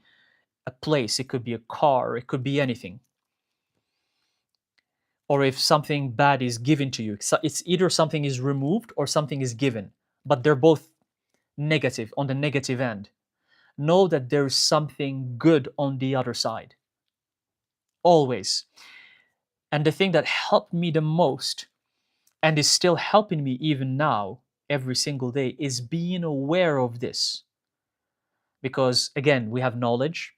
a place, it could be a car, it could be anything. Or if something bad is given to you, so it's either something is removed or something is given, but they're both negative, on the negative end. Know that there's something good on the other side. Always. And the thing that helped me the most, and is still helping me even now, every single day, is being aware of this. Because again, we have knowledge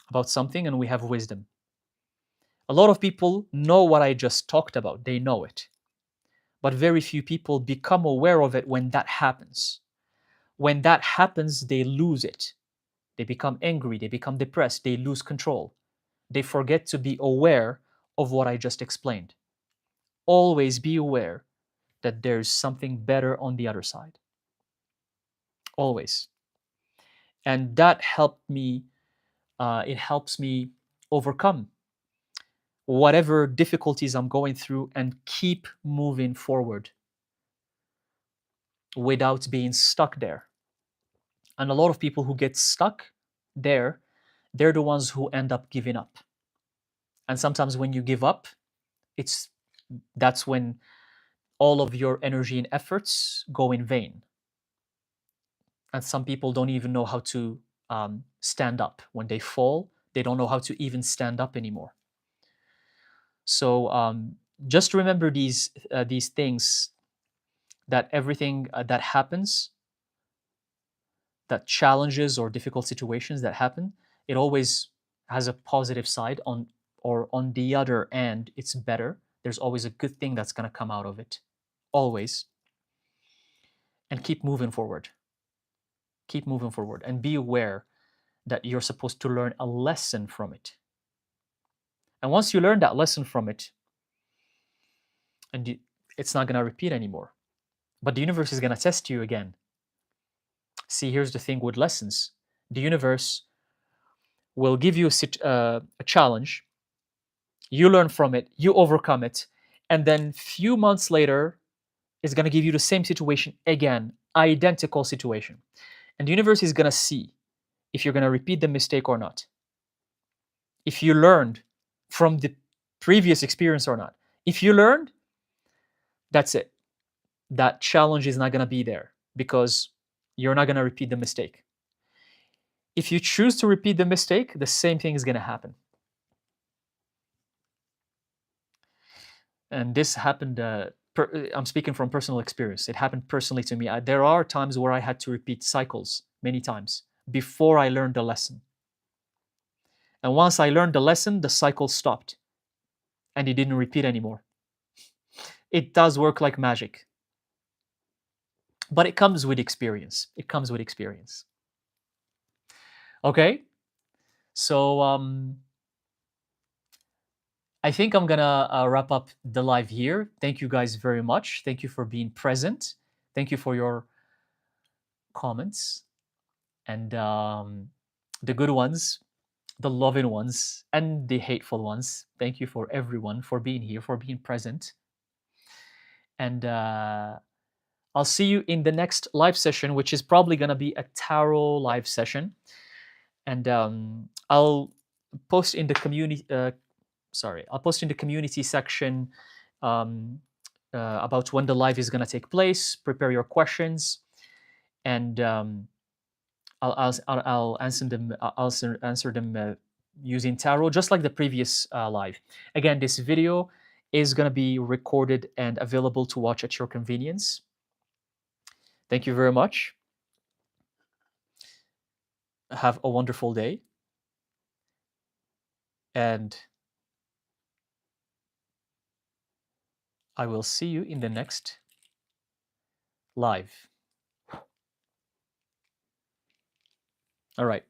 about something and we have wisdom. A lot of people know what I just talked about, they know it. But very few people become aware of it when that happens. When that happens, they lose it. They become angry, they become depressed, they lose control. They forget to be aware of what I just explained. Always be aware that there's something better on the other side. Always. And that helped me, it helps me overcome whatever difficulties I'm going through and keep moving forward without being stuck there. And a lot of people who get stuck there, they're the ones who end up giving up. And sometimes when you give up, that's when all of your energy and efforts go in vain. And some people don't even know how to stand up. When they fall, they don't know how to even stand up anymore. So just remember these things, that everything that happens, that challenges or difficult situations that happen, it always has a positive side on the other end. It's better. There's always a good thing that's going to come out of it. Always. And keep moving forward. Keep moving forward and be aware that you're supposed to learn a lesson from it. And once you learn that lesson from it, and it's not going to repeat anymore. But the universe is going to test you again. See, here's the thing with lessons. The universe will give you a challenge. You learn from it, you overcome it, and then few months later, it's going to give you the same situation again, identical situation. And the universe is going to see if you're going to repeat the mistake or not. If you learned from the previous experience or not. If you learned, that's it. that challenge is not going to be there because you're not going to repeat the mistake. If you choose to repeat the mistake, the same thing is going to happen. And this happened, I'm speaking from personal experience. It happened personally to me. There are times where I had to repeat cycles many times before I learned the lesson. And once I learned the lesson, the cycle stopped and it didn't repeat anymore. It does work like magic. But it comes with experience. It comes with experience. Okay? So I think I'm gonna wrap up the live here. Thank you guys very much. Thank you for being present. Thank you for your comments and the good ones, the loving ones, and the hateful ones. Thank you for everyone for being here, for being present. And I'll see you in the next live session, which is probably gonna be a tarot live session. And I'll post in the community. I'll post in the community section about when the live is going to take place. Prepare your questions, and I'll answer them. I'll answer them using tarot, just like the previous live. Again, this video is going to be recorded and available to watch at your convenience. Thank you very much. Have a wonderful day, and I will see you in the next live. All right.